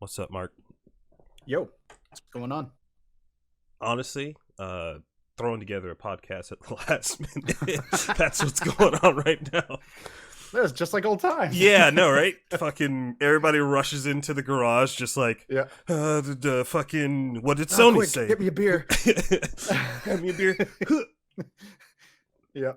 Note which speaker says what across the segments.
Speaker 1: What's up, Mark?
Speaker 2: Yo, what's going on?
Speaker 1: Honestly, throwing together a podcast at the last minute. That's what's going on right now.
Speaker 2: That's just like old times.
Speaker 1: Yeah, no, right? Fucking everybody rushes into the garage just like,
Speaker 2: Yeah.
Speaker 1: the fucking, what did Sony
Speaker 2: Quick,
Speaker 1: say?
Speaker 2: get me a beer.
Speaker 1: Have me a beer.
Speaker 2: Yeah.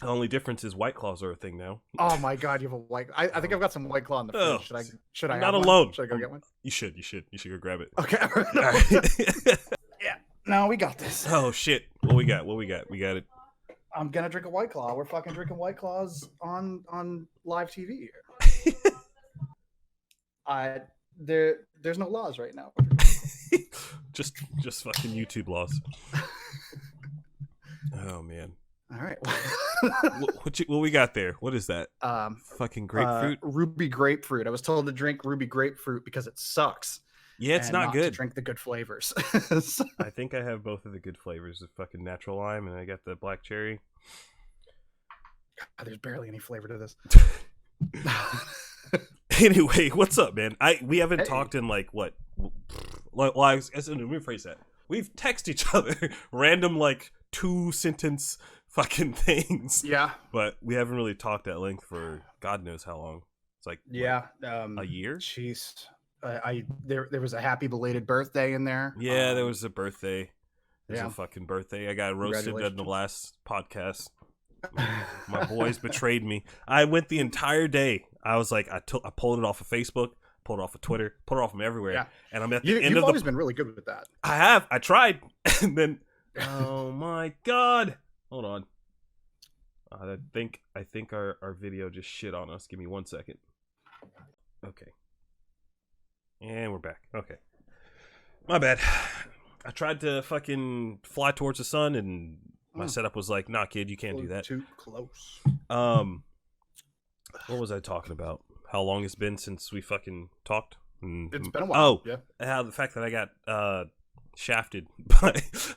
Speaker 1: The only difference is White Claws are a thing now.
Speaker 2: Oh my God, you have a white. I think I've got some White Claw in the
Speaker 1: Oh,
Speaker 2: fridge. Should I
Speaker 1: I'm
Speaker 2: have
Speaker 1: not
Speaker 2: one?
Speaker 1: alone.
Speaker 2: Should I go get one?
Speaker 1: You should go grab it.
Speaker 2: Okay.
Speaker 1: All right.
Speaker 2: Yeah. No, we got this.
Speaker 1: Oh shit. What we got? We got it.
Speaker 2: I'm gonna drink a White Claw. We're fucking drinking White Claws on live TV here. There's no laws right now.
Speaker 1: just fucking YouTube laws. Oh man.
Speaker 2: All right.
Speaker 1: What we got there? What is that? Fucking grapefruit.
Speaker 2: Ruby grapefruit. I was told to drink ruby grapefruit because it sucks.
Speaker 1: Yeah, it's not
Speaker 2: to
Speaker 1: good.
Speaker 2: drink the good flavors.
Speaker 1: I think I have both of the good flavors: the fucking natural lime, and I got the black cherry.
Speaker 2: God, there's barely any flavor to this.
Speaker 1: Anyway, what's up, man? We haven't
Speaker 2: Hey.
Speaker 1: talked in like what? Well, let me rephrase that. We've texted each other random like 2-sentence fucking things.
Speaker 2: Yeah.
Speaker 1: But we haven't really talked at length for God knows how long. It's like
Speaker 2: Yeah.
Speaker 1: a year.
Speaker 2: Jeez. There was a happy belated birthday in there.
Speaker 1: Yeah, there was a birthday. There's
Speaker 2: Yeah.
Speaker 1: a fucking birthday. I got roasted in the
Speaker 2: Congratulations.
Speaker 1: last podcast. My boys betrayed me. I went the entire day. I was like, I pulled it off of Facebook, pulled it off of Twitter, pulled it off from everywhere.
Speaker 2: Yeah.
Speaker 1: And I'm at the
Speaker 2: You've
Speaker 1: end of
Speaker 2: always been really good with that.
Speaker 1: I tried. And then, oh my God. Hold on. I think our video just shit on us. Give me 1 second. Okay. And we're back. Okay. My bad. I tried to fucking fly towards the sun, and my setup was like, nah, kid, you can't do that.
Speaker 2: Too close.
Speaker 1: What was I talking about? How long it's been since we fucking talked?
Speaker 2: It's been a while.
Speaker 1: Oh,
Speaker 2: Yeah.
Speaker 1: how the fact that I got shafted by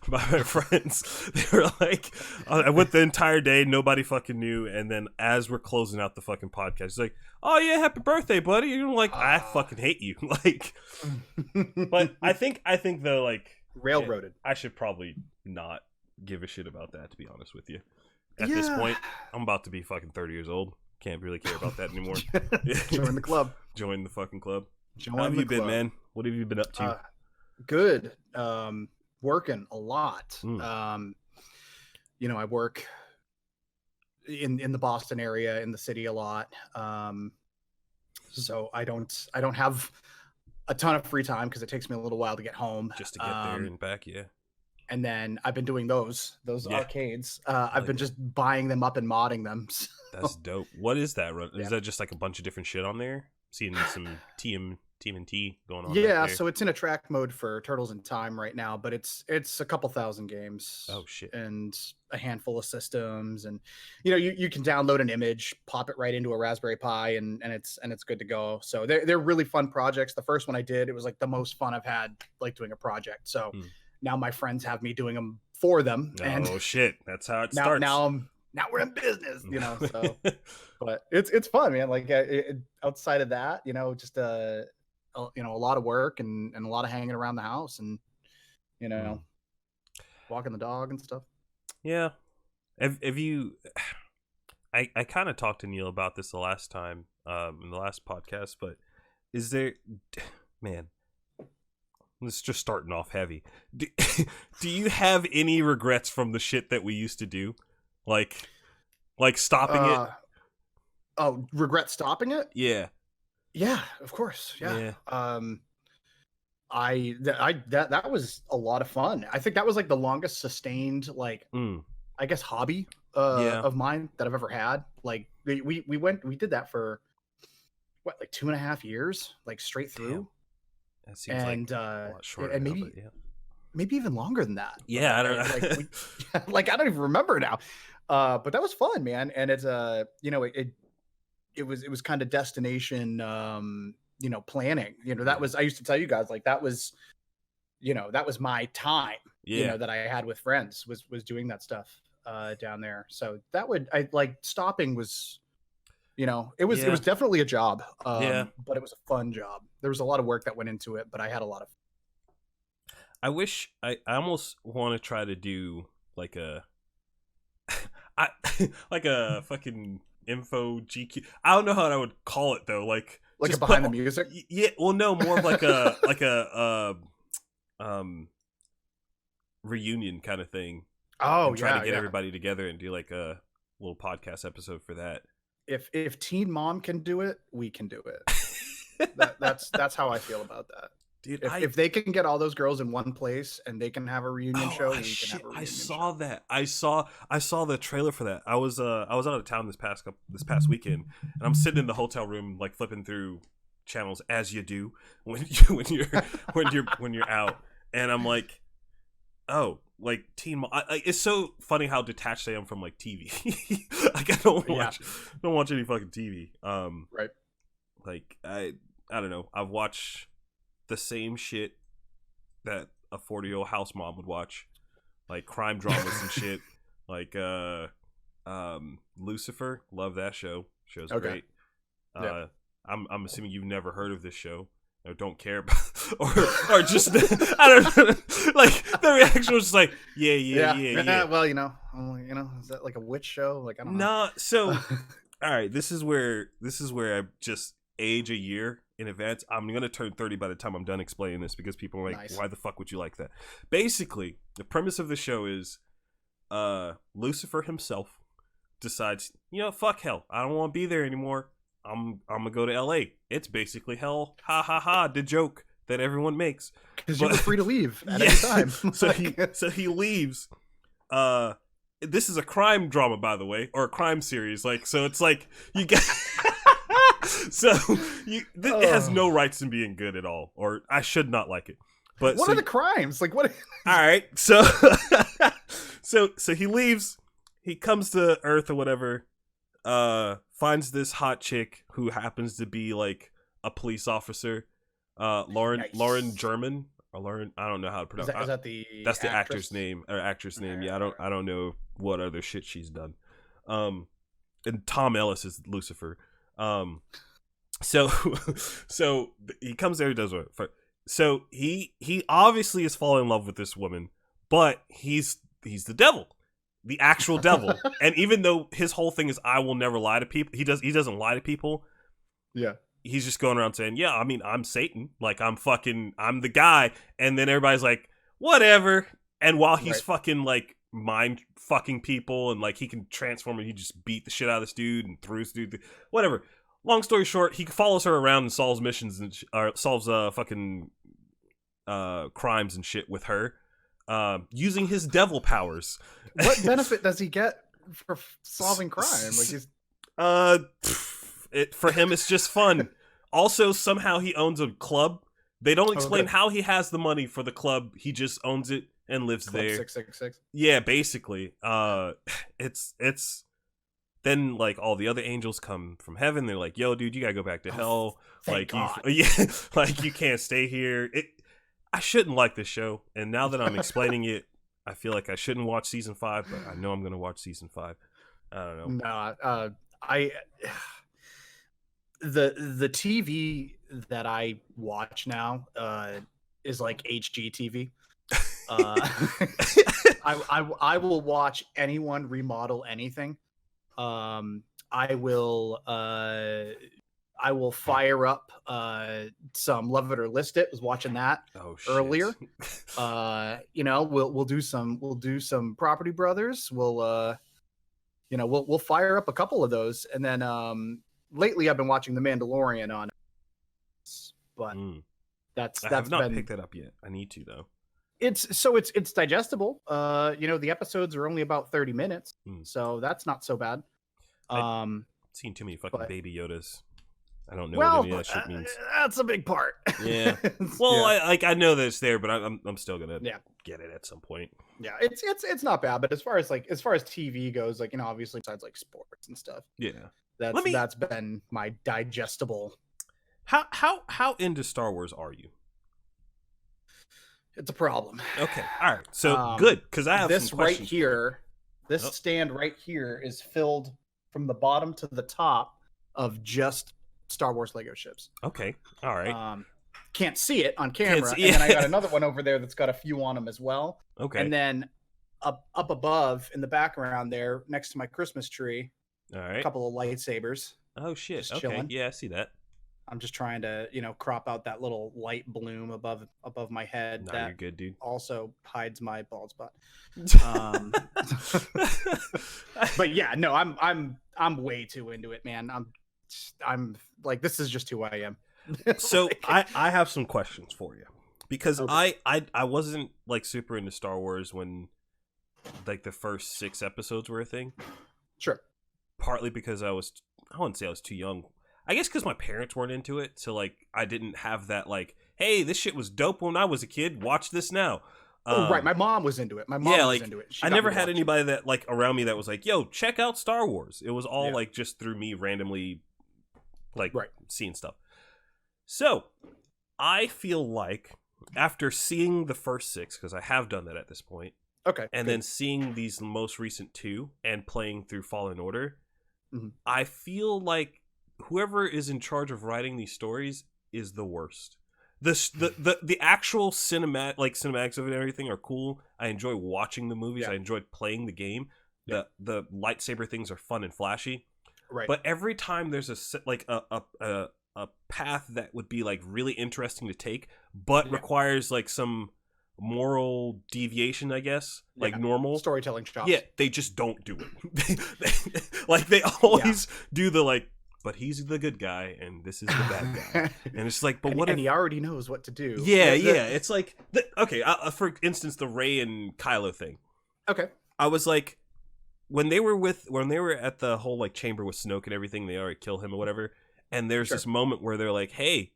Speaker 1: my friends. They were like, I went the entire day, nobody fucking knew, and then as we're closing out the fucking podcast, it's like, oh yeah, happy birthday, buddy. You're like, I fucking hate you. Like, but I think though, like,
Speaker 2: Railroaded.
Speaker 1: I should probably not give a shit about that, to be honest with you. At this point, I'm about to be fucking 30 years old. Can't really care about that anymore.
Speaker 2: Join the club.
Speaker 1: Join the fucking club.
Speaker 2: Join
Speaker 1: How have
Speaker 2: the
Speaker 1: you been,
Speaker 2: club.
Speaker 1: man? What have you been up to?
Speaker 2: Good. Working a lot.
Speaker 1: Mm.
Speaker 2: I work in the Boston area, in the city a lot. So I don't have a ton of free time because it takes me a little while to get home.
Speaker 1: Just to get there and back, yeah.
Speaker 2: And then I've been doing those
Speaker 1: Yeah.
Speaker 2: arcades. I've been
Speaker 1: that.
Speaker 2: just buying them up and modding them.
Speaker 1: That's dope. What is that? Is
Speaker 2: Yeah.
Speaker 1: that just like a bunch of different shit on there? Seeing some TMNT going on.
Speaker 2: Yeah,
Speaker 1: back there.
Speaker 2: so it's in a track mode for Turtles in Time right now, but it's a couple thousand games.
Speaker 1: Oh shit.
Speaker 2: And a handful of systems, and you can download an image, pop it right into a Raspberry Pi, and it's good to go. So they're really fun projects. The first one I did, it was like the most fun I've had, like doing a project. So now my friends have me doing them for them. And
Speaker 1: Oh shit. That's how it
Speaker 2: now
Speaker 1: starts.
Speaker 2: now we're in business, So, but it's fun, man. Like outside of that, just a lot of work and a lot of hanging around the house and walking the dog and stuff.
Speaker 1: Yeah. Have you? I kind of talked to Neil about this the last time, in the last podcast, but is there, man? Let's just starting off heavy. Do you have any regrets from the shit that we used to do, like stopping it?
Speaker 2: Oh, regret stopping it?
Speaker 1: Yeah.
Speaker 2: Yeah, of course. Yeah.
Speaker 1: Yeah.
Speaker 2: That was a lot of fun. I think that was like the longest sustained, like, I guess, hobby of mine that I've ever had. Like we did that for what, like 2.5 years, like straight through.
Speaker 1: Damn. That seems like a lot shorter.
Speaker 2: And
Speaker 1: now,
Speaker 2: maybe
Speaker 1: but yeah.
Speaker 2: maybe even longer than that.
Speaker 1: Yeah, I don't know.
Speaker 2: Like I don't even remember now. But that was fun, man. And it's it was kind of destination planning. That was, I used to tell you guys, like that was my time,
Speaker 1: Yeah.
Speaker 2: that I had with friends was doing that stuff down there. So stopping was, it was
Speaker 1: Yeah.
Speaker 2: definitely a job.
Speaker 1: Yeah.
Speaker 2: But it was a fun job. There was a lot of work that went into it, but I had a lot of.
Speaker 1: I wish I almost want to try to do like a I like a fucking info GQ. I don't know how I would call it though. Like
Speaker 2: Like a
Speaker 1: just
Speaker 2: behind the music.
Speaker 1: Yeah, well, no, more of like a reunion kind of thing.
Speaker 2: Oh
Speaker 1: And try
Speaker 2: yeah,
Speaker 1: to get
Speaker 2: yeah.
Speaker 1: everybody together and do like a little podcast episode for that.
Speaker 2: If Teen Mom can do it, we can do it. That's how I feel about that.
Speaker 1: Dude,
Speaker 2: If they can get all those girls in one place and they can have a reunion show, we
Speaker 1: shit,
Speaker 2: can have a reunion
Speaker 1: I saw
Speaker 2: show.
Speaker 1: that. I saw the trailer for that. I was out of town this past weekend, and I'm sitting in the hotel room like flipping through channels as you do when you're out, and I'm like, oh, like Teen Mom. It's so funny how detached I am from like TV. Like I don't watch any fucking TV.
Speaker 2: Right.
Speaker 1: Like I don't know. I've watched the same shit that a 40-year-old house mom would watch, like crime dramas and shit. Like Lucifer, love that show. Show's
Speaker 2: Okay.
Speaker 1: great.
Speaker 2: Yeah.
Speaker 1: I'm assuming you've never heard of this show or don't care about, or just I don't know. Like the reaction was just like yeah.
Speaker 2: Well, is that like a witch show? Like I don't know.
Speaker 1: Nah, so all right, this is where I just age a year in advance. I'm gonna turn 30 by the time I'm done explaining this, because people are like,
Speaker 2: Nice.
Speaker 1: why the fuck would you like that? Basically, the premise of the show is Lucifer himself decides, fuck hell, I don't want to be there anymore. I'm gonna go to LA. It's basically hell. Ha ha ha, the joke that everyone makes.
Speaker 2: Because you were free to leave at any time.
Speaker 1: So he leaves. This is a crime drama, by the way, or a crime series. Like, so it's like you get. It has no rights in being good at all, or I should not like it. But
Speaker 2: what are the crimes? Like what?
Speaker 1: All right, so so he leaves. He comes to Earth or whatever. Finds this hot chick who happens to be like a police officer. Lauren
Speaker 2: Nice.
Speaker 1: Lauren German. Or Lauren, I don't know how to pronounce.
Speaker 2: Is that the?
Speaker 1: That's the
Speaker 2: actress?
Speaker 1: actor's name or actress name. Yeah, I don't know what other shit she's done. And Tom Ellis is Lucifer. So he comes there. He does what? So he obviously is falling in love with this woman, but he's the devil, the actual devil. And even though his whole thing is I will never lie to people, he doesn't lie to people.
Speaker 2: Yeah.
Speaker 1: He's just going around saying, yeah, I mean, I'm Satan. Like, I'm the guy. And then everybody's like, whatever. And while he's fucking, like, mind fucking people and, like, he can transform and he just beat the shit out of this dude and threw this dude. Whatever. Long story short, he follows her around and solves missions and solves fucking crimes and shit with her using his devil powers.
Speaker 2: What benefit does he get for solving crime? Like he's...
Speaker 1: For him, it's just fun. Also, somehow he owns a club. They don't explain how he has the money for the club. He just owns it and lives
Speaker 2: Club
Speaker 1: there.
Speaker 2: 666.
Speaker 1: Yeah, basically. It's then like all the other angels come from heaven. They're like, "Yo, dude, you gotta go back to hell.
Speaker 2: Thank God.
Speaker 1: Like you can't stay here." I shouldn't like this show, and now that I'm explaining it, I feel like I shouldn't watch season 5, but I know I'm gonna watch season 5. I don't know.
Speaker 2: No, the TV that I watch now is like HGTV. I will watch anyone remodel anything. I will fire up some Love It or List It. Was watching that earlier. We'll do some Property Brothers. We'll fire up a couple of those, and then lately I've been watching The Mandalorian on, but that's
Speaker 1: I have not
Speaker 2: been...
Speaker 1: picked that up yet. I need to though.
Speaker 2: It's digestible. The episodes are only about 30 minutes, so that's not so bad.
Speaker 1: I've seen too many fucking baby Yodas. I don't know
Speaker 2: what
Speaker 1: any of that shit means.
Speaker 2: That's a big part.
Speaker 1: Yeah. Well, yeah. I know that it's there, but I'm still gonna get it at some point.
Speaker 2: Yeah, it's not bad, but as far as TV goes, like obviously besides like sports and stuff.
Speaker 1: Yeah.
Speaker 2: That's been my digestible.
Speaker 1: How into Star Wars are you?
Speaker 2: It's a problem.
Speaker 1: Okay. All right. So good, because I have
Speaker 2: this
Speaker 1: some
Speaker 2: right
Speaker 1: questions.
Speaker 2: Here. This stand right here is filled from the bottom to the top of just Star Wars Lego ships.
Speaker 1: Okay. All right.
Speaker 2: Can't see it on camera.
Speaker 1: Yeah.
Speaker 2: And then I got another one over there that's got a few on them as well.
Speaker 1: Okay.
Speaker 2: And then up above in the background there, next to my Christmas tree,
Speaker 1: all right,
Speaker 2: a couple of lightsabers.
Speaker 1: Oh shit.
Speaker 2: Just
Speaker 1: Okay.
Speaker 2: chilling.
Speaker 1: Yeah, I see that.
Speaker 2: I'm just trying to, crop out that little light bloom above my head.
Speaker 1: Nah,
Speaker 2: that
Speaker 1: you're good, dude.
Speaker 2: also hides my bald spot. But yeah, no, I'm way too into it, man. I'm like, this is just who I am.
Speaker 1: So I have some questions for you, because
Speaker 2: Okay.
Speaker 1: I wasn't like super into Star Wars when like the first 6 episodes were a thing.
Speaker 2: Sure.
Speaker 1: Partly because I wouldn't say I was too young. I guess because my parents weren't into it, so like I didn't have that like, hey, this shit was dope when I was a kid. Watch this now.
Speaker 2: Right, my mom was into it. My mom was into it. She
Speaker 1: I
Speaker 2: got
Speaker 1: never
Speaker 2: me to
Speaker 1: had
Speaker 2: watch it.
Speaker 1: anybody that like around me that was like, yo, check out Star Wars. It was all
Speaker 2: Yeah.
Speaker 1: like just through me randomly like
Speaker 2: Right.
Speaker 1: seeing stuff. So I feel like after seeing the first 6, because I have done that at this point,
Speaker 2: Okay.
Speaker 1: and
Speaker 2: good.
Speaker 1: then seeing these most recent 2 and playing through Fallen Order,
Speaker 2: Mhm.
Speaker 1: I feel like whoever is in charge of writing these stories is the worst. The actual cinematics of it and everything are cool. I enjoy watching the movies.
Speaker 2: Yeah.
Speaker 1: I enjoyed playing the game.
Speaker 2: Yeah.
Speaker 1: The lightsaber things are fun and flashy.
Speaker 2: Right.
Speaker 1: But every time there's a path that would be like really interesting to take, but
Speaker 2: Yeah.
Speaker 1: requires like some moral deviation, I guess, like
Speaker 2: Yeah.
Speaker 1: normal
Speaker 2: Storytelling chops.
Speaker 1: Yeah, they just don't do it. Like they always do the like, but he's the good guy and this is the bad guy, and it's like, but what
Speaker 2: and
Speaker 1: if?
Speaker 2: he already knows what to do.
Speaker 1: Yeah. It's like, okay. For instance, the Rey and Kylo thing.
Speaker 2: Okay.
Speaker 1: I was like, when they were at the whole like chamber with Snoke and everything, they already kill him or whatever. And there's
Speaker 2: Sure.
Speaker 1: this moment where they're like, "Hey,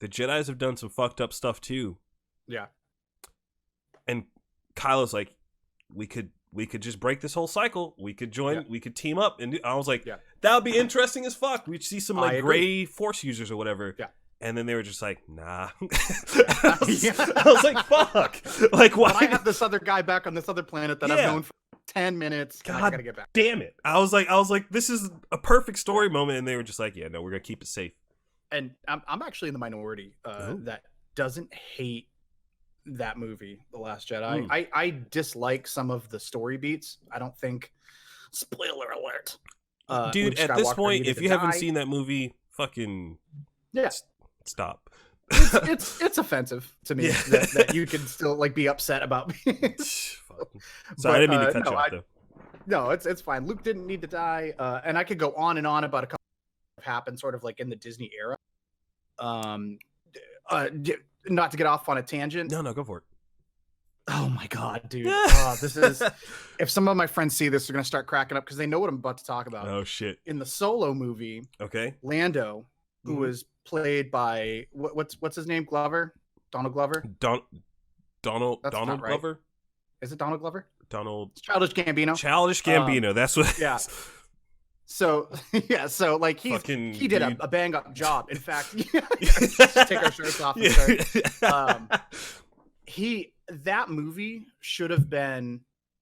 Speaker 1: the Jedis have done some fucked up stuff too."
Speaker 2: Yeah.
Speaker 1: And Kylo's like, "We could just break this whole cycle. We could join.
Speaker 2: Yeah.
Speaker 1: We could team up." And I was like,
Speaker 2: Yeah.
Speaker 1: "That would be interesting as fuck." We'd see some
Speaker 2: I
Speaker 1: like
Speaker 2: agree.
Speaker 1: gray Force users or whatever.
Speaker 2: Yeah.
Speaker 1: And then they were just like, "Nah."
Speaker 2: Yeah.
Speaker 1: I was like, "Fuck!" Like, why?
Speaker 2: But I have this other guy back on this other planet that I've known for 10 minutes. and I
Speaker 1: God
Speaker 2: gotta get back.
Speaker 1: damn it! I was like, this is a perfect story moment, and they were just like, "Yeah, no, we're gonna keep it safe."
Speaker 2: And I'm actually in the minority
Speaker 1: Ooh.
Speaker 2: that doesn't hate that movie, The Last Jedi.
Speaker 1: Mm.
Speaker 2: I dislike some of the story beats. I don't think. Spoiler alert.
Speaker 1: Dude,
Speaker 2: Luke
Speaker 1: at this
Speaker 2: Skywalker
Speaker 1: point,
Speaker 2: needed
Speaker 1: if
Speaker 2: to
Speaker 1: you haven't
Speaker 2: die.
Speaker 1: seen that movie, fucking
Speaker 2: Yeah.
Speaker 1: stop.
Speaker 2: it's offensive to me
Speaker 1: Yeah.
Speaker 2: that you can still like be upset about me.
Speaker 1: Fuck. So I didn't mean to cut you off though.
Speaker 2: No, it's fine. Luke didn't need to die, and I could go on and on about a couple that happened sort of like in the Disney era. Not to get off on a tangent.
Speaker 1: No, go for it.
Speaker 2: Oh my god, dude! This is. If some of my friends see this, they're gonna start cracking up because they know what I'm about to talk about.
Speaker 1: Oh shit.
Speaker 2: In the Solo movie,
Speaker 1: Okay.
Speaker 2: Lando, who
Speaker 1: Mhm.
Speaker 2: was played by what's his name? Glover, Donald Glover.
Speaker 1: Donald
Speaker 2: That's not right.
Speaker 1: Glover.
Speaker 2: Is it Donald Glover?
Speaker 1: Donald
Speaker 2: It's Childish Gambino.
Speaker 1: Childish Gambino. That's what.
Speaker 2: yeah. So yeah, so like he did a bang up job. In fact, just take our shirts off. And start. That movie should have been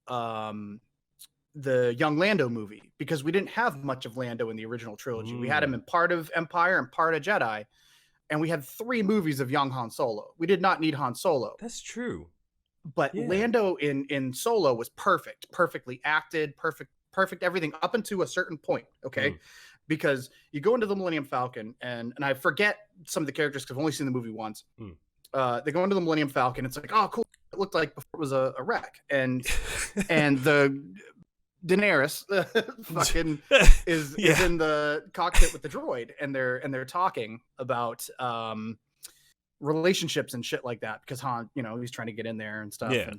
Speaker 2: the young Lando movie, because we didn't have much of Lando in the original trilogy. We had him in part of Empire and part of Jedi, and we had 3 movies of young Han Solo. We did not need Han Solo.
Speaker 1: That's true.
Speaker 2: But
Speaker 1: Yeah.
Speaker 2: Lando in Solo was perfectly acted, perfect everything up until a certain point. Okay. Because you go into the Millennium Falcon and I forget some of the characters because I've only seen the movie once. They go into the Millennium Falcon. It's like, oh, cool. It looked like before it was a wreck. And the Daenerys fucking is in the cockpit with the droid, and they're talking about relationships and shit like that, because Han, he's trying to get in there and stuff.
Speaker 1: Yeah.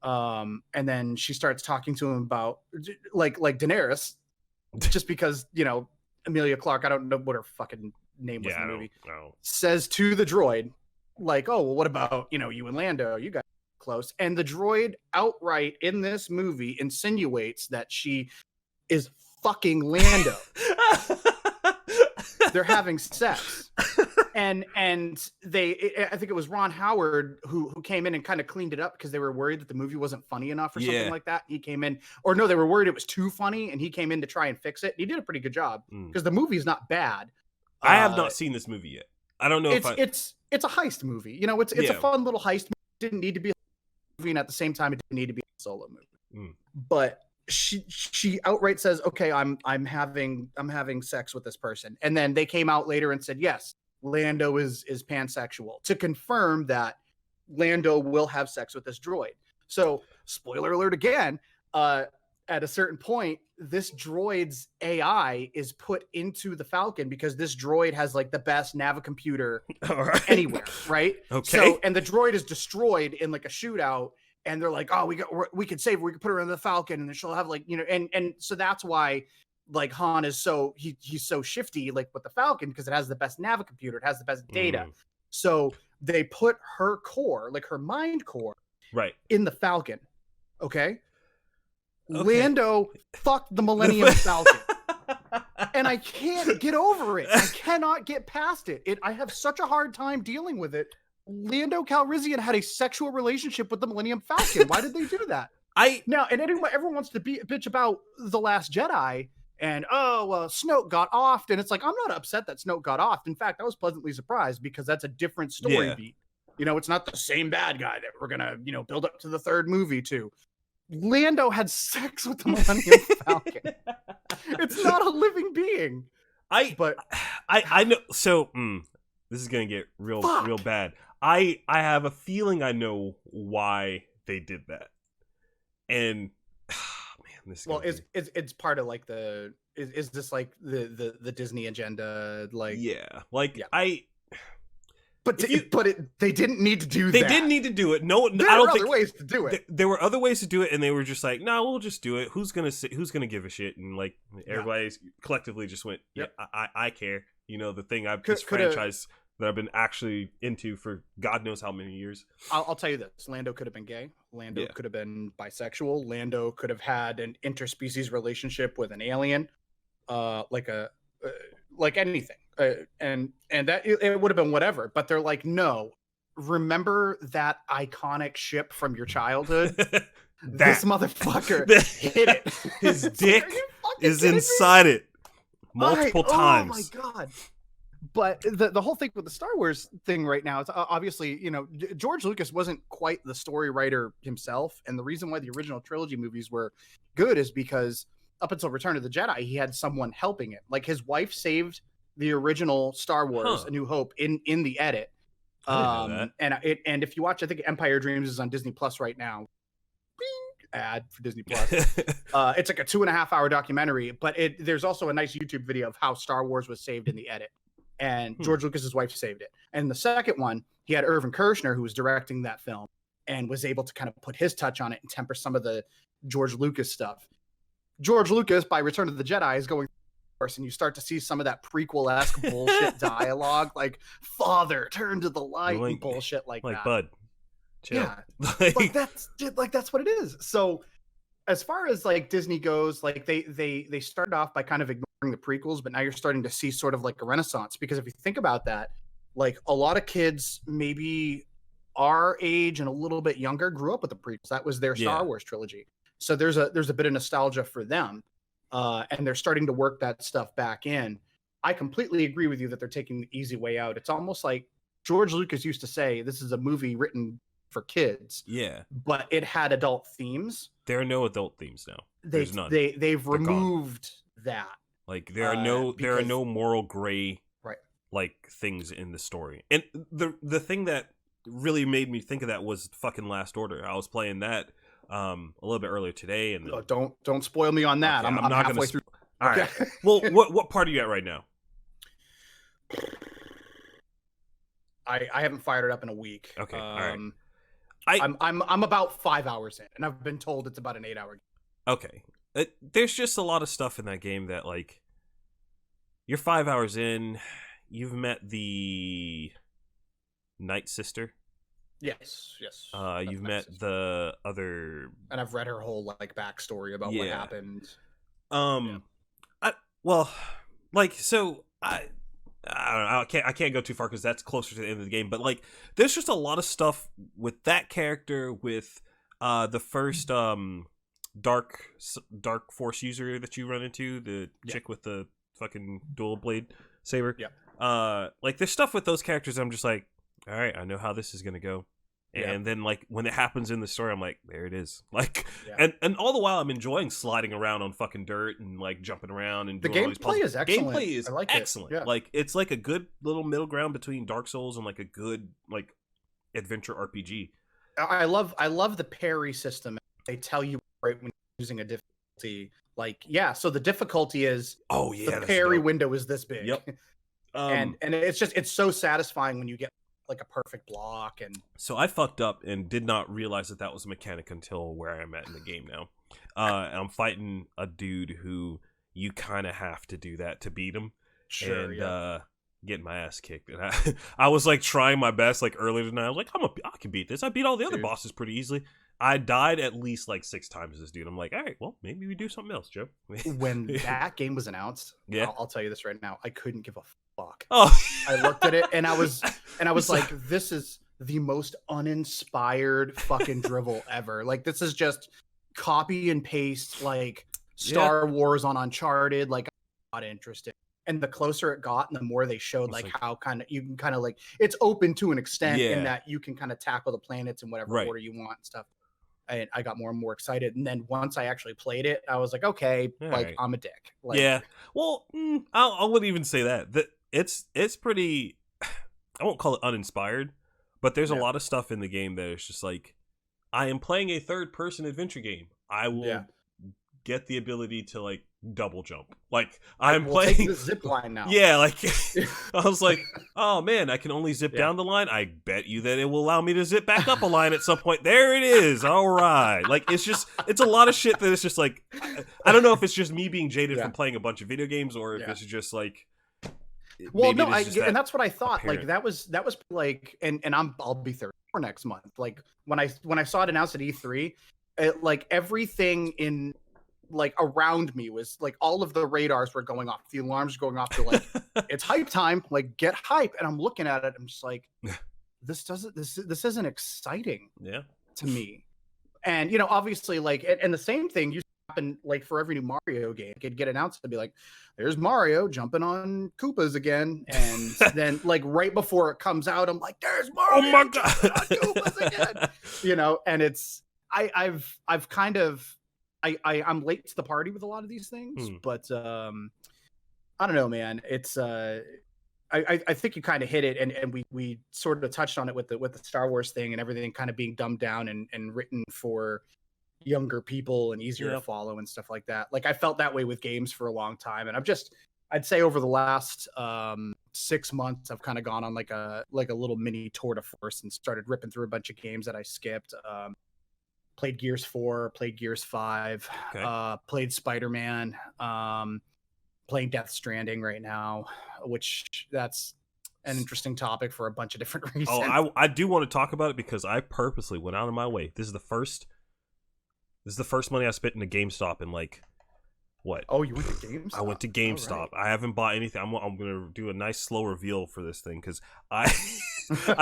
Speaker 2: And then she starts talking to him about like Daenerys, just because, Emilia Clarke, I don't know what her fucking name was in the movie, says to the droid, like, oh, well, what about, you and Lando? You guys are close. And the droid outright in this movie insinuates that she is fucking Lando. They're having sex. and I think it was Ron Howard who came in and kind of cleaned it up because they were worried that the movie wasn't funny enough or something like that. He came in, or no, they were worried it was too funny, and he came in to try and fix it. He did a pretty good job because the movie's not bad.
Speaker 1: I have not seen this movie yet. I don't know
Speaker 2: it's a heist movie. You know, it's a fun little heist movie. It didn't need to be a movie, and at the same time, it didn't need to be a solo movie. But she outright says, "Okay, I'm having sex with this person," and then they came out later and said, "Yes, Lando is pansexual," to confirm that Lando will have sex with this droid. So, spoiler alert again. At a certain point, this droid's AI is put into the Falcon because this droid has like the best navicomputer anywhere, right?
Speaker 1: Okay.
Speaker 2: So, and the droid is destroyed in like a shootout, and they're like, "Oh, we could save her. We could put her in the Falcon, and then she'll have like, you know," and so that's why like Han is so he's so shifty like with the Falcon because it has the best navicomputer, it has the best data. So they put her core, like her mind core,
Speaker 1: right
Speaker 2: in the Falcon. Okay. Lando fucked the Millennium Falcon, and I can't get over it. I cannot get past it. I have such a hard time dealing with it. Lando Calrissian had a sexual relationship with the Millennium Falcon. Why did they do that? Everyone wants to bitch about The Last Jedi, and Snoke got offed, and it's like, I'm not upset that Snoke got offed. In fact, I was pleasantly surprised because that's a different story beat. You know, it's not the same bad guy that we're gonna, build up to the third movie too. Lando had sex with the Millennium Falcon. It's not a living being.
Speaker 1: I know. So this is gonna get real bad. I have a feeling I know why they did that, and man, this.
Speaker 2: Well, it's part of like is this like the Disney agenda? Like But they didn't need to do that.
Speaker 1: They didn't need to do it. No,
Speaker 2: there were other ways to do it.
Speaker 1: There were other ways to do it, and they were just like, "No, we'll just do it. Who's gonna give a shit?" And like everybody collectively just went, "Yeah, I care." You know, the thing this franchise that I've been actually into for God knows how many years.
Speaker 2: I'll tell you this: Lando could have been gay. Lando could have been bisexual. Lando could have had an interspecies relationship with an alien, like anything. And that it would have been whatever, but they're like, no, remember that iconic ship from your childhood? This motherfucker hit it.
Speaker 1: His dick is inside it multiple times.
Speaker 2: Oh my god. But the whole thing with the Star Wars thing right now, it's obviously, George Lucas wasn't quite the story writer himself, and the reason why the original trilogy movies were good is because up until Return of the Jedi, he had someone helping it. Like his wife saved the original Star Wars A New Hope in the edit. And if you watch, I think Empire Dreams is on Disney Plus right now. Bing, ad for Disney Plus. It's like a 2.5 hour documentary, but there's also a nice YouTube video of how Star Wars was saved in the edit, and George Lucas's wife saved it. And the second one, he had Irvin Kershner, who was directing that film and was able to kind of put his touch on it and temper some of the George Lucas stuff. George Lucas, by Return of the Jedi, is going, and you start to see some of that prequel-esque bullshit dialogue, like "Father, turn to the light" and bullshit like that.
Speaker 1: Bud, chill.
Speaker 2: Yeah, that's what it is. So, as far as like Disney goes, like they started off by kind of ignoring the prequels, but now you're starting to see sort of like a renaissance. Because if you think about that, like a lot of kids, maybe our age and a little bit younger, grew up with the prequels. That was their Star Wars trilogy. So there's a bit of nostalgia for them. And they're starting to work that stuff back in. I completely agree with you that they're taking the easy way out. It's almost like George Lucas used to say, this is a movie written for kids.
Speaker 1: Yeah.
Speaker 2: But it had adult themes.
Speaker 1: There are no adult themes now. There's none.
Speaker 2: They've removed that.
Speaker 1: Like there are no moral gray like things in the story. And the thing that really made me think of that was fucking Last Order. I was playing that a little bit earlier today, and
Speaker 2: don't spoil me on that.
Speaker 1: Okay,
Speaker 2: I'm not halfway through.
Speaker 1: All right. Well, what part are you at right now?
Speaker 2: I haven't fired it up in a week.
Speaker 1: Okay. All right.
Speaker 2: I'm about 5 hours in, and I've been told it's about an 8 hour game.
Speaker 1: Okay. There's just a lot of stuff in that game that, like, you're 5 hours in, you've met the Night Sister.
Speaker 2: Yes.
Speaker 1: You've met the other,
Speaker 2: and I've read her whole like backstory about what happened.
Speaker 1: I don't know. I can't go too far because that's closer to the end of the game. But like, there's just a lot of stuff with that character, with the first dark force user that you run into, the chick with the fucking dual blade saber.
Speaker 2: Yeah.
Speaker 1: Like there's stuff with those characters. I'm just like, all right, I know how this is gonna go. And then like when it happens in the story, I'm like, there it is. Like, and all the while I'm enjoying sliding around on fucking dirt and like jumping around and doing all these puzzles.
Speaker 2: Gameplay is excellent.
Speaker 1: Gameplay is excellent.
Speaker 2: Yeah.
Speaker 1: Like it's like a good little middle ground between Dark Souls and like a good like adventure RPG.
Speaker 2: I love the parry system. They tell you right when you're using a difficulty. Like, so the difficulty is the parry window is this big.
Speaker 1: Yep.
Speaker 2: And it's so satisfying when you get like a perfect block. And
Speaker 1: so I fucked up and did not realize that was a mechanic until where I'm at in the game now. I'm fighting a dude who you kind of have to do that to beat him.
Speaker 2: Sure.
Speaker 1: And getting my ass kicked. And I was like trying my best like earlier tonight. I was like, I can beat this. I beat all the other bosses pretty easily. I died at least like 6 times this dude. I'm like, all right, well, maybe we do something else, Joe.
Speaker 2: When that game was announced, I'll tell you this right now, I couldn't give a fuck.
Speaker 1: Oh,
Speaker 2: I looked at it and I was like, this is the most uninspired fucking drivel ever. Like, this is just copy and paste, like Star Wars on Uncharted. Like, I'm not interested. And the closer it got, and the more they showed, like how you can kind of like, it's open to an extent in that you can kind of tackle the planets in whatever order you want and stuff. And I got more and more excited. And then once I actually played it, I was like, okay, I'm a dick. Like,
Speaker 1: well, I wouldn't even say that. It's pretty, I won't call it uninspired, but there's a lot of stuff in the game that is just like, I am playing a third-person adventure game. I will get the ability to like double jump. Like I'm playing
Speaker 2: take the zip line now.
Speaker 1: Yeah, like I was like, oh man, I can only zip down the line. I bet you that it will allow me to zip back up a line at some point. There it is. All right. Like it's a lot of shit that it's just like, I don't know if it's just me being jaded from playing a bunch of video games or if it's just like,
Speaker 2: well, no, and that's what I thought. Apparent. Like that was like, and I'll be 34 next month. Like when I saw it announced at E3, like everything in like around me was like all of the radars were going off, the alarms were going off. They're like, it's hype time, like get hype. And I'm looking at it, I'm just like, this isn't exciting to me. And you know, obviously, like, and the same thing used to happen like for every new Mario game. It'd get announced to be like, there's Mario jumping on Koopas again, and then like right before it comes out, I'm like, there's Mario
Speaker 1: oh my God.
Speaker 2: jumping on Koopas again. You know, and it's I've kind of I'm late to the party with a lot of these things, but I don't know, man. It's I think you kind of hit it, and we sort of touched on it with the Star Wars thing and everything kind of being dumbed down and written for younger people and easier to follow and stuff like that. Like I felt that way with games for a long time, and I'd say over the last 6 months, I've kind of gone on like a little mini tour de force and started ripping through a bunch of games that I skipped. Played Gears 4, played Gears 5, played Spider-Man, playing Death Stranding right now, which that's an interesting topic for a bunch of different reasons.
Speaker 1: Oh, I do want to talk about it because I purposely went out of my way. This is the first money I spent in a GameStop in like what?
Speaker 2: Oh, you went to GameStop?
Speaker 1: I went to GameStop. Right. I haven't bought anything. I'm gonna do a nice slow reveal for this thing because I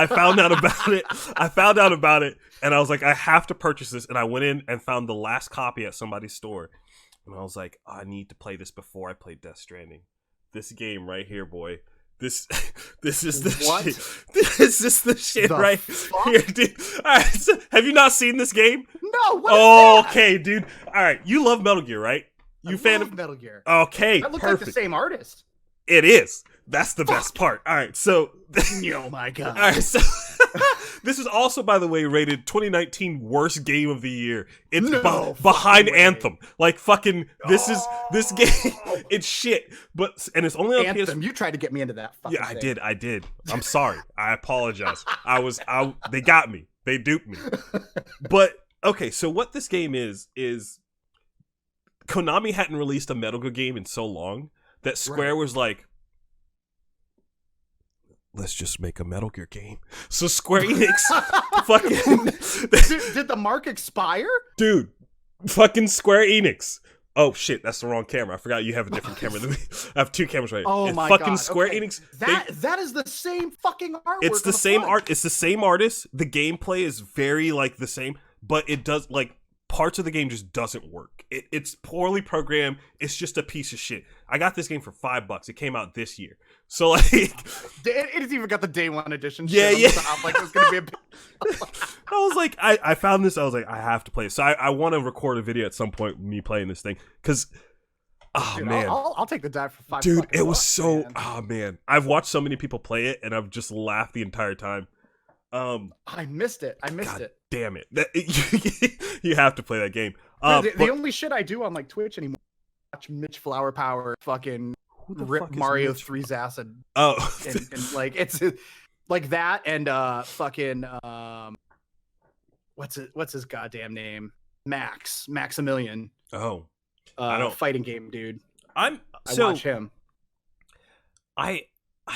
Speaker 1: found out about it. And I was like, I have to purchase this. And I went in and found the last copy at somebody's store. And I was like, I need to play this before I play Death Stranding. This game right here, boy. This is the shit. This is the shit right here, dude. All right, so have you not seen this game?
Speaker 2: No. What is that?
Speaker 1: Okay, dude. All right, you love Metal Gear, right? You fan of
Speaker 2: Metal Gear?
Speaker 1: Okay,
Speaker 2: that looks
Speaker 1: perfect.
Speaker 2: like the same artist.
Speaker 1: It is. That's the best part. All right, so
Speaker 2: oh my God.
Speaker 1: All right, so this is also, by the way, rated 2019 worst game of the year. It's behind Anthem. Like fucking, this game. It's shit. And it's only on
Speaker 2: Anthem. You tried to get me into that.
Speaker 1: Yeah, I did. I'm sorry. I apologize. They got me. They duped me. But okay, so what this game is Konami hadn't released a Metal Gear game in so long that Square was like, let's just make a Metal Gear game. So Square Enix fucking
Speaker 2: did the mark expire?
Speaker 1: Dude, fucking Square Enix Oh shit, that's the wrong camera. I forgot you have a different camera than me. I have 2 cameras right here.
Speaker 2: Oh
Speaker 1: It's
Speaker 2: my
Speaker 1: fucking
Speaker 2: god!
Speaker 1: Square
Speaker 2: Okay.
Speaker 1: Enix.
Speaker 2: That is the same fucking artwork.
Speaker 1: It's the
Speaker 2: on
Speaker 1: same
Speaker 2: front.
Speaker 1: art. It's the same artist. The gameplay is very like the same, but it does like parts of the game just doesn't work. It's poorly programmed. It's just a piece of shit. I got this game for $5. It came out this year, so like
Speaker 2: It's even got the day one edition.
Speaker 1: Yeah,
Speaker 2: shit.
Speaker 1: yeah.
Speaker 2: I'm like, it's gonna be a.
Speaker 1: I was like, I found this. I was like, I have to play it. So I want to record a video at some point with me playing this thing because, oh
Speaker 2: Dude,
Speaker 1: man,
Speaker 2: I'll take the dive for $5.
Speaker 1: dude, it was
Speaker 2: bucks,
Speaker 1: so.
Speaker 2: man.
Speaker 1: Oh man, I've watched so many people play it, and I've just laughed the entire time.
Speaker 2: I missed it. I missed
Speaker 1: God
Speaker 2: it.
Speaker 1: damn it! You have to play that game.
Speaker 2: Dude, the only shit I do on like Twitch anymore, watch Mitch Flower Power fucking
Speaker 1: who the
Speaker 2: rip
Speaker 1: fuck is
Speaker 2: Mario
Speaker 1: Mitch?
Speaker 2: 3's acid,
Speaker 1: Oh,
Speaker 2: and like it's like that, and fucking what's his goddamn name? Maximilian.
Speaker 1: oh, I don't.
Speaker 2: Fighting game dude.
Speaker 1: I
Speaker 2: watch him.
Speaker 1: I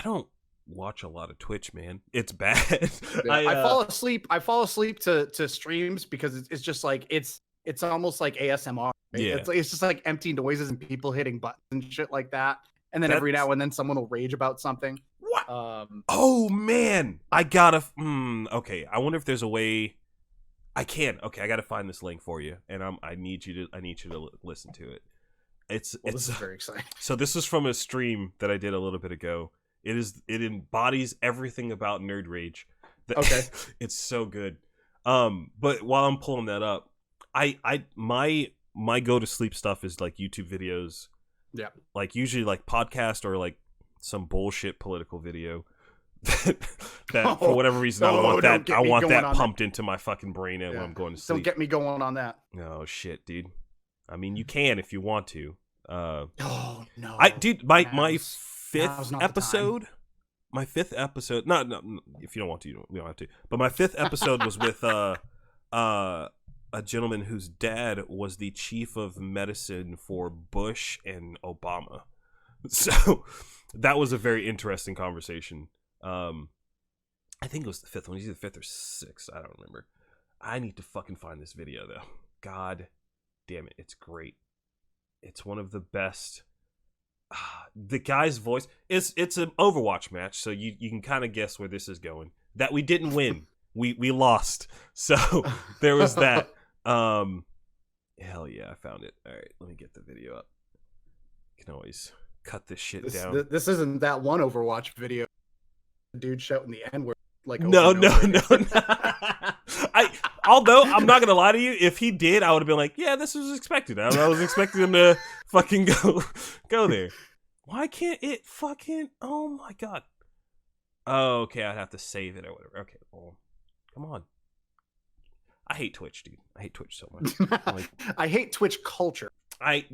Speaker 1: don't watch a lot of Twitch, man. It's bad.
Speaker 2: Yeah, I fall asleep. I fall asleep to streams because it's just like it's almost like ASMR. Right?
Speaker 1: Yeah.
Speaker 2: It's just like empty noises and people hitting buttons and shit like that. And then every
Speaker 1: That's-
Speaker 2: now and then someone will rage about something.
Speaker 1: What? Oh man, I gotta. Okay, I wonder if there's a way. I can. Okay, I gotta find this link for you, and I need you to listen to it. This
Speaker 2: is very exciting.
Speaker 1: So this is from a stream that I did a little bit ago. It embodies everything about nerd rage.
Speaker 2: Okay.
Speaker 1: It's so good. But while I'm pulling that up, my go to sleep stuff is like YouTube videos.
Speaker 2: Yeah.
Speaker 1: Like usually like podcast or like some bullshit political video that for whatever reason I want that pumped into my fucking brain when I'm going to sleep.
Speaker 2: Don't get me going on that.
Speaker 1: Oh shit, dude. I mean, you can if you want to.
Speaker 2: Oh no.
Speaker 1: My fifth episode. My fifth episode. No, if you don't want to, we don't have to. But my fifth episode was with a gentleman whose dad was the chief of medicine for Bush and Obama. So that was a very interesting conversation. I think it was the fifth one. It was either fifth or sixth. I don't remember. I need to fucking find this video though. God damn it, it's great. It's one of the best. The guy's voice it's an Overwatch match, so you can kind of guess where this is going. That we didn't win. we lost. So there was that. Hell yeah, I found it. All right, let me get the video up. You can always cut this shit down.
Speaker 2: This isn't that one Overwatch video. The dude shouting the N-word like
Speaker 1: no. Although I'm not gonna lie to you, if he did, I would have been like, yeah, this was expected. I was expecting him to fucking go there. Why can't it fucking? Oh my god. Oh, okay, I'd have to save it or whatever. Okay, well, come on. I hate Twitch, dude. I hate Twitch so much.
Speaker 2: I hate Twitch culture.
Speaker 1: I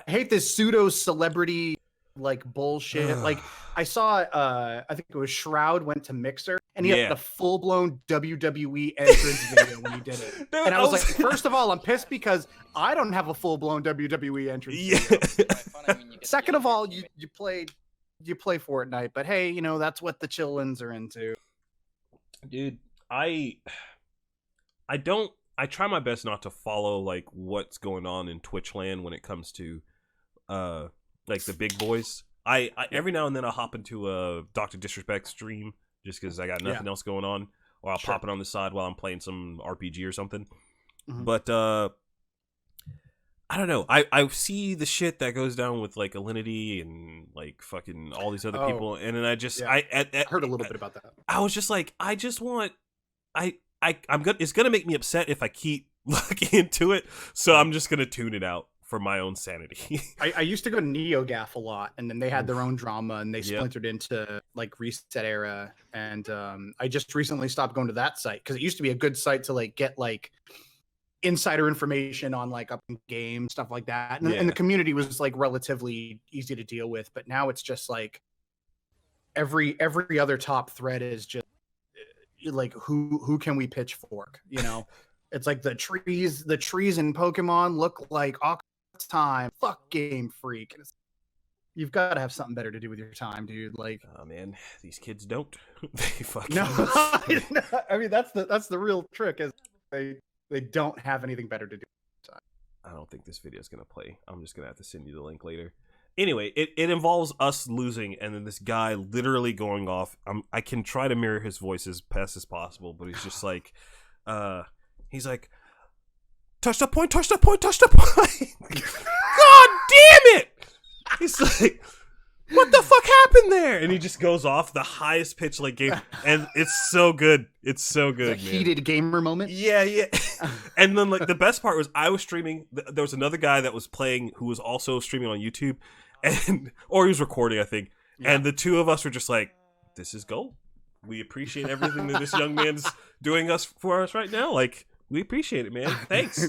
Speaker 2: hate this pseudo celebrity like bullshit. Like I saw I think it was Shroud went to Mixer and he had a full blown WWE entrance video when he did it. Dude, and I was like, first of all, I'm pissed because I don't have a full blown WWE entrance video. Second of all, you play Fortnite, but hey, you know, that's what the chillins are into.
Speaker 1: Dude, I try my best not to follow like what's going on in Twitch land when it comes to like the big boys. I every now and then I'll hop into a Dr. Disrespect stream just because I got nothing else going on, or I'll pop it on the side while I'm playing some RPG or something. Mm-hmm. But I don't know. I see the shit that goes down with like Alinity and like fucking all these other people, and then I just I
Speaker 2: heard a little bit about that.
Speaker 1: I was just like, I just want I'm good. It's gonna make me upset if I keep looking into it, so I'm just gonna tune it out for my own sanity.
Speaker 2: I used to go to NeoGaf a lot, and then they had their own drama, and they splintered into like Reset Era, and I just recently stopped going to that site because it used to be a good site to like get like insider information on like up game stuff like that, and the community was like relatively easy to deal with. But now it's just like every other top thread is just like who can we pitchfork, you know? It's like the trees in Pokemon look like Ocarina of Time. Fuck Game Freak. You've got to have something better to do with your time, dude. Like,
Speaker 1: oh man, these kids don't. They fucking
Speaker 2: no. I mean, that's the real trick is they don't have anything better to do with their time.
Speaker 1: I don't think this video is gonna play. I'm just gonna have to send you the link later. Anyway, it involves us losing, and then this guy literally going off. I can try to mirror his voice as best as possible, but he's just like, he's like, touch the point, touch the point, touch the point. God damn it! He's like, what the fuck happened there? And he just goes off the highest pitch like game, and it's so good. It's so good,
Speaker 2: It's a
Speaker 1: man.
Speaker 2: heated gamer moment.
Speaker 1: Yeah. And then like the best part was I was streaming. There was another guy that was playing who was also streaming on YouTube, or he was recording, I think. Yeah. And the two of us were just like, "This is gold. We appreciate everything that this young man's doing for us right now. Like, we appreciate it, man. Thanks."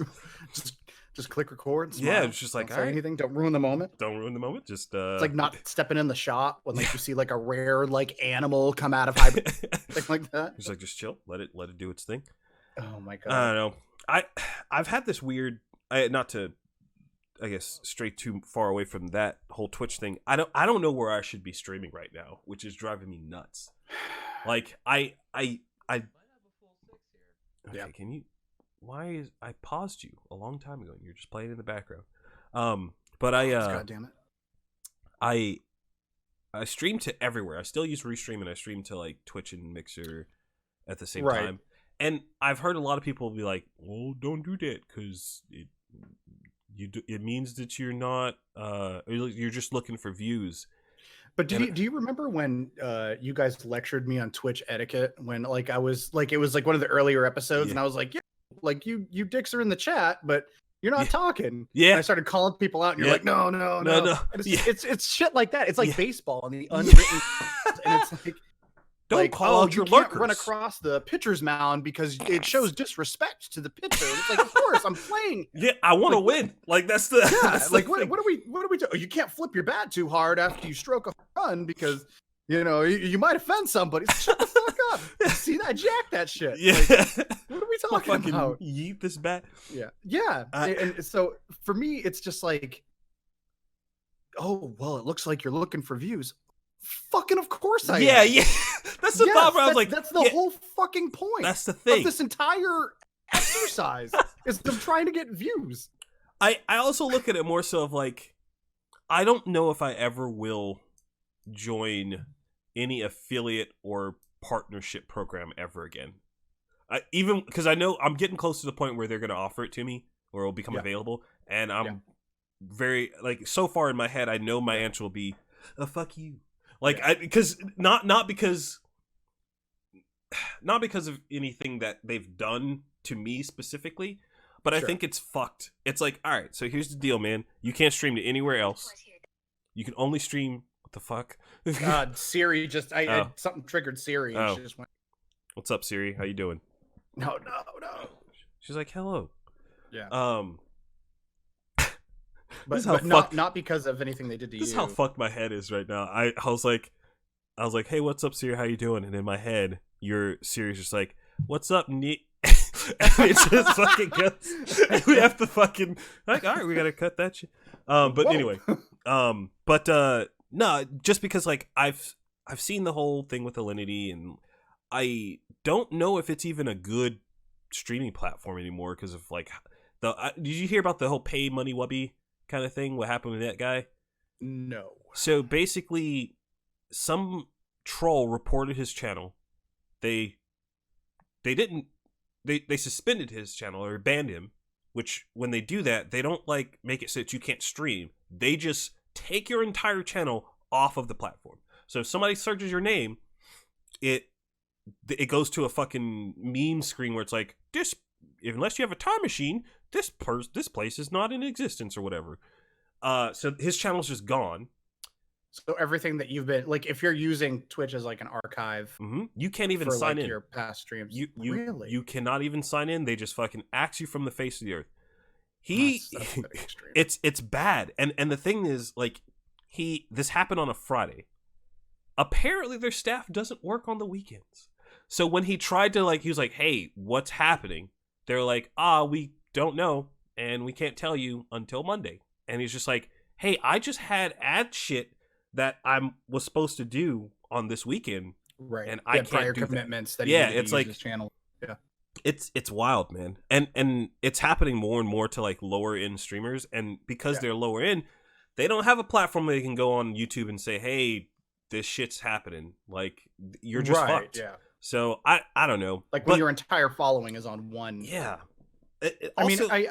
Speaker 2: Just click record. Smile.
Speaker 1: Yeah, it's just like,
Speaker 2: don't say anything. Don't ruin the moment.
Speaker 1: Don't ruin the moment. Just
Speaker 2: it's like not stepping in the shot when like you see like a rare like animal come out of hibernation, thing like that.
Speaker 1: He's like, just chill. Let it do its thing.
Speaker 2: Oh my god.
Speaker 1: I don't know. I've had this weird. Not to, I guess, stray too far away from that whole Twitch thing. I don't know where I should be streaming right now, which is driving me nuts. Like I. Okay,
Speaker 2: yeah.
Speaker 1: Can you? Why is I paused you a long time ago and you're just playing in the background? But
Speaker 2: God damn it.
Speaker 1: I stream to everywhere. I still use Restream, and I stream to like Twitch and Mixer at the same
Speaker 2: Right.
Speaker 1: time. And I've heard a lot of people be like, "Well, don't do that because it means that you're not you're just looking for views."
Speaker 2: But do you remember when you guys lectured me on Twitch etiquette when like I was like it was like one of the earlier episodes and I was like, yeah, like you dicks are in the chat, but you're not talking.
Speaker 1: Yeah.
Speaker 2: And I started calling people out, and you're like, no.
Speaker 1: No.
Speaker 2: It's shit like that. It's like baseball and the unwritten, and it's like.
Speaker 1: Don't call out your lurkers.
Speaker 2: Run across the pitcher's mound because it shows disrespect to the pitcher. It's like, of course, I'm playing.
Speaker 1: Yeah, I want to win. Like that's the that's
Speaker 2: like
Speaker 1: the
Speaker 2: what
Speaker 1: thing.
Speaker 2: are we doing? You can't flip your bat too hard after you stroke a run because you might offend somebody. Shut the fuck up. See that? Jack that shit.
Speaker 1: Yeah.
Speaker 2: Like, what are we talking about?
Speaker 1: Yeet this bat.
Speaker 2: Yeah. And so for me, it's just like, oh well, it looks like you're looking for views. Fucking of course I am.
Speaker 1: Yeah. That's the thought where I was like,
Speaker 2: that's the whole fucking point.
Speaker 1: That's the thing.
Speaker 2: Of this entire exercise is them trying to get views.
Speaker 1: I also look at it more so of like, I don't know if I ever will join any affiliate or partnership program ever again. Even because I know I'm getting close to the point where they're going to offer it to me or it'll become available, and I'm very like so far in my head I know my answer will be, fuck you. Like because not because of anything that they've done to me specifically, but I think it's fucked. It's like, all right, so here's the deal, man. You can't stream to anywhere else. You can only stream. What the fuck?
Speaker 2: Siri just I something triggered Siri. And she just went,
Speaker 1: what's up, Siri? How you doing?
Speaker 2: No.
Speaker 1: She's like, hello.
Speaker 2: Yeah. But not because of anything they did to you.
Speaker 1: This is how fucked my head is right now. I was like, hey, what's up, Siri? How you doing? And in my head, your Siri's just like, what's up, Nick? And it just fucking goes. And we have to fucking like, all right, we gotta cut that shit. But anyway, no, just because like I've seen the whole thing with Alinity, and I don't know if it's even a good streaming platform anymore because of like did you hear about the whole pay money wubby kind of thing? What happened with that guy?
Speaker 2: No.
Speaker 1: So basically, some troll reported his channel. They suspended his channel or banned him. Which when they do that, they don't like make it so that you can't stream. They just take your entire channel off of the platform. So if somebody searches your name, it goes to a fucking meme screen where it's like, this, unless you have a time machine, this place is not in existence or whatever. So his channel's just gone.
Speaker 2: So everything that you've been like, if you're using Twitch as like an archive,
Speaker 1: you can't even sign in.
Speaker 2: Your past streams.
Speaker 1: Really? You cannot even sign in. They just fucking axe you from the face of the earth. It's bad. And the thing is, like, this happened on a Friday. Apparently their staff doesn't work on the weekends. So when he tried to he was like, hey, what's happening? They're like, we don't know, and we can't tell you until Monday. And he's just like, hey, I just had ad shit that I was supposed to do on this weekend.
Speaker 2: Right.
Speaker 1: And I can't
Speaker 2: prior
Speaker 1: do
Speaker 2: commitments
Speaker 1: that
Speaker 2: he
Speaker 1: it's like
Speaker 2: his channel. Yeah.
Speaker 1: It's wild, man. And it's happening more and more to like lower end streamers, and because they're lower end, they don't have a platform where they can go on YouTube and say, "Hey, this shit's happening." Like you're just fucked.
Speaker 2: Yeah.
Speaker 1: So I don't know.
Speaker 2: Like when your entire following is on one.
Speaker 1: Yeah.
Speaker 2: Also, I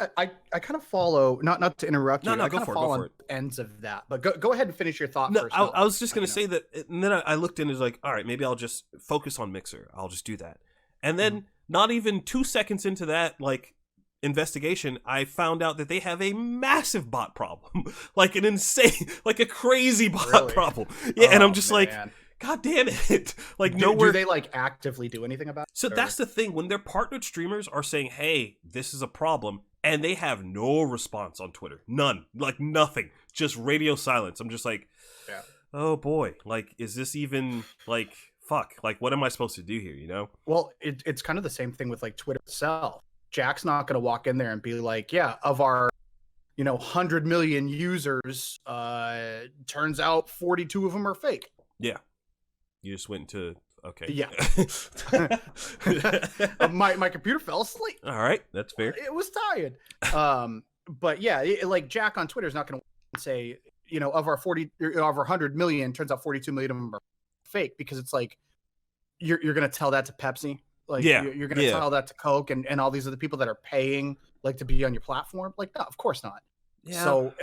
Speaker 2: kind of follow, not to interrupt you.
Speaker 1: No,
Speaker 2: I kind of follow on ends of that. But go ahead and finish your thought first.
Speaker 1: I was just going to say that, and then I looked in and was like, all right, maybe I'll just focus on Mixer. I'll just do that. And then not even 2 seconds into that, like, investigation, I found out that they have a massive bot problem. Like an insane, like a crazy bot problem. Yeah, and I'm just like, God damn it. Like
Speaker 2: do they like actively do anything about it?
Speaker 1: So that's the thing. When their partnered streamers are saying, hey, this is a problem, and they have no response on Twitter. None. Like nothing. Just radio silence. I'm just like, oh boy. Like, is this even like, fuck. Like, what am I supposed to do here, you know?
Speaker 2: Well, it's kind of the same thing with like Twitter itself. Jack's not going to walk in there and be like, yeah, of our 100 million users, turns out 42 of them are fake.
Speaker 1: Yeah. You just went to okay.
Speaker 2: Yeah. my computer fell asleep.
Speaker 1: All right, that's fair.
Speaker 2: It was tired. But yeah, like Jack on Twitter is not going to say, of our 100 million, turns out 42 million of them are fake, because it's like you're going to tell that to Pepsi, like you're going to tell that to Coke and all these other people that are paying like to be on your platform. Like, no, of course not. Yeah. So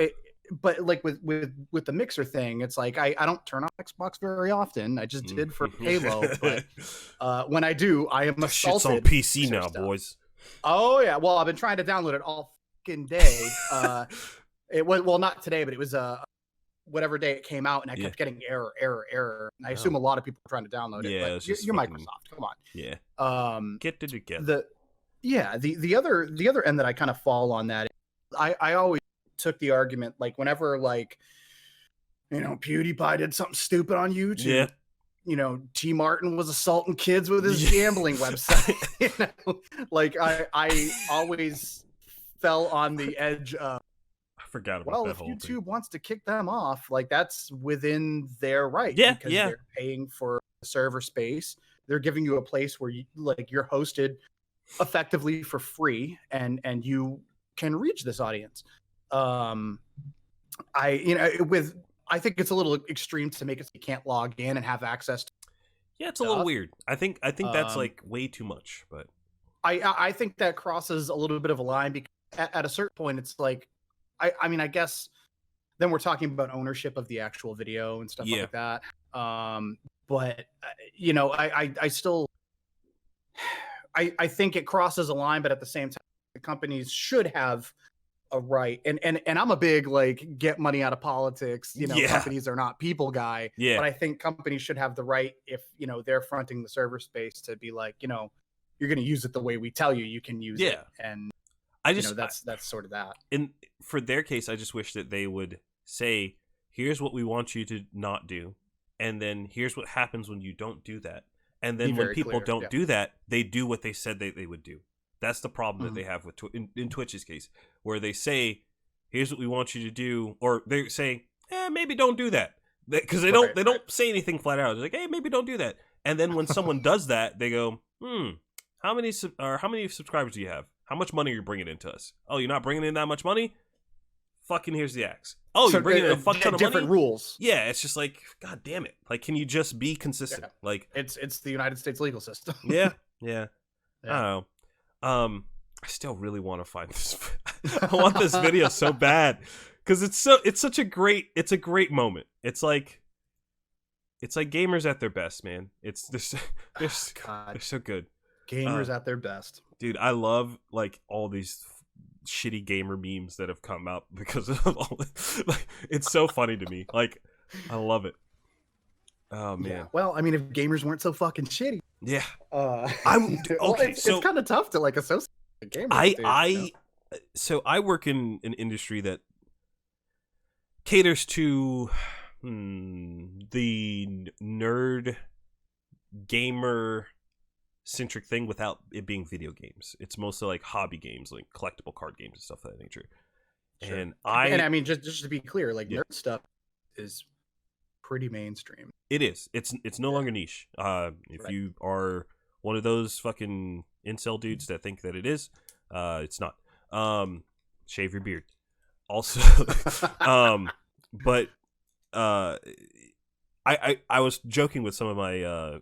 Speaker 2: but like with the Mixer thing, it's like I don't turn on Xbox very often. I just did for Halo, but when I do, I am assaulted.
Speaker 1: Shit's on PC now, boys.
Speaker 2: Oh yeah, well I've been trying to download it all fucking day. It was, well, not today, but it was whatever day it came out, and I kept getting error. And I assume a lot of people are trying to download it. But you're Microsoft, come on.
Speaker 1: Yeah. Get it together.
Speaker 2: The other end that I kind of fall on that, I always took the argument, like whenever like PewDiePie did something stupid on YouTube, T Martin was assaulting kids with his gambling website. Like I always fell on the edge of,
Speaker 1: I forgot about that
Speaker 2: if
Speaker 1: whole
Speaker 2: YouTube
Speaker 1: thing.
Speaker 2: wants to kick them off, like that's within their right. Because they're paying for server space. They're giving you a place where you're hosted effectively for free, and you can reach this audience. I think it's a little extreme to make it so you can't log in and have access to
Speaker 1: it's a little weird. I think that's like way too much, but
Speaker 2: I think that crosses a little bit of a line, because at a certain point it's like I mean I guess then we're talking about ownership of the actual video and stuff like that. But I still I think it crosses a line, but at the same time the companies should have a right, and I'm a big like get money out of politics, companies are not people guy, but I think companies should have the right, if they're fronting the server space, to be like, you're going to use it the way we tell you can use it, and I just that's sort of that.
Speaker 1: And for their case, I just wish that they would say, here's what we want you to not do, and then here's what happens when you don't do that, and then when people don't do that, they do what they said they would do. That's the problem that they have with in Twitch's case, where they say, "Here's what we want you to do," or they say, "Maybe don't do that," because they don't say anything flat out. They're like, "Hey, maybe don't do that." And then when someone does that, they go, how many subscribers do you have? How much money are you bringing into us? Oh, you're not bringing in that much money? Fucking here's the axe. Oh, so you're bringing in a fuck ton of money?
Speaker 2: Different rules.
Speaker 1: Yeah, it's just like, God damn it! Like, can you just be consistent?
Speaker 2: Yeah.
Speaker 1: Like,
Speaker 2: it's the United States legal system.
Speaker 1: Yeah. I don't know. I still really want to find this. I want this video so bad, because it's a great moment. It's like gamers at their best, man. They're so good.
Speaker 2: Gamers at their best,
Speaker 1: dude. I love like all these shitty gamer memes that have come out because of all this. Like, it's so funny to me. Like, I love it. Oh man.
Speaker 2: Yeah. Well, I mean, if gamers weren't so fucking shitty.
Speaker 1: Yeah.
Speaker 2: It's kind of tough to like associate gamers.
Speaker 1: So I work in an industry that caters to the nerd gamer centric thing without it being video games. It's mostly like hobby games, like collectible card games and stuff of that nature. Sure. And I mean, just to be clear, like nerd stuff is pretty mainstream. It is. It's no longer niche. If you are one of those fucking incel dudes that think that it is. It's not. Shave your beard. Also, but I was joking with some of my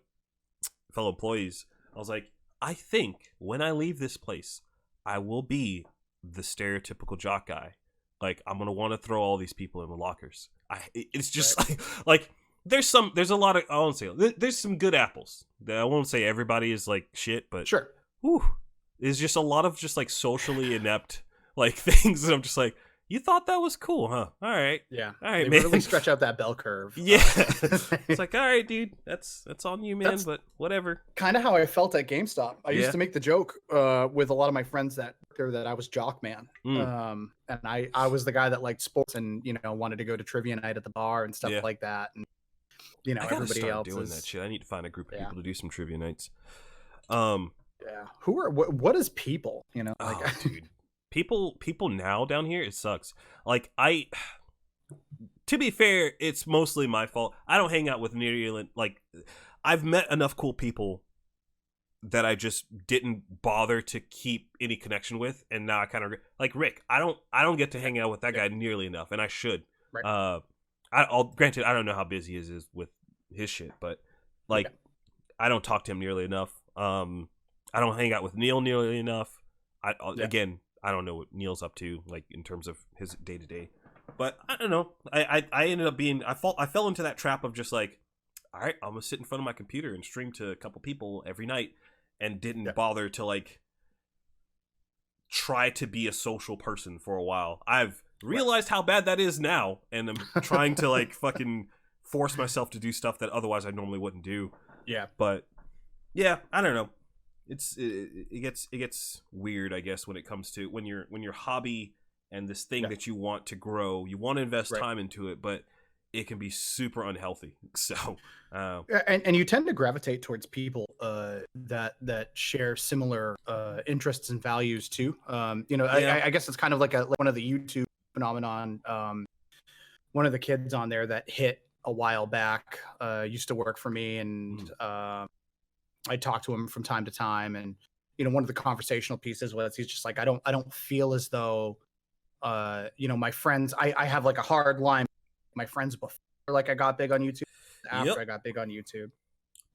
Speaker 1: fellow employees. I was like, I think when I leave this place, I will be the stereotypical jock guy. Like, I'm gonna want to throw all these people in the lockers. It's just like there's a lot of, I won't say there's some good apples. I won't say everybody is like shit, but
Speaker 2: sure.
Speaker 1: Whew, there's just a lot of just like socially inept like things that I'm just like, you thought that was cool, huh? All right.
Speaker 2: Yeah.
Speaker 1: All right,
Speaker 2: they
Speaker 1: man.
Speaker 2: really stretch out that bell curve.
Speaker 1: Yeah. It's like, all right, dude, that's on you, man, but whatever.
Speaker 2: Kind of how I felt at GameStop. I used to make the joke with a lot of my friends that I was jock man. And I was the guy that liked sports and, you know, wanted to go to trivia night at the bar and stuff like that. And, you know, everybody else
Speaker 1: doing that shit. I need to find a group of people to do some trivia nights.
Speaker 2: Yeah. What is people, you know? Like,
Speaker 1: oh, dude. People now down here, it sucks. Like, to be fair, it's mostly my fault. I don't hang out with nearly, like, I've met enough cool people that I just didn't bother to keep any connection with, and now I kind of like Rick. I don't get to hang out with that guy nearly enough, and I should. Right. Granted, I don't know how busy he is with his shit, but like, I don't talk to him nearly enough. I don't hang out with Neil nearly enough. Again, I don't know what Neil's up to, like, in terms of his day to day, but I don't know. I ended up being, I fell into that trap of just like, all right, I'm gonna sit in front of my computer and stream to a couple people every night, and didn't bother to like try to be a social person for a while. I've realized how bad that is now, and I'm trying to like fucking force myself to do stuff that otherwise I normally wouldn't do. Yeah, but yeah, I don't know. It gets weird, I guess, when it comes to when your hobby and this thing that you want to grow, you want to invest time into it, but it can be super unhealthy. So,
Speaker 2: and you tend to gravitate towards people that share similar interests and values too. You know, I guess it's kind of like one of the YouTube phenomenon. One of the kids on there that hit a while back used to work for me, and I talk to him from time to time, and you know, one of the conversational pieces was he's just like, I don't feel as though, you know, my friends. I have like a hard line. My friends before, like, I got big on YouTube, after I got big on YouTube,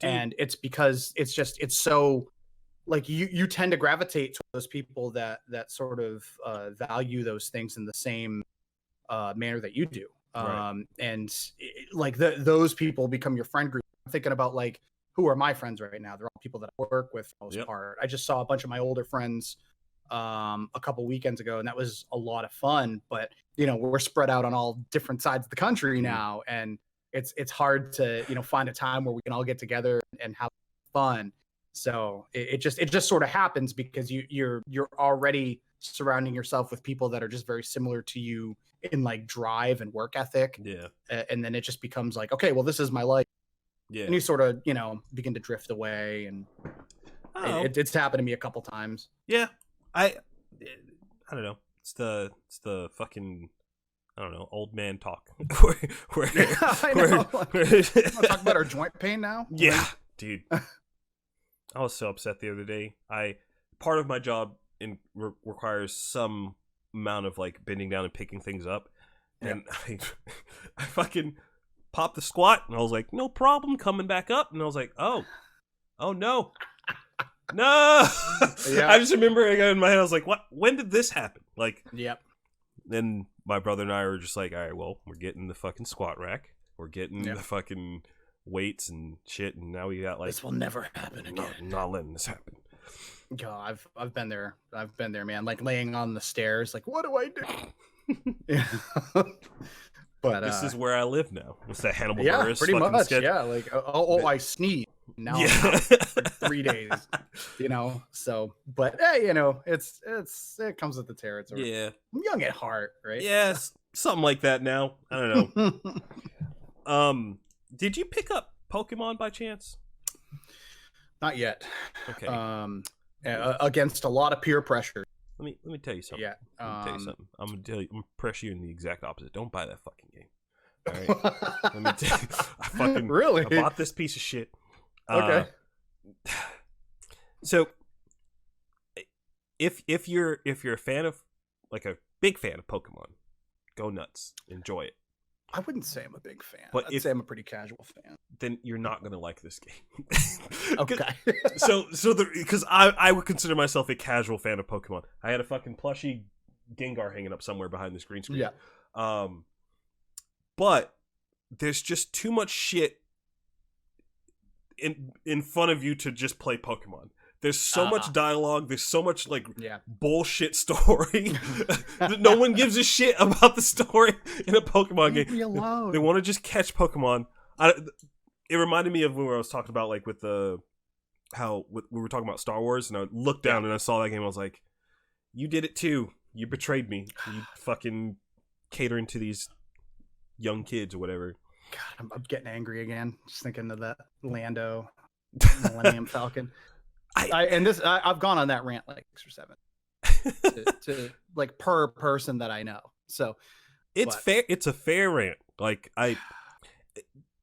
Speaker 2: and it's because it's so like you tend to gravitate to those people that sort of value those things in the same manner that you do, and like those people become your friend group. I'm thinking about like, who are my friends right now? They're all people that I work with for the most part. I just saw a bunch of my older friends a couple weekends ago, and that was a lot of fun. But you know, we're spread out on all different sides of the country now, and it's hard to, you know, find a time where we can all get together and have fun. So it just sort of happens because you're already surrounding yourself with people that are just very similar to you in like drive and work ethic. Yeah, and then it just becomes like, okay, well, this is my life. Yeah, and you sort of, you know, begin to drift away, and it's happened to me a couple times.
Speaker 1: Yeah, I don't know. It's the fucking, I don't know, old man talk. We're
Speaker 2: talk about our joint pain now.
Speaker 1: Yeah, dude. I was so upset the other day. Part of my job requires some amount of like bending down and picking things up, and I fucking popped the squat, and I was like, no problem, coming back up, and I was like, oh no. No. I just remember in my head, I was like, what, when did this happen? Like, then my brother and I were just like, all right, well, we're getting the fucking squat rack, we're getting the fucking weights and shit, and now we got like,
Speaker 2: this will never happen again.
Speaker 1: Not letting this happen.
Speaker 2: God, I've been there, man. Like laying on the stairs, like, what do I do?
Speaker 1: But this is where I live now. It's that Hannibal Buress
Speaker 2: pretty much.
Speaker 1: Schedule.
Speaker 2: Yeah, like I sneeze now for 3 days, you know. So, but hey, you know, it comes with the territory. Yeah, I'm young at heart, right?
Speaker 1: Yes, something like that. Now I don't know. Did you pick up Pokemon by chance?
Speaker 2: Not yet.
Speaker 1: Okay.
Speaker 2: Against a lot of peer pressure.
Speaker 1: Let me tell you something.
Speaker 2: Yeah.
Speaker 1: Let me tell you something. I'm gonna press you in the exact opposite. Don't buy that fucking game. All right. Let me tell you. I
Speaker 2: really?
Speaker 1: I bought this piece of shit.
Speaker 2: Okay.
Speaker 1: So if you're a fan of, like, a big fan of Pokemon, go nuts, enjoy it.
Speaker 2: I wouldn't say I'm a big fan.
Speaker 1: But
Speaker 2: I'd say I'm a pretty casual fan.
Speaker 1: Then you're not gonna like this game.
Speaker 2: Okay.
Speaker 1: Because I would consider myself a casual fan of Pokemon. I had a fucking plushy Gengar hanging up somewhere behind this green screen.
Speaker 2: Yeah.
Speaker 1: But there's just too much shit in front of you to just play Pokemon. There's so much dialogue. There's so much, like, bullshit story. No one gives a shit about the story in a Pokemon game.
Speaker 2: Leave me alone.
Speaker 1: They want to just catch Pokemon. It reminded me of when I was talking about, like, with how we were talking about Star Wars, and I looked down and I saw that game. I was like, you did it too. You betrayed me. You fucking catering to these young kids or whatever.
Speaker 2: God, I'm getting angry again. Just thinking of that Lando Millennium Falcon. I've gone on that rant like 6 or 7 to like per person that I know. So
Speaker 1: fair. It's a fair rant. Like,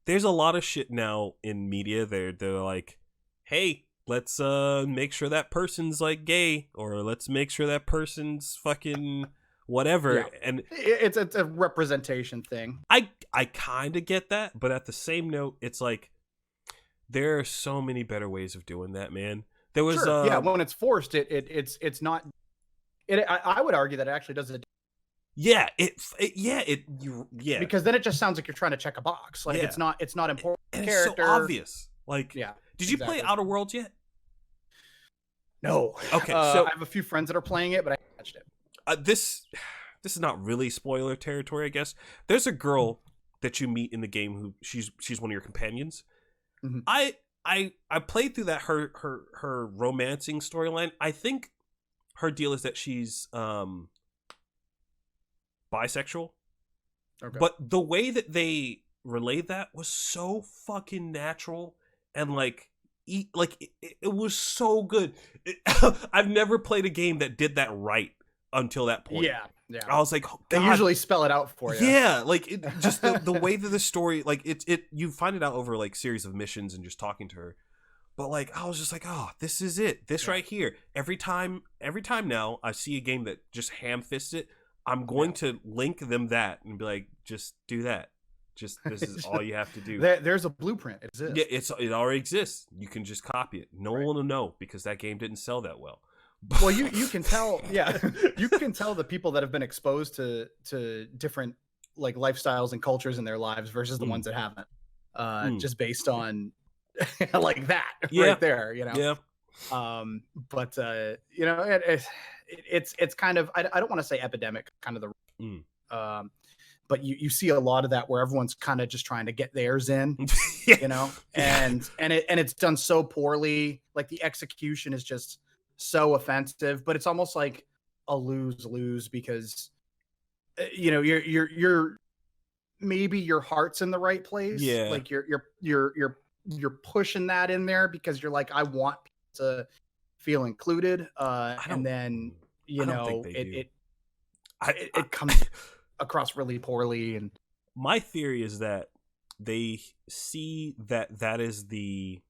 Speaker 1: there's a lot of shit now in media. They're like, hey, let's make sure that person's, like, gay, or let's make sure that person's fucking whatever.
Speaker 2: Yeah.
Speaker 1: And
Speaker 2: it's a representation thing.
Speaker 1: I kind of get that, but at the same note, it's like there are so many better ways of doing that, man. There was
Speaker 2: when it's forced, it's not. I would argue that it actually does it.
Speaker 1: Yeah,
Speaker 2: because then it just sounds like you're trying to check a box. Like it's not important.
Speaker 1: And
Speaker 2: character.
Speaker 1: It's so obvious. Like,
Speaker 2: yeah.
Speaker 1: Did you play Outer Worlds yet?
Speaker 2: No.
Speaker 1: Okay, so
Speaker 2: I have a few friends that are playing it, but I haven't touched it.
Speaker 1: This is not really spoiler territory, I guess. There's a girl that you meet in the game who she's one of your companions.
Speaker 2: Mm-hmm.
Speaker 1: I played through that her romancing storyline. I think her deal is that she's bisexual. Okay. But the way that they relayed that was so fucking natural, and like it was so good. I've never played a game that did that right until that point.
Speaker 2: Yeah.
Speaker 1: I was like, oh,
Speaker 2: they usually spell it out for you.
Speaker 1: Yeah, like just the way that the story, like it you find it out over, like, series of missions and just talking to her. But, like, I was just like, oh, this is it. This right here. Every time now I see a game that just ham-fists it, I'm going to link them that and be like, just do that. Just this is all you have to do.
Speaker 2: There's a blueprint. It exists.
Speaker 1: Yeah, it already exists. You can just copy it. No one will know because that game didn't sell that well.
Speaker 2: Well, you can tell, you can tell the people that have been exposed to different, like, lifestyles and cultures in their lives versus the ones that haven't, just based on like that right there, you know.
Speaker 1: Yeah.
Speaker 2: But you know, it's kind of, I don't want to say epidemic, kind of the but you see a lot of that where everyone's kind of just trying to get theirs in, you know, and it's done so poorly. Like, the execution is just so offensive, but it's almost like a lose-lose because you know, you're maybe your heart's in the right place.
Speaker 1: Yeah.
Speaker 2: Like you're pushing that in there because you're like, I want to feel included. And then, you know, it comes across really poorly. And
Speaker 1: my theory is that they see that is the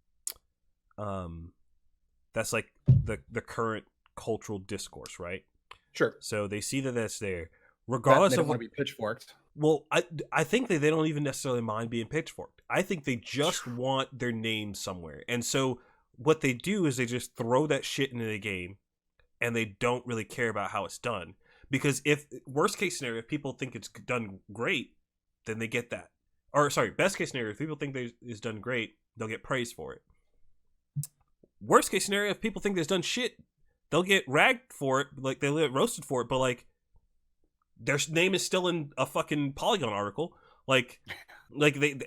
Speaker 1: that's like the current cultural discourse, right?
Speaker 2: Sure.
Speaker 1: So they see that that's there, regardless of
Speaker 2: want to be pitchforked.
Speaker 1: Well, I think they don't even necessarily mind being pitchforked. I think they just want their name somewhere, and so what they do is they just throw that shit into the game, and they don't really care about how it's done. Because if worst case scenario, if people think it's done great, then they get that. Or sorry, best case scenario, if people think it's done great, they'll get praise for it. Worst case scenario, if people think it's done shit, they'll get ragged for it, like they'll get roasted for it, but like their name is still in a fucking Polygon article. Like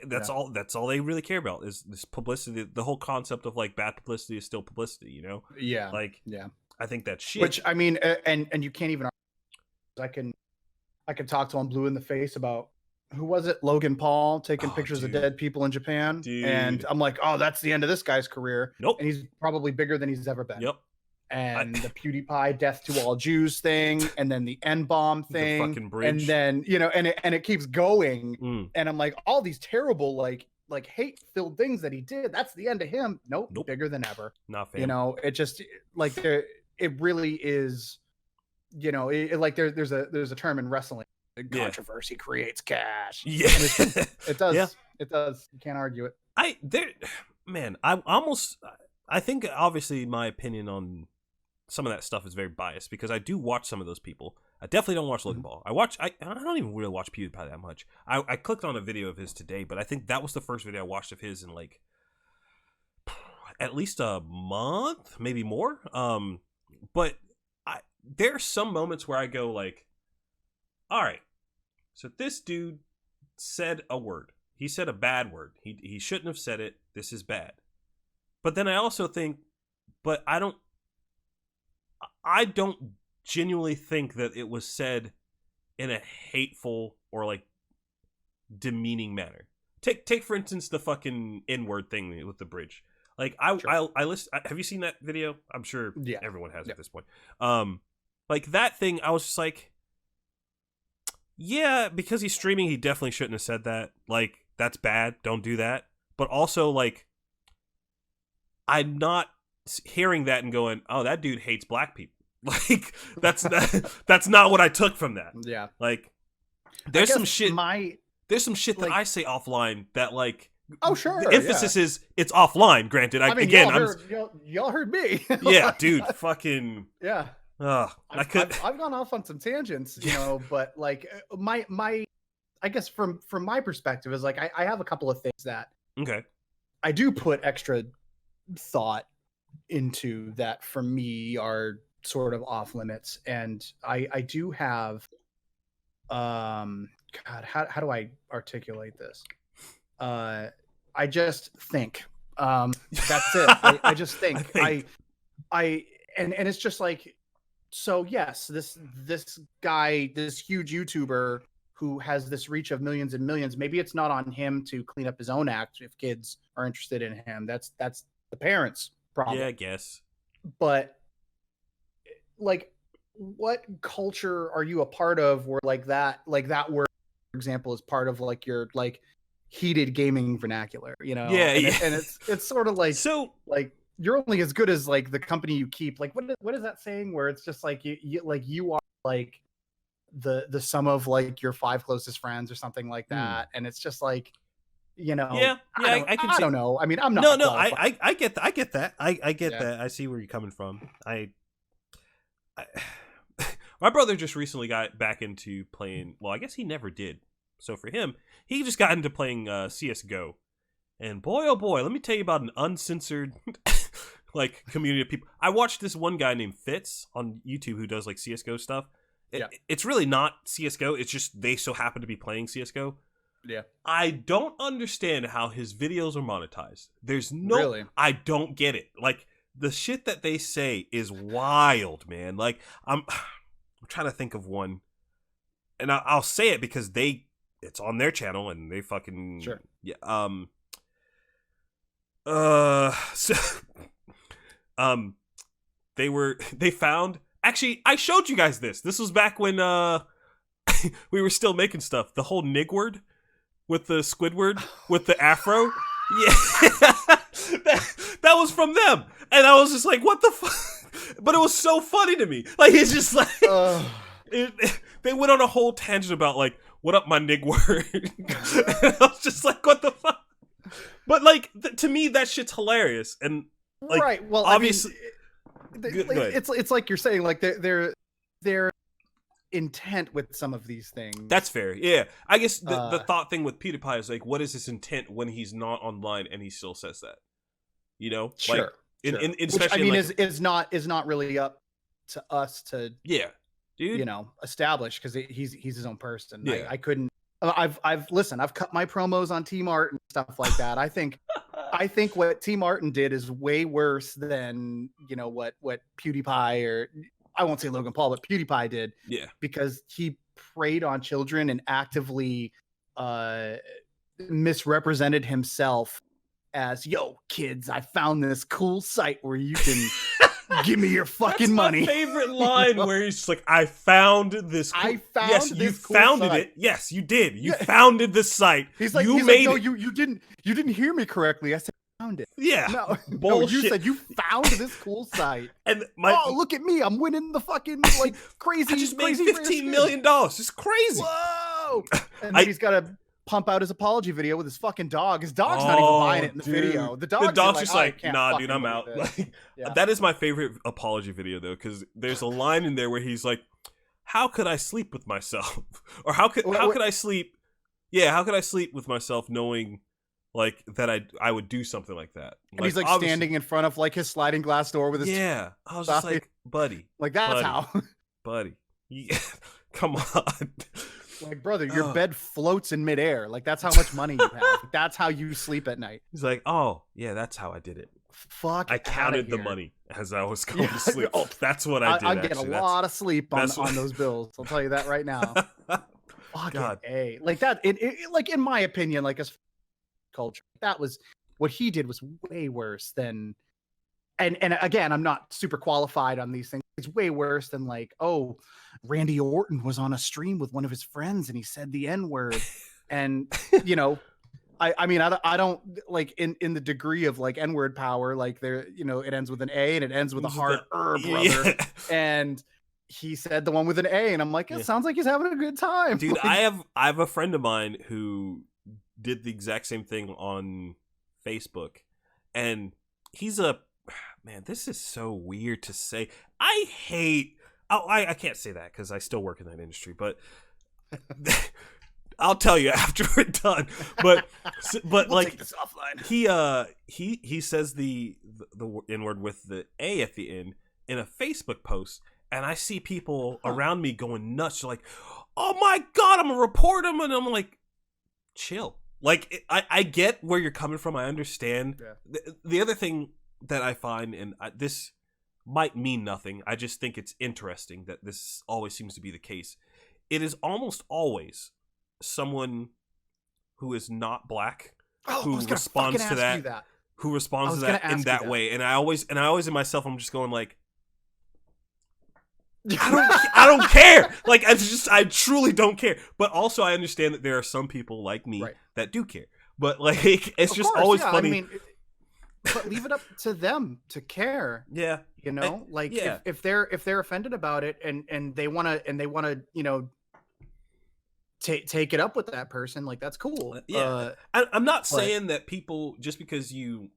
Speaker 1: that's all they really care about is this publicity. The whole concept of like bad publicity is still publicity, you know?
Speaker 2: Yeah.
Speaker 1: Like,
Speaker 2: yeah.
Speaker 1: I think that's shit.
Speaker 2: Which, I mean, and you can't even. I can talk to him blue in the face about who was it? Logan Paul taking pictures of dead people in Japan.
Speaker 1: Dude.
Speaker 2: And I'm like, oh, that's the end of this guy's career.
Speaker 1: Nope.
Speaker 2: And he's probably bigger than he's ever been.
Speaker 1: Yep.
Speaker 2: And the PewDiePie death to all Jews thing, and then the N-bomb thing,
Speaker 1: the fucking bridge.
Speaker 2: and then, you know, and it keeps going. And I'm like, all these terrible, like, like hate-filled things that he did. That's the end of him. Nope. Bigger than ever.
Speaker 1: Not fam.
Speaker 2: You know, it just like it really is, you know, like there's a term in wrestling. Controversy creates cash.
Speaker 1: Yeah.
Speaker 2: It does.
Speaker 1: Yeah.
Speaker 2: It does. You can't argue it.
Speaker 1: I think obviously my opinion on some of that stuff is very biased because I do watch some of those people. I definitely don't watch Logan Paul. I don't even really watch PewDiePie that much. I clicked on a video of his today, but I think that was the first video I watched of his in like at least a month, maybe more. But there are some moments where I go like, all right, so this dude said a word. He said a bad word. He shouldn't have said it. This is bad. But then I also think, but I don't genuinely think that it was said in a hateful or like demeaning manner. Take for instance the fucking N-word thing with the bridge. Like I listen. Have you seen that video? I'm sure everyone has at this point. Like that thing, I was just like, yeah, because he's streaming, he definitely shouldn't have said that. Like that's bad. Don't do that. But also like, I'm not hearing that and going, oh, that dude hates black people. Like that's not what I took from that.
Speaker 2: Yeah.
Speaker 1: Like there's some shit
Speaker 2: like,
Speaker 1: that I say offline that like,
Speaker 2: oh sure,
Speaker 1: the emphasis is it's offline. Granted, I mean,
Speaker 2: y'all heard me.
Speaker 1: Yeah, dude, fucking
Speaker 2: yeah. I've gone off on some tangents, you know, but like my I guess from my perspective is like I have a couple of things that I do put extra thought into that for me are sort of off limits, and I do have God, how do I articulate this? I just think that's it. I just think I and it's just like, so yes, this guy, this huge YouTuber who has this reach of millions and millions, maybe it's not on him to clean up his own act if kids are interested in him. That's the parents' problem.
Speaker 1: Yeah, I guess.
Speaker 2: But like, what culture are you a part of where like that word, for example, is part of like your like heated gaming vernacular, you know?
Speaker 1: Yeah,
Speaker 2: and it's sort of like,
Speaker 1: so
Speaker 2: like you're only as good as like the company you keep. Like what is that saying where it's just like you are like the sum of like your 5 closest friends or something like that, and it's just like, you know, I don't know. I mean, I'm not.
Speaker 1: No, I get that. I get that. I get that. I see where you're coming from. My brother just recently got back into playing. Well, I guess he never did. So for him, he just got into playing CS:GO, and boy, oh boy, let me tell you about an uncensored like community of people. I watched this one guy named Fitz on YouTube who does like CS:GO stuff. It's really not CS:GO. It's just they so happen to be playing CS:GO.
Speaker 2: Yeah. I
Speaker 1: don't understand how his videos are monetized. I don't get it. Like the shit that they say is wild, man. Like I'm trying to think of one, and I'll say it because it's on their channel and they fucking they found. Actually, I showed you guys this. This was back when we were still making stuff. The whole nig word with the Squidward with the afro. Yeah. that was from them. And I was just like, what the fuck? But it was so funny to me. Like, it's just like... they went on a whole tangent about, like, what up, my nig word? And I was just like, what the fuck? But, like, to me, that shit's hilarious. And, like,
Speaker 2: right. Well, obviously... I mean, it's like you're saying, like their intent with some of these things.
Speaker 1: That's fair. Yeah, I guess the thought thing with PewDiePie is like, what is his intent when he's not online and he still says that? You know,
Speaker 2: sure.
Speaker 1: Like,
Speaker 2: sure. Which, I mean, is not really up to us to
Speaker 1: dude,
Speaker 2: you know, establish, because he's his own person.
Speaker 1: Yeah.
Speaker 2: I couldn't. I've cut my promos on T Mart and stuff like that. I think what T Martin did is way worse than, you know, what PewDiePie, or I won't say Logan Paul, but PewDiePie did.
Speaker 1: Yeah.
Speaker 2: Because he preyed on children and actively misrepresented himself as, yo, kids, I found this cool site where you can Give me your fucking
Speaker 1: That's
Speaker 2: money.
Speaker 1: my favorite line where he's just like, I found this.
Speaker 2: I found
Speaker 1: yes,
Speaker 2: this
Speaker 1: you
Speaker 2: cool
Speaker 1: founded
Speaker 2: site.
Speaker 1: it. Yes, you did. You founded this site.
Speaker 2: He's like,
Speaker 1: you made
Speaker 2: no,
Speaker 1: it.
Speaker 2: you didn't hear me correctly. I said found it.
Speaker 1: Yeah.
Speaker 2: No,
Speaker 1: Bullshit.
Speaker 2: you said you found this cool site.
Speaker 1: And
Speaker 2: look at me. I'm winning the fucking like crazy.
Speaker 1: I just made
Speaker 2: crazy
Speaker 1: $15 million. It's crazy.
Speaker 2: Whoa. And then he's got to pump out his apology video with his fucking dog. His dog's not even buying it in the video. The dog's
Speaker 1: just like, nah, dude, I'm out. That is my favorite apology video though, because there's a line in there where he's like, how could I sleep with myself? Or how could I sleep? Yeah, how could I sleep with myself knowing like that I would do something like that?
Speaker 2: And he's like standing in front of like his sliding glass door with his
Speaker 1: I was just like, buddy.
Speaker 2: Like that's
Speaker 1: buddy,
Speaker 2: how.
Speaker 1: Buddy. Come on.
Speaker 2: Like, brother, your bed floats in midair. Like, that's how much money you have. That's how you sleep at night.
Speaker 1: He's like, oh, yeah, that's how I did it.
Speaker 2: Fuck.
Speaker 1: I counted the money as I was going to sleep. That's what I did.
Speaker 2: I get a lot of sleep on those bills. I'll tell you that right now. Fuck
Speaker 1: God.
Speaker 2: A. Like that. It like in my opinion, like as culture, that was what he did was way worse than. And again, I'm not super qualified on these things. It's way worse than like, oh, Randy Orton was on a stream with one of his friends and he said the N-word. And, you know, I mean, I don't like in the degree of like N-word power, like there, you know, it ends with an A and it ends with a hard brother. Yeah. And he said the one with an A and I'm like, it sounds like he's having a good time.
Speaker 1: Dude,
Speaker 2: like,
Speaker 1: I have a friend of mine who did the exact same thing on Facebook. And he's man, this is so weird to say. I can't say that because I still work in that industry, but I'll tell you after we're done. But we'll like
Speaker 2: take this offline.
Speaker 1: He says the N-word with the A at the end in a Facebook post, and I see people around me going nuts. Like, oh my God, I'm gonna report him, and I'm like, chill. Like, I get where you're coming from. I understand. Yeah. The other thing that I find, and this might mean nothing, I just think it's interesting that this always seems to be the case. It is almost always someone who is not black who responds to that. Who responds to that in that way. And I always in myself, I'm just going like, I don't care. Like, I truly don't care. But also I understand that there are some people like me that do care. But like, it's just always funny. I mean,
Speaker 2: but leave it up to them to care.
Speaker 1: Yeah.
Speaker 2: You know, like if they're offended about it and they want to, you know, take it up with that person, like that's cool.
Speaker 1: Yeah. I'm not saying that people, just because you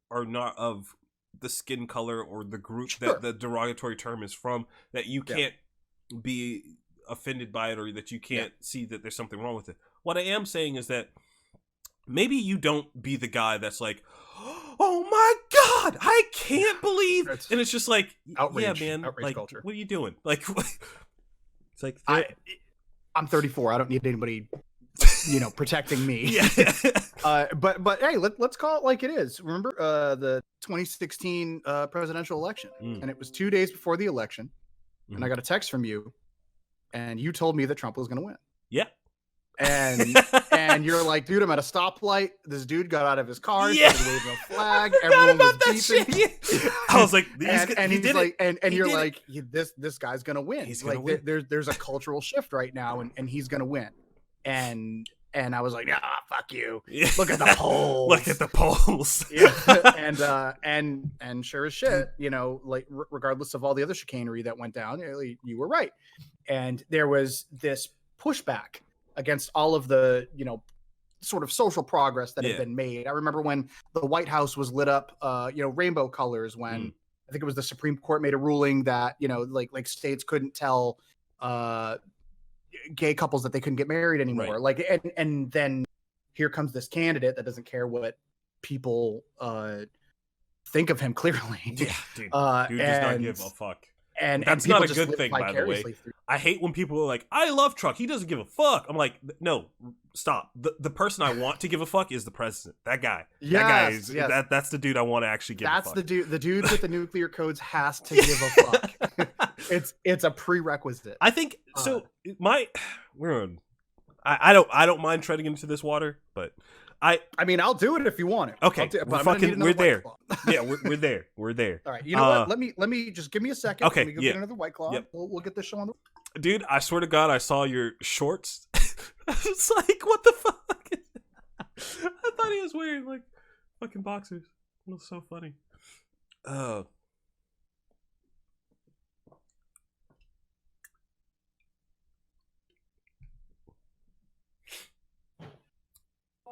Speaker 1: are not of the skin color or the group that the derogatory term is from, that you can't be offended by it or that you can't see that there's something wrong with it. What I am saying is that maybe you don't be the guy that's like, oh my God, I can't believe, and it's just like, outrage, man, outrage like, culture. What are you doing? Like, it's like
Speaker 2: I'm 34. I don't need anybody, you know, protecting me. But hey, let's call it like it is. Remember the 2016 presidential election, and it was 2 days before the election, and I got a text from you, and you told me that Trump was going to win.
Speaker 1: Yeah.
Speaker 2: And you're like, dude, I'm at a stoplight. This dude got out of his car, started waving a flag. Everyone was beeping.
Speaker 1: I was like,
Speaker 2: he's like, and you're like, this guy's gonna win. He's like, win. There's a cultural shift right now, and he's gonna win. And I was like, fuck you. Look at the polls.
Speaker 1: Look at the polls.
Speaker 2: And sure as shit, you know, like regardless of all the other chicanery that went down, you were right. And there was this pushback against all of the, you know, sort of social progress that had been made. I remember when the White House was lit up, you know, rainbow colors, when I think it was the Supreme Court made a ruling that, you know, like states couldn't tell gay couples that they couldn't get married anymore. Right. Like, and then here comes this candidate that doesn't care what people think of him clearly.
Speaker 1: Yeah, dude. Dude does not give a fuck. And that's not a good thing, by the way. I hate when people are like, I love Trump, he doesn't give a fuck. I'm like, no, stop. The person I want to give a fuck is the president. That guy. Yes, that guy is that's the dude I want to actually give a fuck.
Speaker 2: That's the dude with the nuclear codes has to give a fuck. It's a prerequisite.
Speaker 1: I think so. I don't mind treading into this water, but I
Speaker 2: mean, I'll do it if you want it.
Speaker 1: Okay, we're there. Yeah, we're there. We're there.
Speaker 2: All right, you know what? Let me just give me a second.
Speaker 1: Okay,
Speaker 2: let me go get another White Claw.
Speaker 1: Yep.
Speaker 2: We'll get this show on the.
Speaker 1: Dude, I swear to God, I saw your shorts. I was like, what the fuck? I thought he was wearing like fucking boxers. It was so funny.
Speaker 3: Why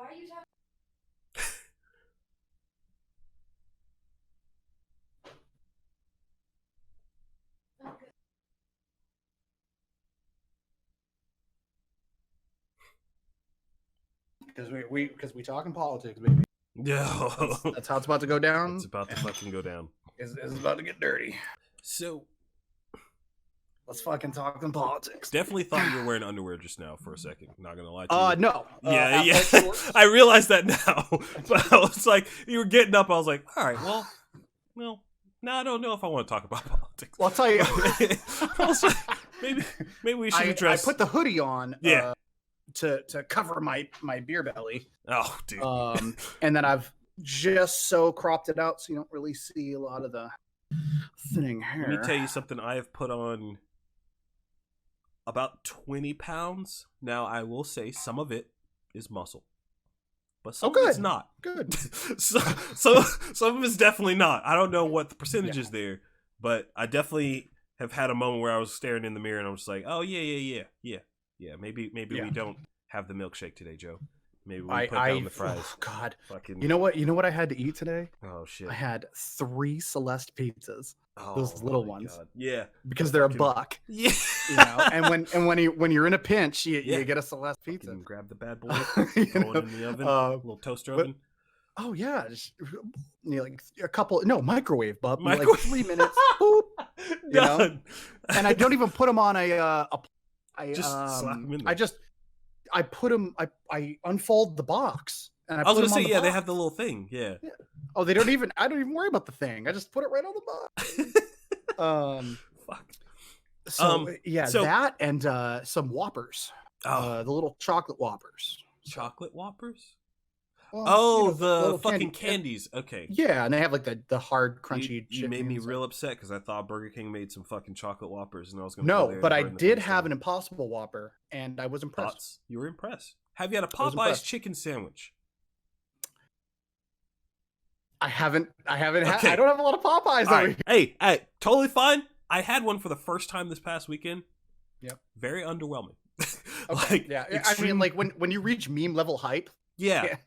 Speaker 3: are you talking?
Speaker 2: Because we talking politics, baby.
Speaker 1: No,
Speaker 2: That's how it's about to go down.
Speaker 1: It's about to fucking go down.
Speaker 2: It's about to get dirty.
Speaker 1: So
Speaker 2: let's fucking talk some politics.
Speaker 1: Definitely thought you were wearing underwear just now for a second. Not gonna lie to you.
Speaker 2: No.
Speaker 1: Yeah. I realized that now, but I was like, you were getting up. I was like, all right, well, no, I don't know if I want to talk about politics.
Speaker 2: Well, I'll tell you.
Speaker 1: I was like, maybe we should address.
Speaker 2: I put the hoodie on.
Speaker 1: Yeah.
Speaker 2: To cover my beer belly.
Speaker 1: Oh, dude.
Speaker 2: And then I've just so cropped it out so you don't really see a lot of the thinning hair.
Speaker 1: Let me tell you something. I have put on about 20 pounds. Now, I will say some of it is muscle, but some of it's not.
Speaker 2: Good.
Speaker 1: so some of it's definitely not. I don't know what the percentage is there, but I definitely have had a moment where I was staring in the mirror and I was like, oh yeah. Maybe we don't have the milkshake today, Joe. Maybe we put down the fries.
Speaker 2: Oh God.
Speaker 1: Fucking.
Speaker 2: You know what I had to eat today?
Speaker 1: Oh shit.
Speaker 2: I had 3 Celeste pizzas.
Speaker 1: Oh,
Speaker 2: those little ones.
Speaker 1: God. Yeah.
Speaker 2: Because they're a buck.
Speaker 1: Yeah.
Speaker 2: You know, and when you're in a pinch, you get a Celeste pizza.
Speaker 1: Grab the bad boy, throw it in the oven, a little toaster oven.
Speaker 2: Oh yeah, just like a couple. No, microwave, bub. Like 3 minutes. Boop. You know? And I don't even put them on I
Speaker 1: slap them in there.
Speaker 2: I put them. I unfold the box and
Speaker 1: I was gonna say they have the little thing. Yeah.
Speaker 2: Oh, I don't even worry about the thing. I just put it right on the box.
Speaker 1: Fuck.
Speaker 2: So that and some Whoppers. The little chocolate Whoppers.
Speaker 1: Chocolate Whoppers.
Speaker 2: Well,
Speaker 1: the fucking candies. Okay.
Speaker 2: Yeah, and they have like the hard, crunchy.
Speaker 1: You made me real upset because I thought Burger King made some fucking chocolate Whoppers, and I was gonna.
Speaker 2: No, but I did have an Impossible Whopper, and I was impressed.
Speaker 1: You were impressed. Have you had a Popeyes chicken sandwich?
Speaker 2: I haven't had. I don't have a lot of Popeyes over here.
Speaker 1: Hey, totally fine. I had one for the first time this past weekend.
Speaker 2: Yep.
Speaker 1: Very underwhelming.
Speaker 2: Okay. I mean, like when you reach meme level hype.
Speaker 1: Yeah.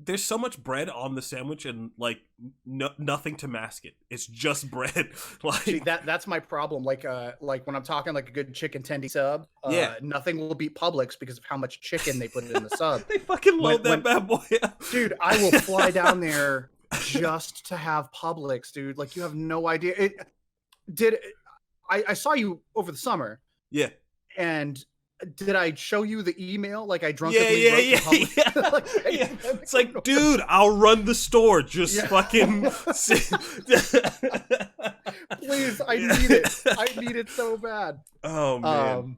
Speaker 1: There's so much bread on the sandwich and like nothing to mask it. It's just bread. Like
Speaker 2: see, that's my problem. Like when I'm talking like a good chicken tendy sub, nothing will beat Publix because of how much chicken they put in the sub.
Speaker 1: They fucking load that bad boy up.
Speaker 2: Dude, I will fly down there just to have Publix, dude. Like you have no idea. I saw you over the summer.
Speaker 1: Yeah.
Speaker 2: And did I show you the email? Like I drunkenly wrote to Publix?
Speaker 1: Like, it's like, dude, I'll run the store. Just fucking.
Speaker 2: Please, I need it. I need it so bad.
Speaker 1: Oh man.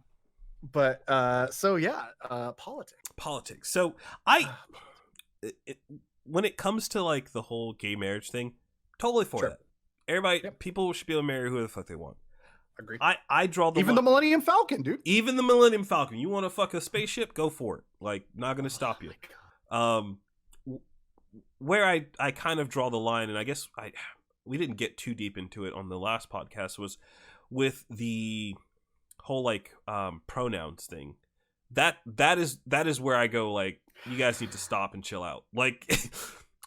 Speaker 2: Politics.
Speaker 1: So when it comes to like the whole gay marriage thing, totally for that. Everybody, people should be able to marry who the fuck they want.
Speaker 2: Agreed.
Speaker 1: I draw the
Speaker 2: the Millennium Falcon, dude.
Speaker 1: Even the Millennium Falcon. You want to fuck a spaceship? Go for it. Like, not gonna stop you. Where I kind of draw the line, and I guess we didn't get too deep into it on the last podcast, was with the whole like pronouns thing. That is where I go like, you guys need to stop and chill out. Like,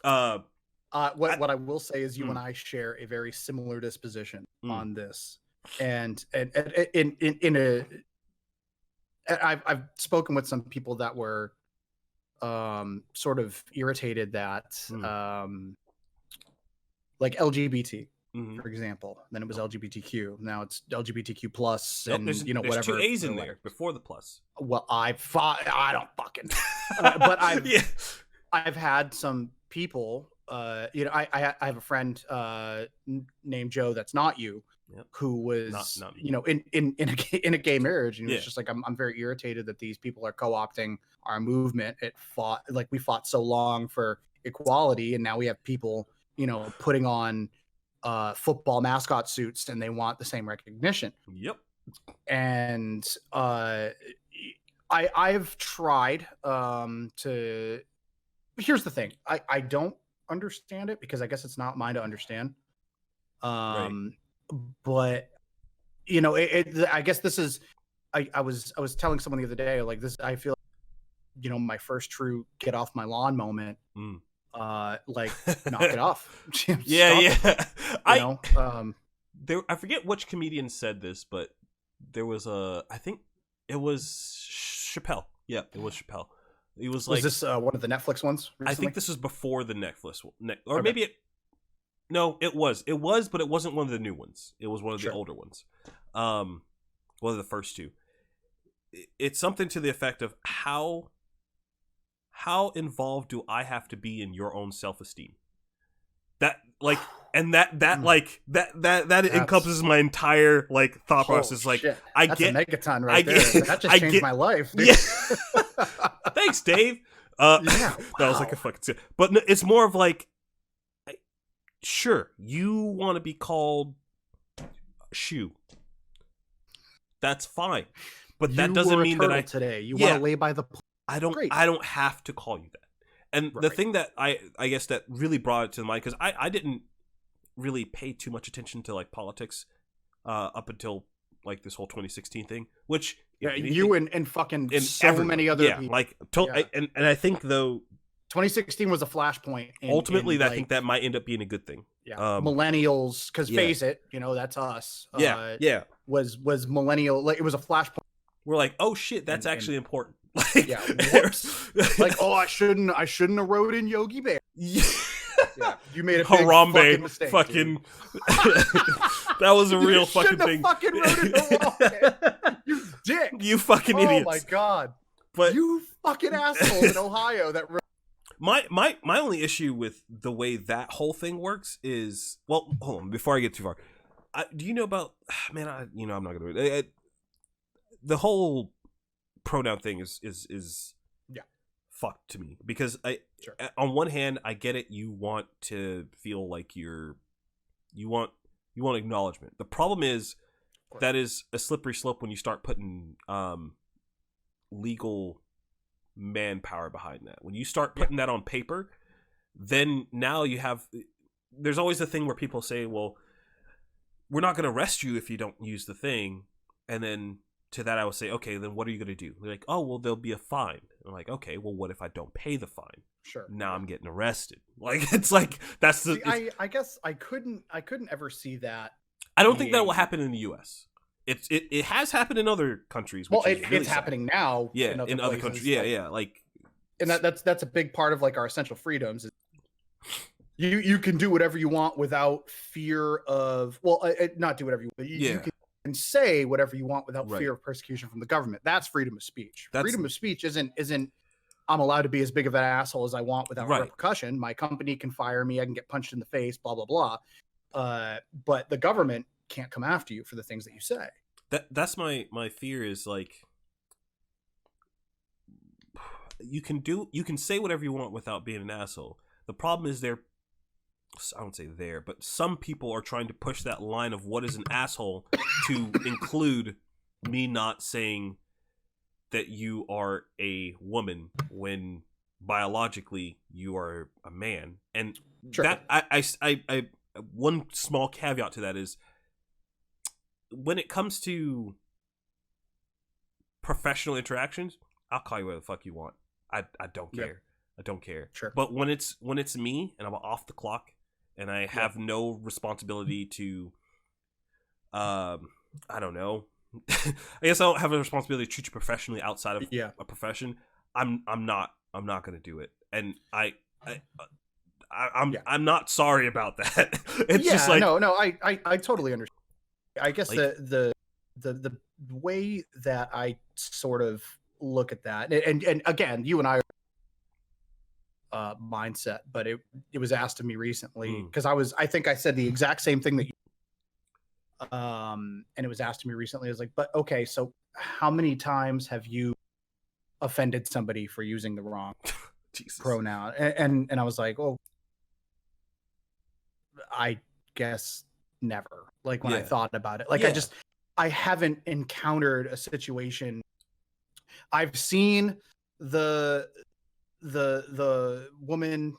Speaker 2: what I will say is you and I share a very similar disposition on this. And I've spoken with some people that were sort of irritated that like LGBT, for example. Then it was LGBTQ. Now it's LGBTQ plus, and
Speaker 1: there's
Speaker 2: whatever.
Speaker 1: There's 2 A's in there before the plus.
Speaker 2: Well, I don't fucking. But I've had some people. I have a friend named Joe that's not you.
Speaker 1: Yep.
Speaker 2: who was,
Speaker 1: Not me.
Speaker 2: you know, in a gay marriage. And
Speaker 1: Yeah.
Speaker 2: it's just like, I'm very irritated that these people are co-opting our movement. We fought so long for equality, and now we have people, you know, putting on football mascot suits, and they want the same recognition.
Speaker 1: Yep.
Speaker 2: And I've tried to. Here's the thing. I don't understand it, because I guess it's not mine to understand. But you know, I guess this is. I was telling someone the other day, like, this. I feel, you know, my first true get off my lawn moment. Like, knock it off.
Speaker 1: Yeah.
Speaker 2: You know,
Speaker 1: I forget which comedian said this, but there was I think it was Chappelle. Yeah, it was Chappelle. It was like,
Speaker 2: this one of the Netflix ones recently?
Speaker 1: I think this was before the Netflix one, or
Speaker 2: Okay.
Speaker 1: maybe it. No, it was, but it wasn't one of the new ones. It was one of the older ones. One of the first two. It's something to the effect of how involved do I have to be in your own self-esteem? That, like, and that encompasses my entire, like, thought process. Like,
Speaker 2: shit.
Speaker 1: I
Speaker 2: That's
Speaker 1: get
Speaker 2: a megaton right there. That just changed my life. Dude.
Speaker 1: Yeah. Thanks, Dave. That was like a fucking. But no, it's more of like, sure, you want to be called Shoe. That's fine, but that doesn't mean that
Speaker 2: today you want to lay by the.
Speaker 1: I don't have to call you that. And the thing that I guess that really brought it to mind, because I didn't really pay too much attention to, like, politics up until, like, this whole 2016 thing, which
Speaker 2: you and fucking so many other people.
Speaker 1: Like, and I think, though,
Speaker 2: 2016 was a flashpoint.
Speaker 1: Ultimately, I think that might end up being a good thing.
Speaker 2: Yeah, millennials, because face it, you know, that's us. Was millennial, like, it was a flashpoint.
Speaker 1: We're like, oh shit, that's actually important.
Speaker 2: Like, yeah, whoops. Like, oh, I shouldn't have wrote in Yogi Bear.
Speaker 1: Yeah,
Speaker 2: you made a big
Speaker 1: Harambe,
Speaker 2: fucking mistake.
Speaker 1: Fucking, that was a real fucking thing.
Speaker 2: Fucking wrote in Harambe. You dick.
Speaker 1: You fucking idiots.
Speaker 2: Oh my god.
Speaker 1: But
Speaker 2: you fucking assholes in Ohio that.
Speaker 1: My only issue with the way that whole thing works is, well, hold on, before I get too far, do you know about, man? I'm not gonna do it. The whole pronoun thing is fucked to me, because on one hand, I get it. You want to feel like you want acknowledgement. The problem is that is a slippery slope when you start putting legal manpower behind that. When you start putting that on paper, then now you have, there's always the thing where people say, well, we're not going to arrest you if you don't use the thing. And then to that I will say, okay, then what are you going to do? They're like, oh, well, there'll be a fine. I'm like, okay, well, what if I don't pay the fine?
Speaker 2: Sure.
Speaker 1: Now I'm getting arrested. Like, it's like, that's the.
Speaker 2: See, I guess I couldn't ever see that.
Speaker 1: I don't think that will happen in the U.S. It has happened in other countries.
Speaker 2: Well,
Speaker 1: it's
Speaker 2: really happening now.
Speaker 1: Yeah, in other countries. Yeah, like.
Speaker 2: And that's a big part of, like, our essential freedoms. You can do whatever you want without fear of, not do whatever you want. You can say whatever you want without fear of persecution from the government. That's freedom of speech. Freedom of speech isn't I'm allowed to be as big of an asshole as I want without repercussion. My company can fire me. I can get punched in the face, blah, blah, blah. But the government can't come after you for the things that you say.
Speaker 1: That's my fear is, like, you can say whatever you want without being an asshole. The problem is I don't say there, but some people are trying to push that line of what is an asshole to include me not saying that you are a woman when biologically you are a man. And that I one small caveat to that is, when it comes to professional interactions, I'll call you whatever the fuck you want. I don't care. I don't care.
Speaker 2: Sure.
Speaker 1: But when it's me and I'm off the clock and I have no responsibility to, I don't know. I guess I don't have a responsibility to treat you professionally outside of a profession. I'm not going to do it. And I'm not sorry about that. It's just like,
Speaker 2: no, I totally understand. I guess, like, the way that I sort of look at that, and again, you and I mindset, but it was asked of me recently, because I think I said the exact same thing that And it was asked to me recently. I was like, but okay, so how many times have you offended somebody for using the wrong
Speaker 1: Jesus.
Speaker 2: pronoun? And I was like, oh, I guess never. Like when I thought about it, like I haven't encountered a situation. I've seen the woman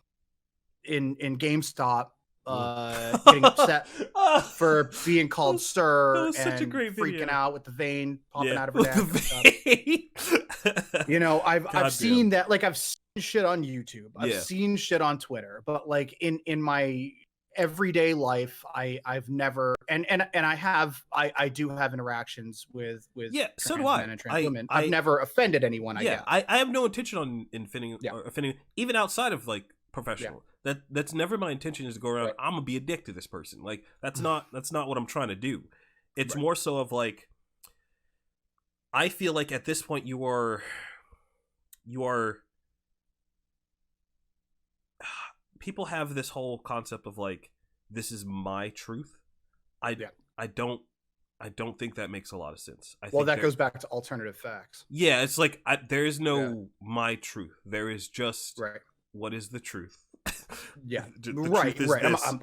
Speaker 2: in GameStop getting upset for being called sir
Speaker 1: such a
Speaker 2: and
Speaker 1: great
Speaker 2: freaking
Speaker 1: video.
Speaker 2: out with the vein popping out of her neck. I've seen that. Like I've seen shit on YouTube. I've seen shit on Twitter, but like in my everyday life, I've never and I do have interactions with
Speaker 1: so do
Speaker 2: men and trans women. I've never offended anyone.
Speaker 1: I have no intention on offending even outside of like professional. That's never my intention is to go around. I'm gonna be a dick to this person. Like that's not what I'm trying to do. It's more so of like I feel like at this point you are people have this whole concept of like this is my truth. I don't think that makes a lot of sense. I think
Speaker 2: that goes back to alternative facts.
Speaker 1: Yeah, it's like there is no my truth. There is just what is the truth.
Speaker 2: Right.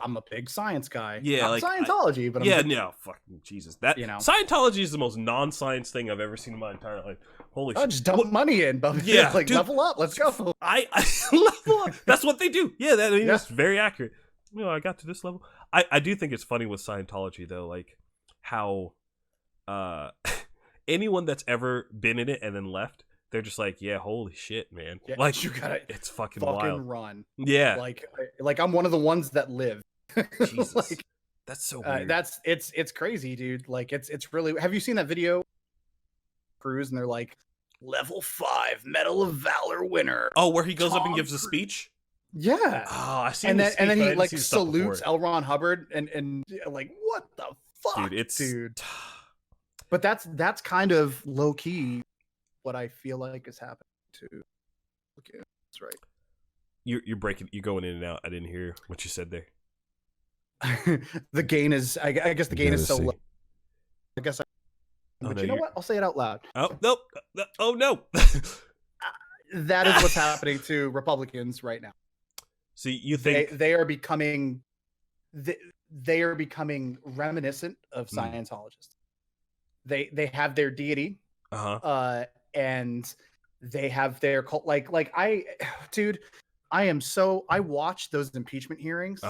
Speaker 2: I'm a big science guy.
Speaker 1: Yeah,
Speaker 2: not
Speaker 1: like
Speaker 2: Scientology, but
Speaker 1: fucking Jesus. That Scientology is the most non-science thing I've ever seen in my entire life. Holy shit.
Speaker 2: Just dump money in, but like dude, level up. Let's go.
Speaker 1: I level up. That's what they do. Yeah, that's very accurate. I got to this level. I do think it's funny with Scientology though, like how anyone that's ever been in it and then left, they're just like, yeah, holy shit, man. Yeah, like
Speaker 2: you gotta
Speaker 1: it's fucking wild.
Speaker 2: Run.
Speaker 1: Yeah.
Speaker 2: Like I'm one of the ones that live.
Speaker 1: Jesus. Like, that's so weird.
Speaker 2: It's crazy, dude. Like it's really. Have you seen that video? Cruise and they're like, level 5 Medal of Valor winner.
Speaker 1: Oh, where he goes up and gives a speech?
Speaker 2: Yeah.
Speaker 1: Oh, I see.
Speaker 2: And then he like salutes L. Ron Hubbard and like what the fuck, dude. But that's kind of low key what I feel like is happening to. Okay, that's right.
Speaker 1: You're breaking. You're going in and out. I didn't hear what you said there.
Speaker 2: The gain is. I guess the gain is so low. I guess. But you know what? I'll say it out loud.
Speaker 1: Oh nope. Oh no.
Speaker 2: That is what's happening to Republicans right now.
Speaker 1: So you think
Speaker 2: they are becoming reminiscent of Scientologists. They have their deity, and they have their cult. Like I watched those impeachment hearings,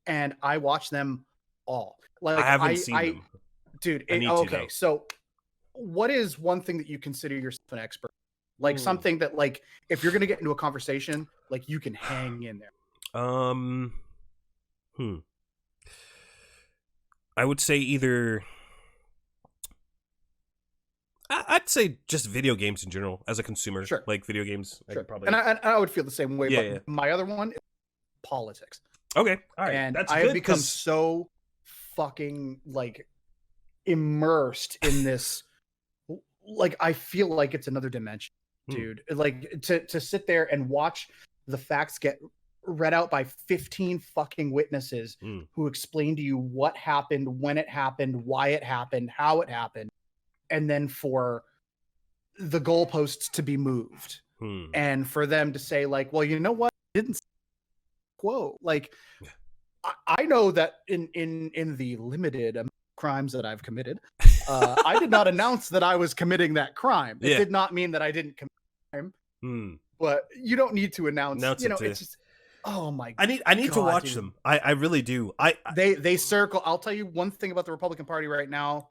Speaker 2: and I watched them all. Like
Speaker 1: I haven't seen them,
Speaker 2: dude. Okay, so what is one thing that you consider yourself an expert? Like something that, like, if you're gonna get into a conversation, like you can hang in there.
Speaker 1: I would say either. I'd say just video games in general as a consumer. Sure. Like video games.
Speaker 2: Sure. And I would feel the same way. Yeah, but my other one is politics.
Speaker 1: Okay. All right.
Speaker 2: And I have become so fucking like immersed in this. Like I feel like it's another dimension, dude. Like to sit there and watch the facts get read out by 15 fucking witnesses who explain to you what happened, when it happened, why it happened, how it happened. And then for the goalposts to be moved and for them to say like, well, you know what? Didn't quote. Like, I know that in the limited crimes that I've committed, I did not announce that I was committing that crime. It did not mean that I didn't commit a crime, but you don't need to announce it's just, oh my God.
Speaker 1: I need to watch them. I really do.
Speaker 2: They circle. I'll tell you one thing about the Republican Party right now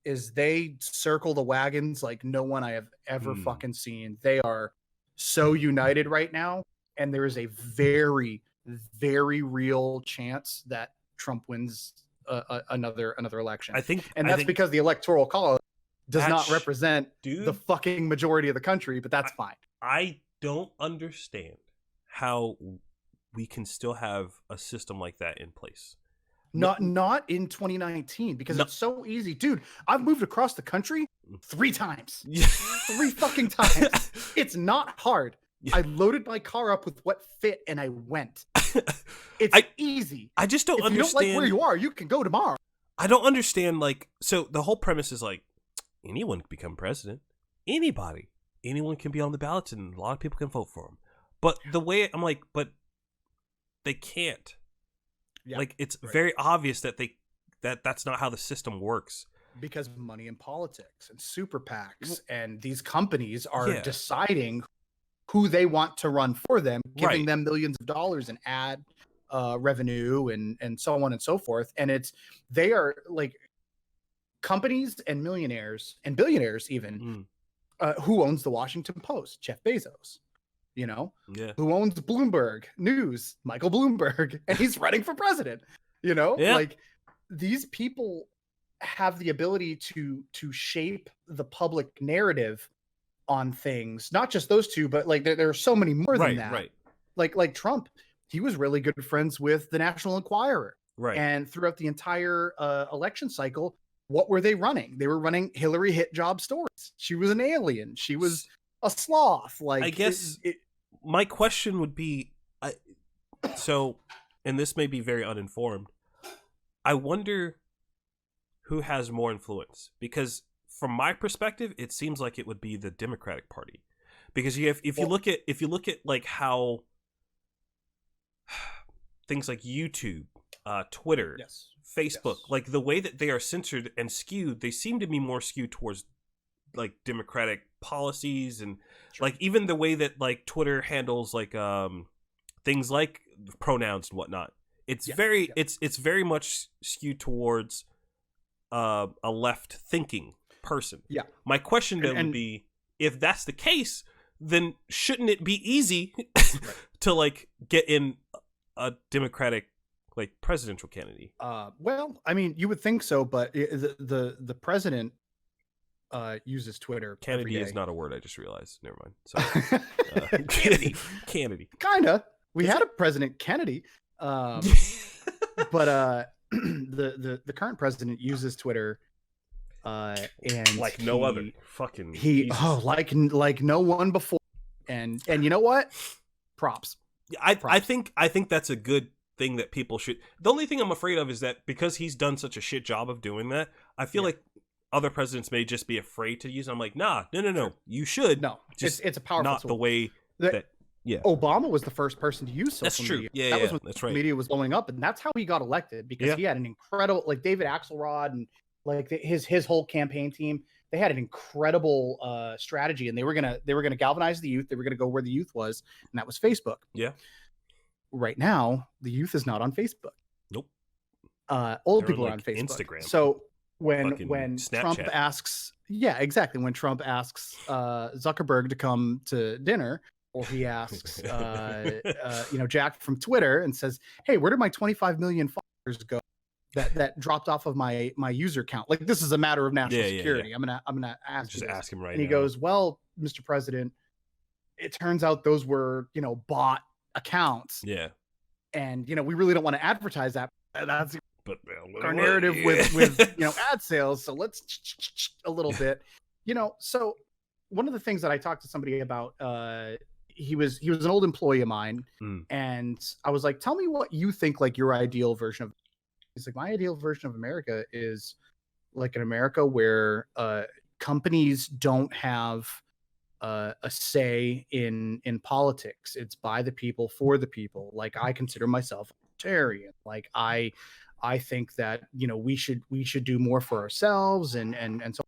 Speaker 2: is they circle the wagons like no one I have ever fucking seen. They are so united right now. And there is a very, very real chance that Trump wins another election. That's because the Electoral College does not represent the fucking majority of the country, but that's fine.
Speaker 1: I don't understand how we can still have a system like that in place.
Speaker 2: Not in 2019 because it's so easy, dude. I've moved across the country 3 times, 3 fucking times. It's not hard. I loaded my car up with what fit and I went. It's easy.
Speaker 1: I just don't understand.
Speaker 2: If you don't like where you are, you can go tomorrow.
Speaker 1: I don't understand, like, so the whole premise is like anyone can become president. Anybody. Anyone can be on the ballots and a lot of people can vote for them. But the way I'm like, but they can't.
Speaker 2: Yeah,
Speaker 1: like it's
Speaker 2: right.
Speaker 1: very obvious that that's not how the system works.
Speaker 2: Because of money in politics and super PACs, and these companies are
Speaker 1: Yeah.
Speaker 2: deciding who they want to run for them, giving
Speaker 1: Right.
Speaker 2: them millions of dollars in ad revenue and so on and so forth. And they are like companies and millionaires and billionaires even who owns the Washington Post, Jeff Bezos,
Speaker 1: Yeah.
Speaker 2: who owns Bloomberg News, Michael Bloomberg, and he's running for president,
Speaker 1: Yeah.
Speaker 2: like these people have the ability to shape the public narrative on things. Not just those two, but like there are so many more than that.
Speaker 1: Right.
Speaker 2: Like Trump, he was really good friends with the National Enquirer.
Speaker 1: Right.
Speaker 2: And throughout the entire election cycle, what were they running? They were running Hillary hit job stories. She was an alien. She was a sloth. Like,
Speaker 1: I guess my question would be, and this may be very uninformed, I wonder who has more influence, because from my perspective, it seems like it would be the Democratic Party, because if you look at like how things like YouTube, Twitter,
Speaker 2: yes,
Speaker 1: Facebook, like the way that they are censored and skewed, they seem to be more skewed towards like Democratic policies, and like even the way that like Twitter handles like things like pronouns and whatnot. It's it's very much skewed towards a left thinking person.
Speaker 2: Yeah.
Speaker 1: My question then would be, if that's the case, then shouldn't it be easy to like get in a Democratic like presidential candidate?
Speaker 2: Well, I mean, you would think so, but the president uses Twitter.
Speaker 1: Kennedy is not a word. I just realized. Never mind. Sorry. Kennedy.
Speaker 2: Kinda. We had a President Kennedy, but the current president uses Twitter, and
Speaker 1: like no other. Fucking
Speaker 2: like no one before. And you know what? Props.
Speaker 1: I think that's a good thing that people should. The only thing I'm afraid of is that because he's done such a shit job of doing that, I feel like other presidents may just be afraid to use it. I'm like, no. You should.
Speaker 2: No,
Speaker 1: just
Speaker 2: it's a powerful
Speaker 1: not
Speaker 2: tool.
Speaker 1: the way that. Yeah,
Speaker 2: Obama was the first person to use social
Speaker 1: that's true.
Speaker 2: media.
Speaker 1: Yeah,
Speaker 2: that was when
Speaker 1: that's
Speaker 2: social
Speaker 1: right.
Speaker 2: media was blowing up, and that's how he got elected, because he had an incredible, like David Axelrod and like his whole campaign team. They had an incredible strategy, and they were gonna galvanize the youth. They were gonna go where the youth was, and that was Facebook.
Speaker 1: Yeah.
Speaker 2: Right now, the youth is not on Facebook.
Speaker 1: Nope.
Speaker 2: Old people are on Facebook.
Speaker 1: Instagram.
Speaker 2: So when
Speaker 1: Snapchat.
Speaker 2: Trump asks, when Trump asks Zuckerberg to come to dinner, or he asks Jack from Twitter and says, "Hey, where did my 25 million followers go that dropped off of my user count?" Like, this is a matter of national security. Yeah. I'm gonna ask
Speaker 1: him right now.
Speaker 2: And he goes, "Well, Mr. President, it turns out those were bought accounts.
Speaker 1: Yeah.
Speaker 2: And we really don't want to advertise that. That's our narrative with ad sales. So let's a little bit, So one of the things that I talked to somebody about, he was an old employee of mine, and I was like, "Tell me what you think like your ideal version of." He's like, "My ideal version of America is like an America where companies don't have a say in politics. It's by the people for the people. Like, I consider myself a libertarian. Like, I think that we should do more for ourselves and so."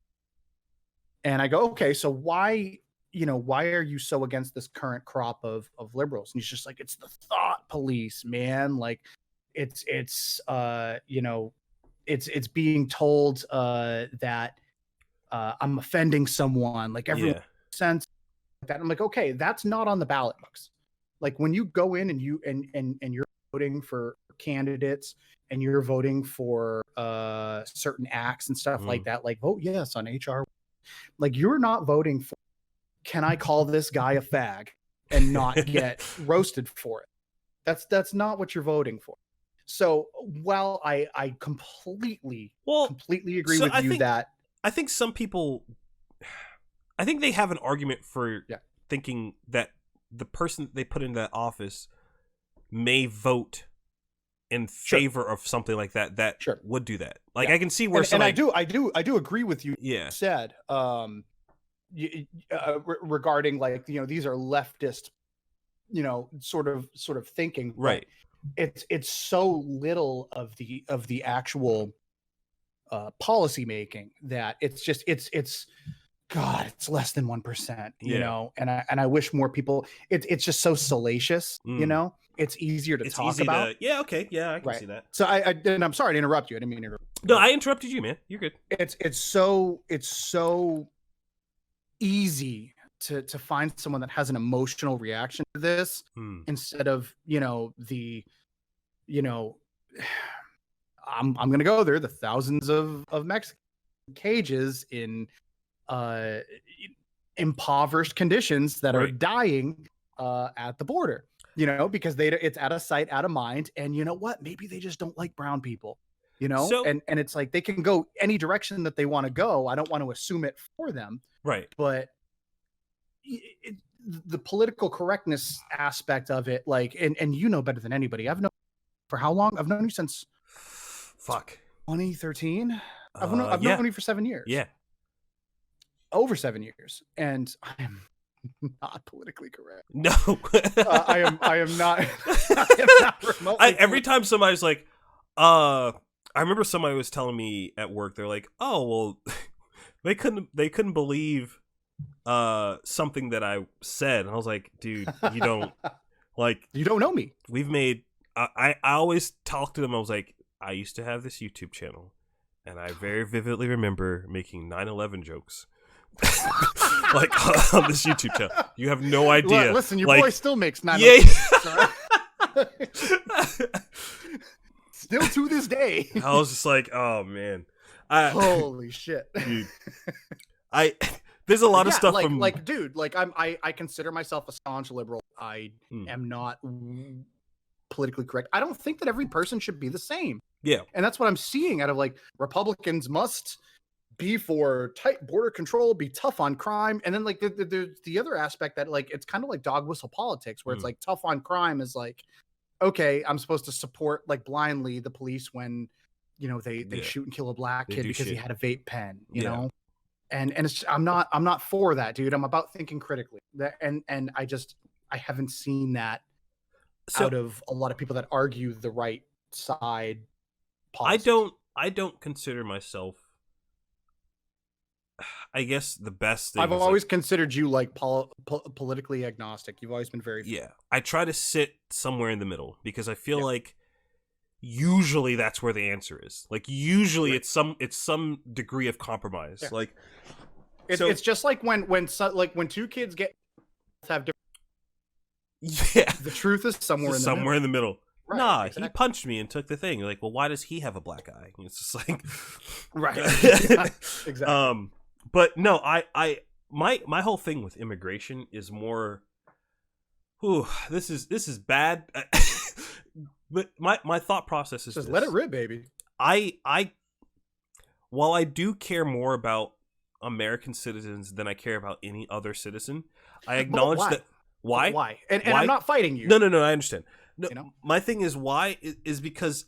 Speaker 2: And I go, "Okay, so why are you so against this current crop of liberals?" And he's just like, "It's the thought police, man. Like, it's being told that I'm offending someone. Like, everyone sense like that." I'm like, "Okay, that's not on the ballot box. Like, when you go in and you're voting for candidates and you're voting for certain acts and stuff like that, like vote yes on HR. Like, you're not voting for, can I call this guy a fag and not get roasted for it? That's not what you're voting for." So while I completely agree with you that
Speaker 1: I think some people, I think they have an argument for thinking that the person they put in that office may vote in favor of something like that would do that. Like I can see where
Speaker 2: and I do agree with you.
Speaker 1: Yeah.
Speaker 2: Said regarding like these are leftist sort of thinking,
Speaker 1: right?
Speaker 2: It's so little of the actual policy making that it's just it's God, it's less than 1%, and I wish more people. It's just so salacious, It's easier to talk about.
Speaker 1: I can see that.
Speaker 2: So and I'm sorry to interrupt you. I didn't mean to interrupt.
Speaker 1: No, I interrupted you, man. You're good.
Speaker 2: It's so easy to find someone that has an emotional reaction to this instead of I'm gonna go there, the thousands of Mexican cages in impoverished conditions that are dying at the border, because it's out of sight, out of mind. And you know what? Maybe they just don't like brown people, and it's like they can go any direction that they want to go. I don't want to assume it for them.
Speaker 1: Right.
Speaker 2: But the political correctness aspect of it, like, and better than anybody. I've known for how long? I've known you since 2013. I've known you for 7 years.
Speaker 1: Yeah.
Speaker 2: Over 7 years. And I am not politically correct.
Speaker 1: No.
Speaker 2: I am not. I am not remotely
Speaker 1: every time somebody's like, I remember somebody was telling me at work, they're like, oh, well, they couldn't believe something that I said. And I was like, dude, you don't
Speaker 2: know me.
Speaker 1: We've made, I always talk to them. I was like, I used to have this YouTube channel and I very vividly remember making 9/11 jokes. Like on this YouTube channel. You have no idea.
Speaker 2: Listen, your boy still makes 9/11. Yeah. Still to this day.
Speaker 1: I was just like, oh man.
Speaker 2: Holy shit.
Speaker 1: Dude. There's a lot of stuff from
Speaker 2: dude, I consider myself a staunch liberal. I am not politically correct. I don't think that every person should be the same.
Speaker 1: Yeah.
Speaker 2: And that's what I'm seeing out of Republicans must be for tight border control, be tough on crime. And then the other aspect that it's kind of like dog whistle politics where it's like tough on crime is like, okay, I'm supposed to support blindly the police when, they shoot and kill a black kid because he had a vape pen, you know? And it's, I'm not for that, dude. I'm about thinking critically. And I haven't seen that out of a lot of people that argue the right side policies.
Speaker 1: I don't consider myself, I guess the best thing
Speaker 2: I've always considered you politically agnostic. You've always been very
Speaker 1: I try to sit somewhere in the middle because I feel like usually that's where the answer is. Like usually it's some degree of compromise.
Speaker 2: Yeah.
Speaker 1: Like
Speaker 2: it's just like when two kids have different.
Speaker 1: Yeah,
Speaker 2: the truth is somewhere in the middle.
Speaker 1: Right, nah, exactly. He punched me and took the thing. You're like, well, why does he have a black eye? And it's just like,
Speaker 2: right, exactly.
Speaker 1: But no, my whole thing with immigration is more. Ooh, this is bad. But my thought process is
Speaker 2: just let it rip, baby.
Speaker 1: While I do care more about American citizens than I care about any other citizen, I acknowledge that. Why?
Speaker 2: Why? And I'm not fighting you.
Speaker 1: No, I understand. No, my thing is why is because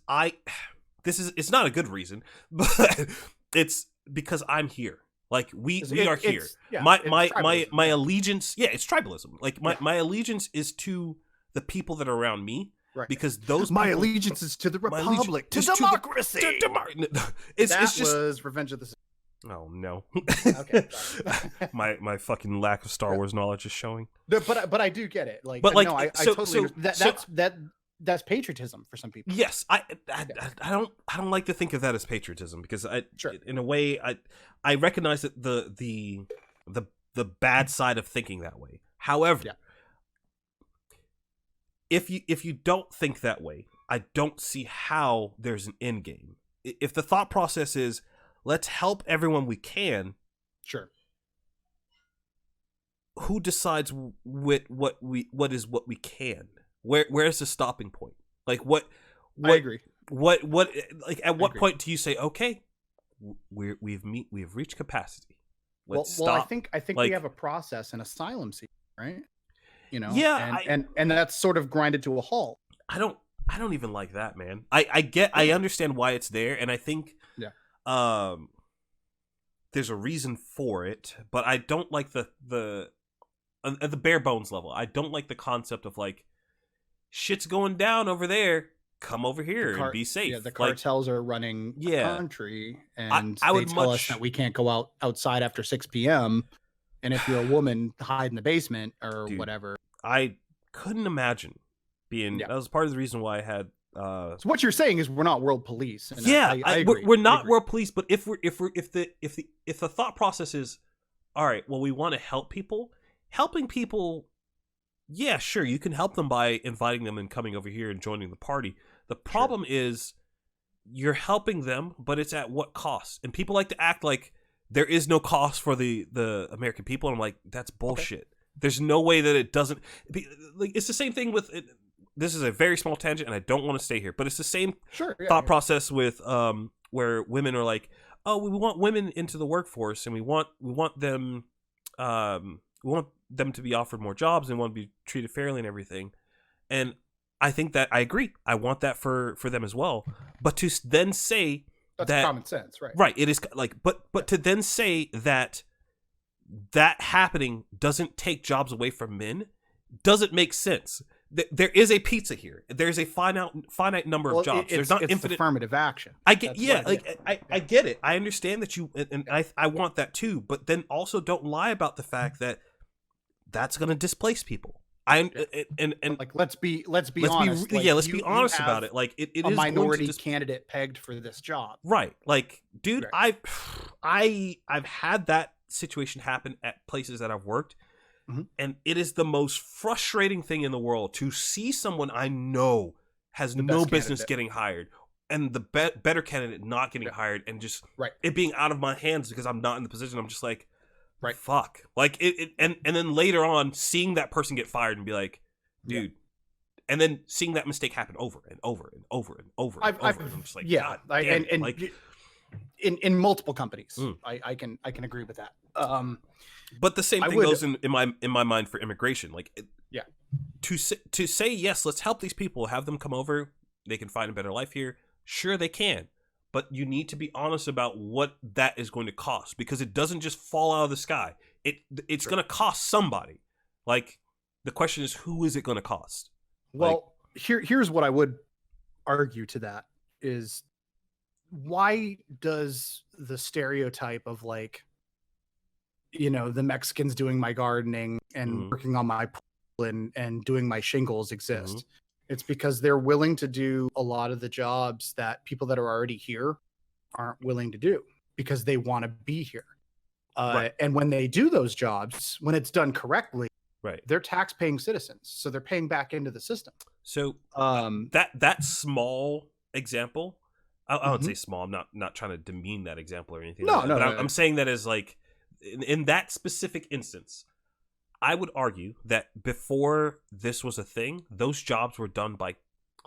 Speaker 1: it's not a good reason, but it's because I'm here. Like we are here. My allegiance, it's tribalism. Like my allegiance is to the people that are around me. Right. Because
Speaker 2: allegiance is to the republic, to democracy. It's just Revenge of the Sith.
Speaker 1: Oh no.
Speaker 2: Okay.
Speaker 1: my fucking lack of Star Wars knowledge is showing.
Speaker 2: But I do get it. I totally that's patriotism for some people.
Speaker 1: Yes, I don't like to think of that as patriotism because in a way I recognize that the bad side of thinking that way. However, if you don't think that way, I don't see how there's an end game. If the thought process is let's help everyone we can.
Speaker 2: Sure.
Speaker 1: Who decides what we can? Where's the stopping point? Like what
Speaker 2: I agree.
Speaker 1: What at what point do you say okay, we've reached capacity? Let's stop.
Speaker 2: I think we have a process in asylum seeking, right?
Speaker 1: Yeah,
Speaker 2: and that's sort of grinded to a halt.
Speaker 1: I don't I don't even like that, man. I understand why it's there, and I think there's a reason for it, but I don't like the at the bare bones level. I don't like the concept of like shit's going down over there. Come over here and be safe.
Speaker 2: Yeah, the cartels are running the country, and
Speaker 1: I
Speaker 2: they tell us that we can't go outside after 6 p.m. And if you're a woman, hide in the basement or whatever.
Speaker 1: I couldn't imagine being. That was part of the reason why I had.
Speaker 2: So what you're saying is we're not world police. And
Speaker 1: I agree. We're not world police, but if the thought process is, all right, well, we want to help people. Helping people, yeah, sure, you can help them by inviting them and coming over here and joining the party. The problem is you're helping them, but it's at what cost? And people like to act like there is no cost for the American people. And I'm like, that's bullshit. Okay. There's no way that it doesn't. Like, it's the same thing with. This is a very small tangent, and I don't want to stay here, but it's the same thought process with where women are like, oh, we want women into the workforce, and we want them to be offered more jobs and want to be treated fairly and everything. And I think that I agree. I want that for them as well. But to then say
Speaker 2: that's common sense, right?
Speaker 1: Right. It is like, but to then say that happening doesn't take jobs away from men doesn't make sense. There is a pizza here. There's a finite number of jobs. There's not infinite
Speaker 2: affirmative action.
Speaker 1: I get, I get it. I understand that you, and I want that too. But then also don't lie about the fact that that's going to displace people. And
Speaker 2: like let's be honest.
Speaker 1: Let's be honest about it. Like it is a
Speaker 2: minority candidate pegged for this job,
Speaker 1: right? Like, dude, right. I've had that situation happen at places that I've worked. Mm-hmm. And it is the most frustrating thing in the world to see someone I know has no business getting hired, and the better candidate not getting hired, and just it being out of my hands because I'm not in the position. I'm just like, fuck. Like and then later on, seeing that person get fired and be like, dude, and then seeing that mistake happen over and over and over and over and over. And I'm just like,
Speaker 2: in multiple companies, I can agree with that.
Speaker 1: But the same thing goes in my mind for immigration. Like, to say yes, let's help these people, have them come over, they can find a better life here. Sure, they can, but you need to be honest about what that is going to cost, because it doesn't just fall out of the sky. It's going to cost somebody. Like, the question is, who is it going to cost?
Speaker 2: Well, here's what I would argue to that is, why does the stereotype of like, you know, the Mexicans doing my gardening and working on my pool and doing my shingles exist? It's because they're willing to do a lot of the jobs that people that are already here aren't willing to do, because they want to be here. And when they do those jobs, when it's done correctly, they're tax-paying citizens, so they're paying back into the system.
Speaker 1: So that small example, I would say small. I'm not trying to demean that example or anything. I'm saying that as like, in that specific instance, I would argue that before this was a thing, those jobs were done by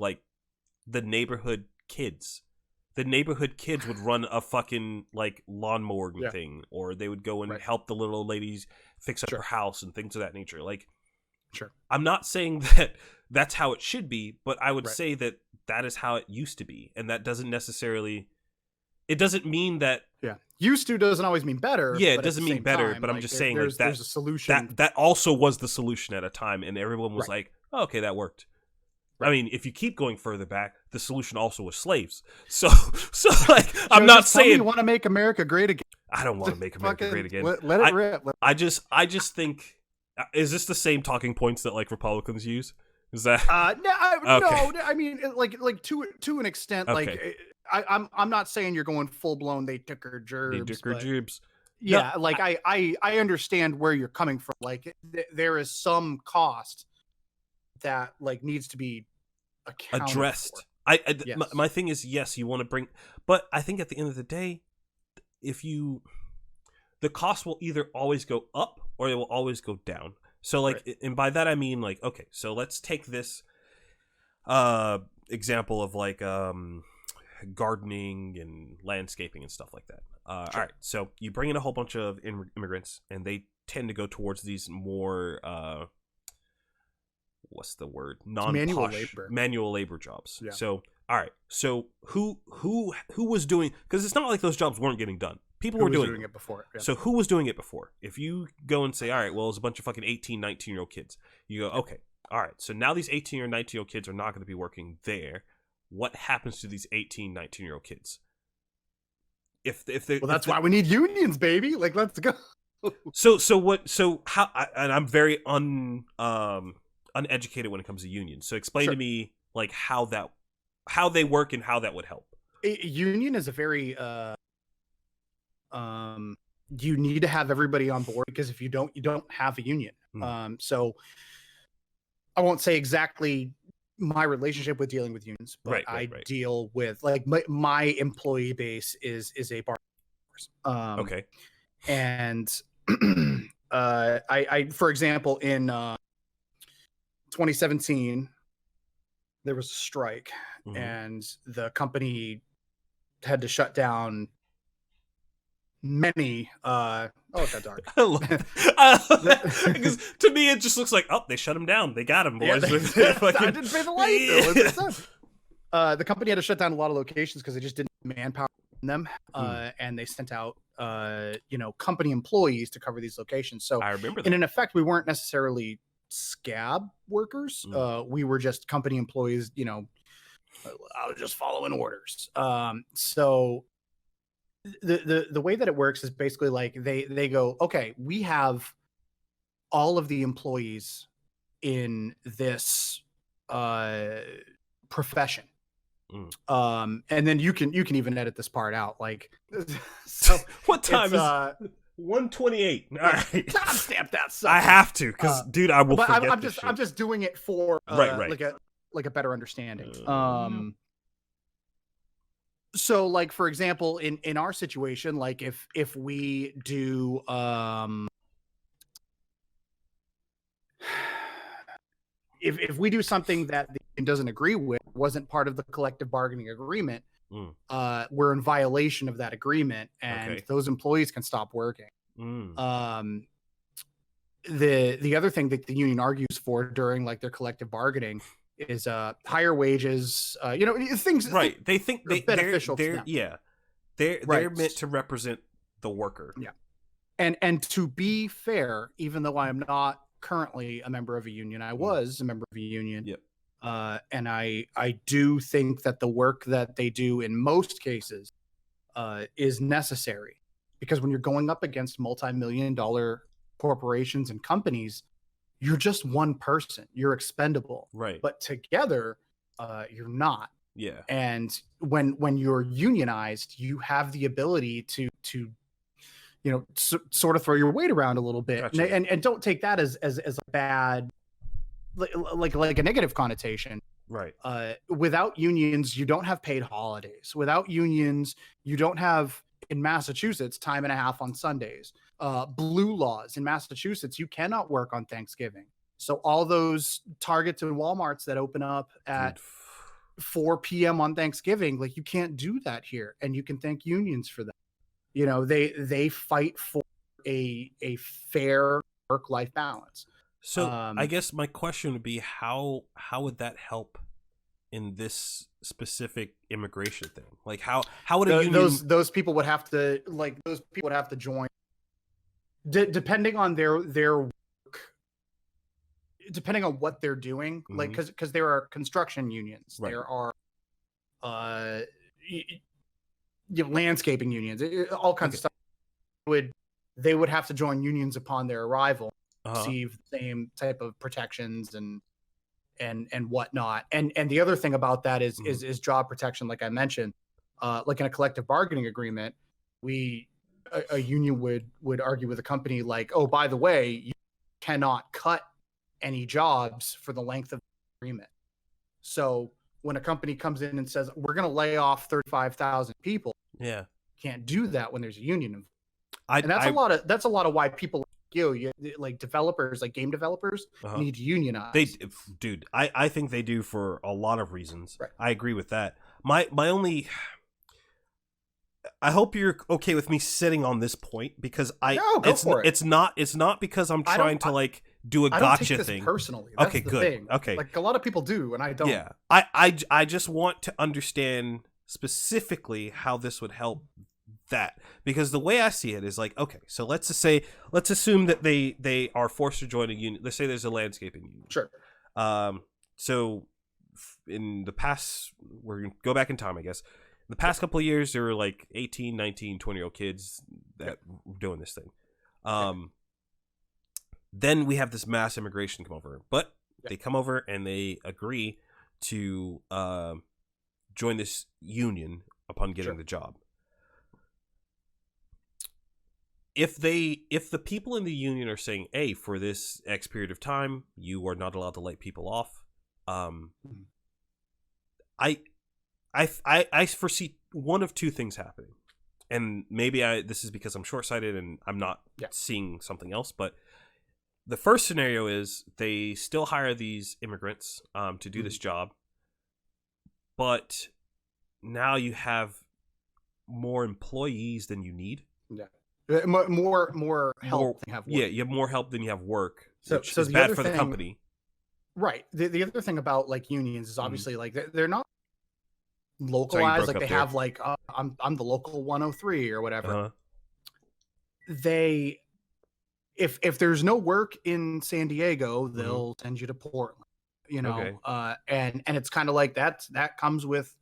Speaker 1: like the neighborhood kids. The neighborhood kids would run a fucking like lawnmower thing, or they would go and help the little ladies fix up her house and things of that nature. Like, I'm not saying that that's how it should be, but I would say that is how it used to be, and that doesn't necessarily. It doesn't mean that.
Speaker 2: Used to doesn't always mean better.
Speaker 1: Yeah, it doesn't mean better, but I'm just saying there's a solution. That also was the solution at a time, and everyone was like, oh, okay, that worked. I mean, if you keep going further back, the solution also was slaves. So like, I'm not saying
Speaker 2: you want to make America great again.
Speaker 1: I don't want to make America great again.
Speaker 2: Let it rip. I
Speaker 1: just think, is this the same talking points that like Republicans use? Is that
Speaker 2: no? I mean, like to an extent, like. I'm not saying you're going full blown. They took her gerbs. Yeah, no, like I understand where you're coming from. Like there is some cost that like needs to be
Speaker 1: addressed.
Speaker 2: For.
Speaker 1: My thing is, yes, you want to bring, but I think at the end of the day, the cost will either always go up or it will always go down. So like, and by that I mean like, okay, so let's take this example of like gardening and landscaping and stuff like that. All right, so you bring in a whole bunch of immigrants, and they tend to go towards these more what's the word?
Speaker 2: It's manual
Speaker 1: Non-posh
Speaker 2: labor.
Speaker 1: manual labor jobs.
Speaker 2: Yeah.
Speaker 1: So all right. So who was doing? Because it's not like those jobs weren't getting done. People were doing
Speaker 2: it before. Yeah.
Speaker 1: So who was doing it before? If you go and say, all right, well, it's a bunch of fucking 18, 19-year-old kids. You go, okay, all right. So now these 18 or 19-year-old kids are not going to be working there. What happens to these 18, 19-year-old kids? If they,
Speaker 2: well, that's why we need unions, baby. Like, let's go.
Speaker 1: So how? And I'm very uneducated when it comes to unions. So explain
Speaker 2: Sure.
Speaker 1: to me like how they work and how that would help.
Speaker 2: A union is a very you need to have everybody on board, because if you don't have a union. So I won't say exactly my relationship with dealing with unions, but I deal with, like, my employee base is a bar.
Speaker 1: Okay.
Speaker 2: And I for example, in 2017 there was a strike, and the company had to shut down many oh, it got dark.
Speaker 1: I love that. Because to me it just looks like, oh, they shut him down, they got him, boys.
Speaker 2: I didn't pay the light. The company had to shut down a lot of locations because they just didn't have manpower in them, and they sent out company employees to cover these locations. So
Speaker 1: I remember that.
Speaker 2: And in effect, we weren't necessarily scab workers. We were just company employees. I was just following orders. So the way that it works is basically like they go, okay, we have all of the employees in this profession. And then you can even edit this part out. Like, so
Speaker 1: what time is 1:28? All right,
Speaker 2: timestamp that sucker.
Speaker 1: I have to, because dude, I will forget.
Speaker 2: I'm just doing it for
Speaker 1: right.
Speaker 2: like a better understanding. So, like, for example, in our situation, like if we do if we do something that the union doesn't agree with, wasn't part of the collective bargaining agreement, we're in violation of that agreement, and those employees can stop working. The other thing that the union argues for during, like, their collective bargaining is higher wages, things.
Speaker 1: Right. They think they're beneficial to them.
Speaker 2: Yeah.
Speaker 1: They're meant to represent the worker.
Speaker 2: Yeah. And to be fair, even though I am not currently a member of a union, I was a member of a union.
Speaker 1: Yep.
Speaker 2: And I do think that the work that they do in most cases is necessary, because when you're going up against multi-million-dollar corporations and companies, you're just one person. You're expendable.
Speaker 1: Right.
Speaker 2: But together, you're not.
Speaker 1: Yeah.
Speaker 2: And when you're unionized, you have the ability to sort of throw your weight around a little bit.
Speaker 1: Gotcha.
Speaker 2: And don't take that as a bad, like a negative connotation.
Speaker 1: Right.
Speaker 2: Without unions, you don't have paid holidays. Without unions, you don't have, in Massachusetts, time and a half on Sundays. Blue laws in Massachusetts, you cannot work on Thanksgiving. So all those Targets and Walmarts that open up at 4 p.m. on Thanksgiving, like, you can't do that here, and you can thank unions for that. They fight for a fair work-life balance.
Speaker 1: So I guess my question would be, how would that help in this specific immigration thing? Like, how would a union...
Speaker 2: those people would have to join, depending on their work, depending on what they're doing. Like, because there are construction unions, there are landscaping unions, all kinds of stuff. They would have to join unions upon their arrival, receive the same type of protections and whatnot. And the other thing about that is job protection. Like I mentioned, like in a collective bargaining agreement, a union would argue with a company like, oh, by the way, you cannot cut any jobs for the length of the agreement. So when a company comes in and says, we're going to lay off 35,000 people, can't do that when there's a union. And that's a lot of why people like developers, like game developers, need to unionize.
Speaker 1: Dude, I think they do for a lot of reasons.
Speaker 2: Right.
Speaker 1: I agree with that. My only, I hope you're okay with me sitting on this point, because it's not because I'm trying to like do a
Speaker 2: I don't take
Speaker 1: gotcha
Speaker 2: this
Speaker 1: thing.
Speaker 2: personally. That's
Speaker 1: Okay,
Speaker 2: the
Speaker 1: good.
Speaker 2: thing.
Speaker 1: Okay.
Speaker 2: Like a lot of people do, and I don't.
Speaker 1: Yeah. I just want to understand specifically how this would help that, because the way I see it is like, okay, so let's assume that they are forced to join a union. Let's say there's a landscaping union.
Speaker 2: Sure.
Speaker 1: So in the past, we're gonna go back in time, I guess. In the past couple of years, there were like 18, 19, 20-year-old kids that were doing this thing. Then we have this mass immigration come over, but they come over and they agree to join this union upon getting the job. If the people in the union are saying, hey, for this X period of time, you are not allowed to light people off, I foresee one of two things happening, and maybe this is because I'm short-sighted and I'm not seeing something else. But the first scenario is they still hire these immigrants to do this job, but now you have more employees than you need.
Speaker 2: Yeah, more help than you have work.
Speaker 1: Yeah, you have more help than you have work, which is
Speaker 2: the
Speaker 1: bad
Speaker 2: other
Speaker 1: for the
Speaker 2: thing-
Speaker 1: company.
Speaker 2: Right. The other thing about like unions is obviously like they're not
Speaker 1: Sorry, you
Speaker 2: localized.
Speaker 1: broke
Speaker 2: Like
Speaker 1: up
Speaker 2: they
Speaker 1: there.
Speaker 2: have like I'm the local 103 or whatever.
Speaker 1: Uh-huh.
Speaker 2: They if there's no work in San Diego, they'll send you to Portland. You know,
Speaker 1: Okay.
Speaker 2: And it's kind of like that comes with,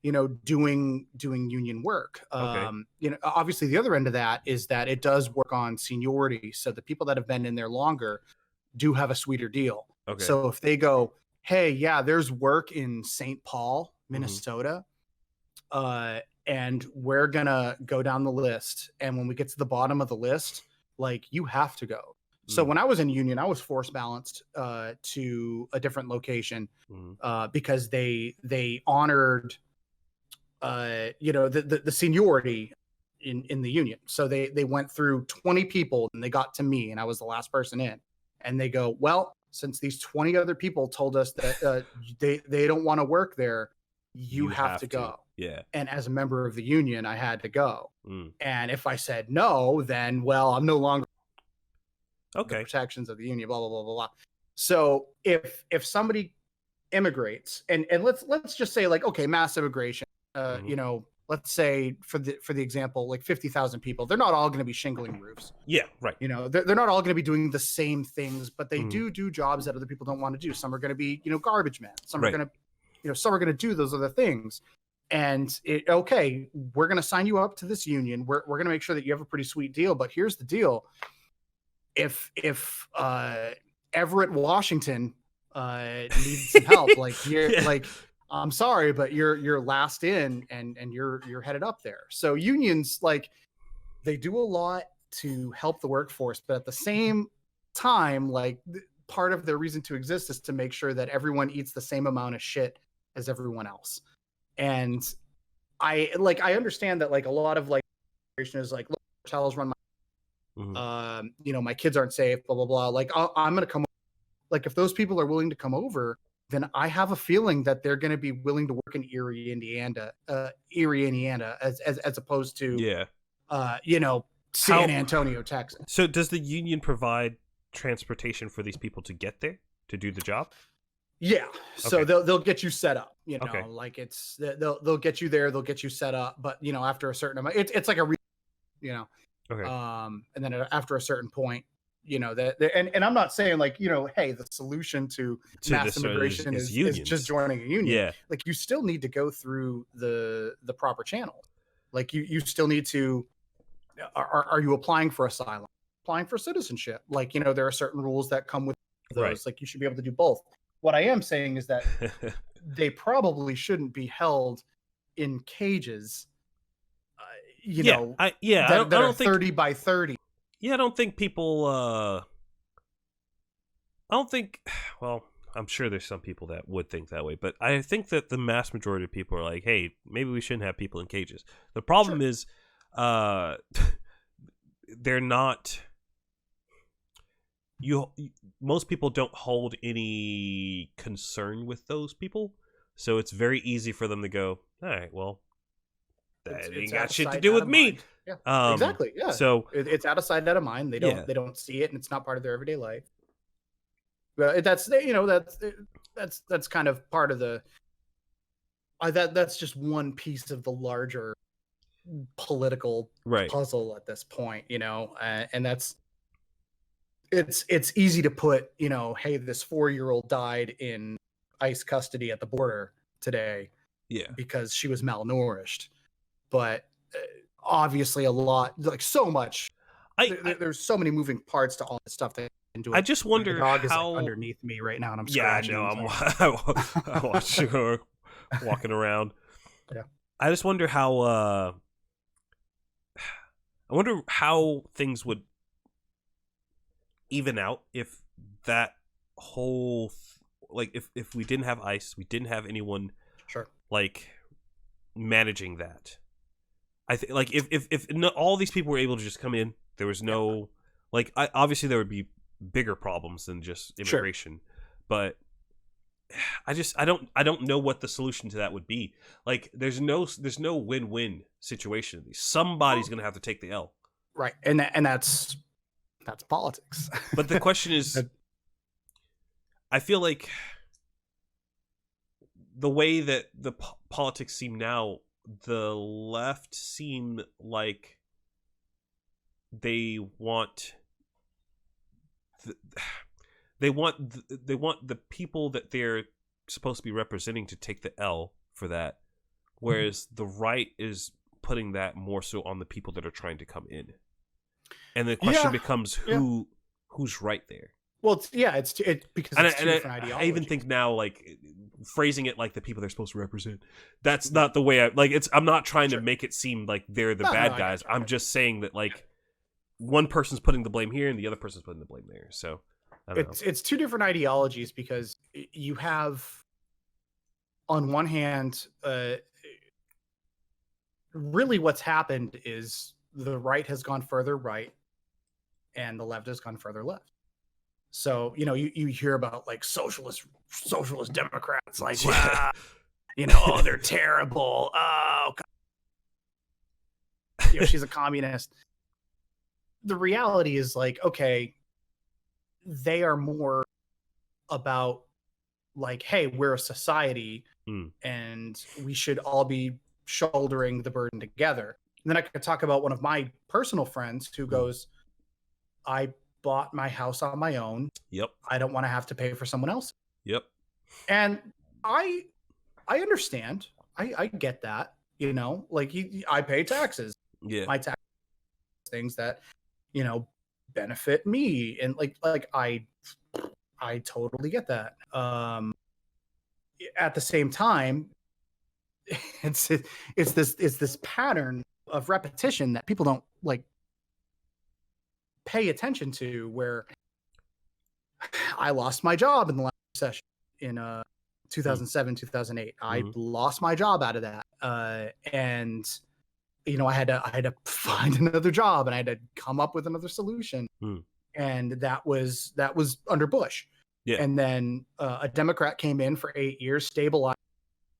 Speaker 2: you know, doing union work.
Speaker 1: Okay.
Speaker 2: You know, obviously the other end of that is that it does work on seniority. So the people that have been in there longer do have a sweeter deal.
Speaker 1: Okay.
Speaker 2: So if they go, hey, yeah, there's work in St. Paul, Minnesota, and we're gonna go down the list, and when we get to the bottom of the list, like you have to go. So when I was in union, I was force balanced to a different location because they honored you know, the seniority in the union. So they went through 20 people and they got to me, and I was the last person in. And they go, well, since these 20 other people told us that they don't want to work there, you have to go.
Speaker 1: Yeah.
Speaker 2: And as a member of the union, I had to go. And if I said no, then well, I'm no longer the protections of the union, blah blah blah blah blah. So if somebody immigrates, and let's just say like, okay, mass immigration, you know, let's say for the example, like 50,000 people, they're not all going to be shingling roofs.
Speaker 1: Yeah, right.
Speaker 2: You know, they're not all going to be doing the same things, but they do jobs that other people don't want to do. Some are going to be, you know, garbage men. Some are going to, you know, some are going to do those other things. And okay, we're going to sign you up to this union. We're going to make sure that you have a pretty sweet deal. But here's the deal: if Everett, Washington, needs some help, like you're like, I'm sorry, but you're last in, and you're headed up there. So unions, like, they do a lot to help the workforce, but at the same time, like, part of their reason to exist is to make sure that everyone eats the same amount of shit as everyone else. And I understand that, like, a lot of like is like, look, hotels run my you know, my kids aren't safe, blah blah blah. Like, I'm gonna come, like, if those people are willing to come over, then I have a feeling that they're going to be willing to work in Erie, Indiana, as opposed to, you know, San Antonio, Texas.
Speaker 1: So does the union provide transportation for these people to get there to do the job?
Speaker 2: Yeah. So they'll get you set up, you know, like they'll get you there, they'll get you set up, but you know, after a certain amount, it's like you know, and then after a certain point, you know, and I'm not saying like, you know, hey, the solution to mass immigration is just joining a union.
Speaker 1: Yeah.
Speaker 2: Like, you still need to go through the proper channel. Like you still need to, are you applying for asylum, applying for citizenship? Like, you know, there are certain rules that come with those. Like, you should be able to do both. What I am saying is that they probably shouldn't be held in cages, you know,
Speaker 1: I don't think
Speaker 2: 30 by 30.
Speaker 1: Yeah, I don't think people, well, I'm sure there's some people that would think that way, but I think that the mass majority of people are like, hey, maybe we shouldn't have people in cages. The problem is, they're not, most people don't hold any concern with those people, so it's very easy for them to go, all right, well, that ain't got shit to do with me.
Speaker 2: Yeah, exactly. Yeah.
Speaker 1: So
Speaker 2: it's out of sight, out of mind. They don't see it, and it's not part of their everyday life. That's that's kind of part of the that's just one piece of the larger political
Speaker 1: Right.
Speaker 2: puzzle at this point, and it's easy to put, hey, this 4-year-old died in ICE custody at the border today
Speaker 1: Yeah.
Speaker 2: because she was malnourished, but obviously a lot, like so much. There's so many moving parts to all this stuff that into it.
Speaker 1: I just wonder
Speaker 2: the dog
Speaker 1: how
Speaker 2: is like underneath me right now, and I'm
Speaker 1: Yeah, I
Speaker 2: scratching.
Speaker 1: know. I watch you walking around.
Speaker 2: Yeah.
Speaker 1: I just wonder how. I wonder how things would even out if that whole like if we didn't have ICE, we didn't have anyone
Speaker 2: Sure.
Speaker 1: like managing that. I think like if no, all these people were able to just come in, there was no like obviously there would be bigger problems than just immigration, but I don't know what the solution to that would be. Like there's no win-win situation. Somebody's gonna have to take the L.
Speaker 2: Right, and that's politics.
Speaker 1: But the question is, I feel like the way that the politics seem now, the left seem like they want the people that they're supposed to be representing to take the L for that, whereas the right is putting that more so on the people that are trying to come in, and the question becomes who's right there.
Speaker 2: Well, it's because it's two different ideologies.
Speaker 1: I even think now, like phrasing it like the people they're supposed to represent, that's not the way I'm not trying to make it seem like they're the bad guys. I'm just saying that like one person's putting the blame here and the other person's putting the blame there. So
Speaker 2: it's two different ideologies, because you have on one hand, really what's happened is the right has gone further right and the left has gone further left. So, you hear about like socialist Democrats, like, wow, oh, they're terrible. Oh, she's a communist. The reality is like, okay, they are more about like, hey, we're a society and we should all be shouldering the burden together. And then I could talk about one of my personal friends who goes, I bought my house on my own.
Speaker 1: Yep.
Speaker 2: I don't want to have to pay for someone else.
Speaker 1: Yep.
Speaker 2: And I understand. I get that, like I pay taxes.
Speaker 1: Yeah.
Speaker 2: My tax things that, benefit me. And like I totally get that. At the same time, it's this pattern of repetition that people don't like pay attention to, where I lost my job in the last recession in 2007, 2008. I lost my job out of that. And I had to find another job and I had to come up with another solution. And that was under Bush. Yeah. And then a Democrat came in for 8 years, stabilized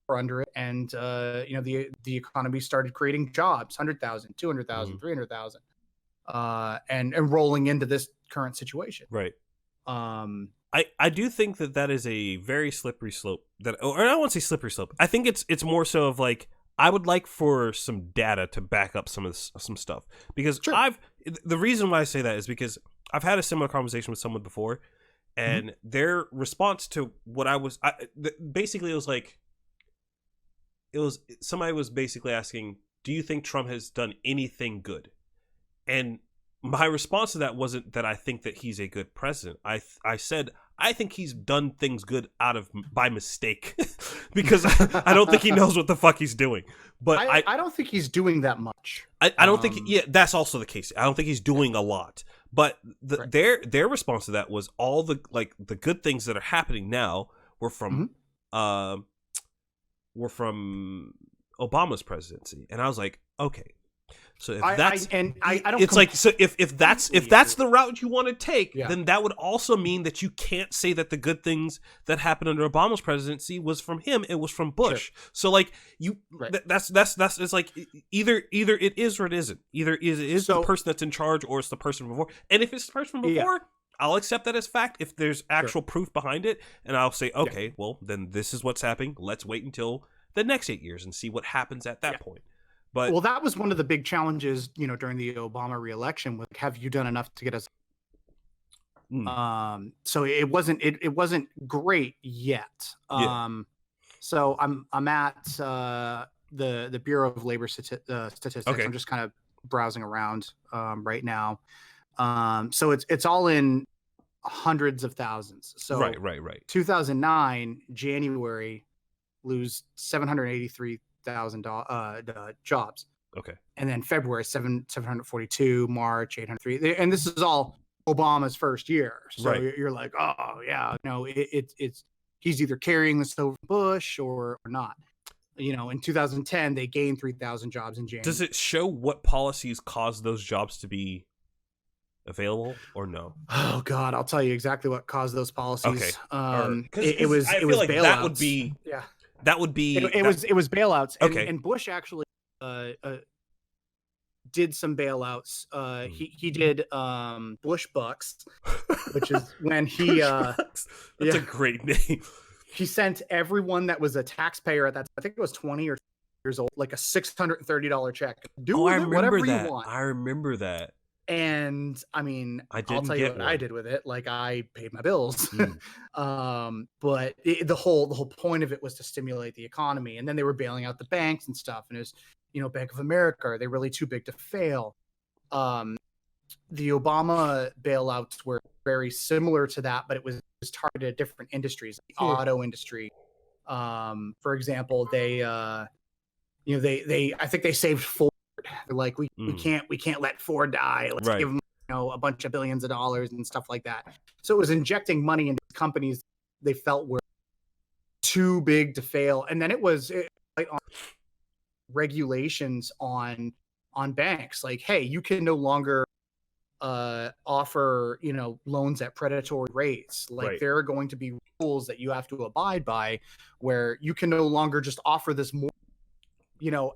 Speaker 2: under it, and the economy started creating jobs, 100,000, 200,000, 300,000. And rolling into this current situation.
Speaker 1: Right. I do think that is a very slippery slope, or I don't want to say slippery slope. I think it's more so of like, I would like for some data to back up some stuff, because the reason why I say that is because I've had a similar conversation with someone before, and their response to what basically somebody was basically asking, do you think Trump has done anything good? And my response to that wasn't that I think that he's a good president. I said I think he's done things good by mistake, because I don't think he knows what the fuck he's doing. But
Speaker 2: I don't think he's doing that much.
Speaker 1: I don't think. Yeah, that's also the case. I don't think he's doing a lot. But their response to that was all the good things that are happening now were from Obama's presidency, and I was like, okay. So if I don't. It's like, so if that's the route you want to take, then that would also mean that you can't say that the good things that happened under Obama's presidency was from him. It was from Bush. Sure. So like that's it's like either it is or it isn't. Either it is the person that's in charge or it's the person before. And if it's the person from before, I'll accept that as fact if there's actual proof behind it, and I'll say, okay, well, then this is what's happening. Let's wait until the next 8 years and see what happens at that point. But
Speaker 2: well, that was one of the big challenges, during the Obama reelection. Was, have you done enough to get us? So it wasn't great yet. So I'm at the Bureau of Labor Statistics.
Speaker 1: Okay.
Speaker 2: I'm just kind of browsing around right now. So it's all in hundreds of thousands. So
Speaker 1: right.
Speaker 2: 2009 January, lose 783,000 jobs.
Speaker 1: Okay.
Speaker 2: And then February 742, March 803, and this is all Obama's first year. So you're like, oh yeah, it's he's either carrying this over Bush or not. In 2010 they gained 3,000 jobs in January.
Speaker 1: Does it show what policies caused those jobs to be available or no?
Speaker 2: Oh God, I'll tell you exactly what caused those policies.
Speaker 1: Okay.
Speaker 2: It was
Speaker 1: like
Speaker 2: bailouts.
Speaker 1: That would be
Speaker 2: it was bailouts.
Speaker 1: Okay.
Speaker 2: And Bush actually did some bailouts. He did Bush Bucks, which is when he
Speaker 1: that's a great name.
Speaker 2: He sent everyone that was a taxpayer at that, I think it was 20 or years old, like a $630 check. Do with it whatever you want.
Speaker 1: I remember that.
Speaker 2: And I mean, I'll tell you what I did with it. Like, I paid my bills. But the whole point of it was to stimulate the economy. And then they were bailing out the banks and stuff. And it was, Bank of America, are they really too big to fail? The Obama bailouts were very similar to that, but it was targeted at different industries, the auto industry. For example, they I think they saved Ford. They're like, we can't let Ford die. Let's give them, a bunch of billions of dollars and stuff like that. So it was injecting money into companies they felt were too big to fail. And then it was on regulations on banks, like, hey, you can no longer offer loans at predatory rates. Like, there are going to be rules that you have to abide by, where you can no longer just offer this more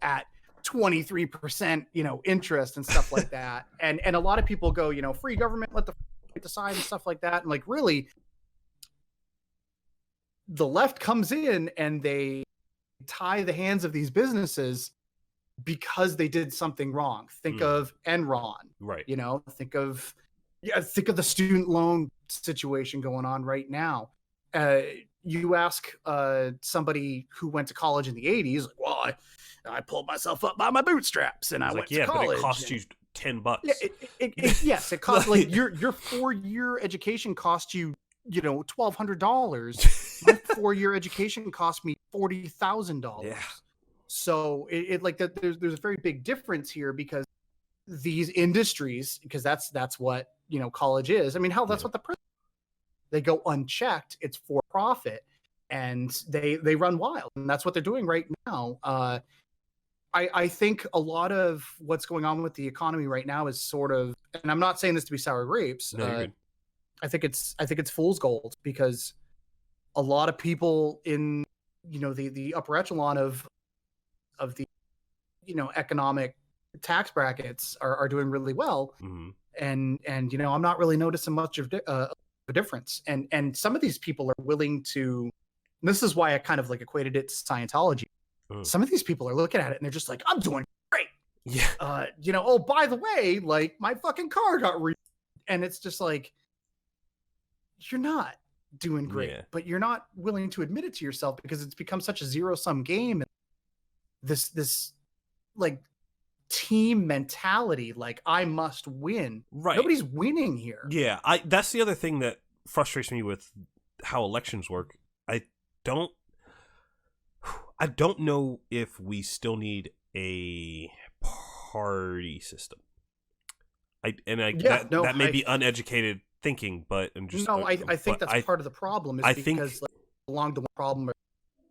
Speaker 2: at 23% interest and stuff like that. And a lot of people go, free government, let the decide and stuff like that. And like, really, the left comes in and they tie the hands of these businesses because they did something wrong. Think of Enron, right? Think of the student loan situation going on right now. You ask somebody who went to college in the 80s, like, well, I pulled myself up by my bootstraps and I went to college.
Speaker 1: But it cost you $10.
Speaker 2: Yeah, yes, it cost like your 4-year education cost you $1,200. My 4-year education cost me $40,000.
Speaker 1: Yeah.
Speaker 2: So there's a very big difference here, because these industries, because that's what college is. I mean, hell, that's what the prison. They go unchecked. It's for profit, and they run wild, and that's what they're doing right now. I think a lot of what's going on with the economy right now is sort of, and I'm not saying this to be sour grapes.
Speaker 1: No, you're good.
Speaker 2: I think it's fool's gold, because a lot of people in the upper echelon of the economic tax brackets are doing really well. And I'm not really noticing much of a difference. And some of these people are willing to, and this is why I kind of like equated it to Scientology. Some of these people are looking at it and they're just like, I'm doing great.
Speaker 1: Yeah.
Speaker 2: Oh, by the way, like, my fucking car got and it's just like, you're not doing great, but you're not willing to admit it to yourself, because it's become such a zero-sum game. This like team mentality, like, I must win. Right. Nobody's winning here.
Speaker 1: Yeah. That's the other thing that frustrates me with how elections work. I don't know if we still need a party system. That may be uneducated thinking, but I'm just
Speaker 2: I think that's part of the problem. Is because like, belong to one problem or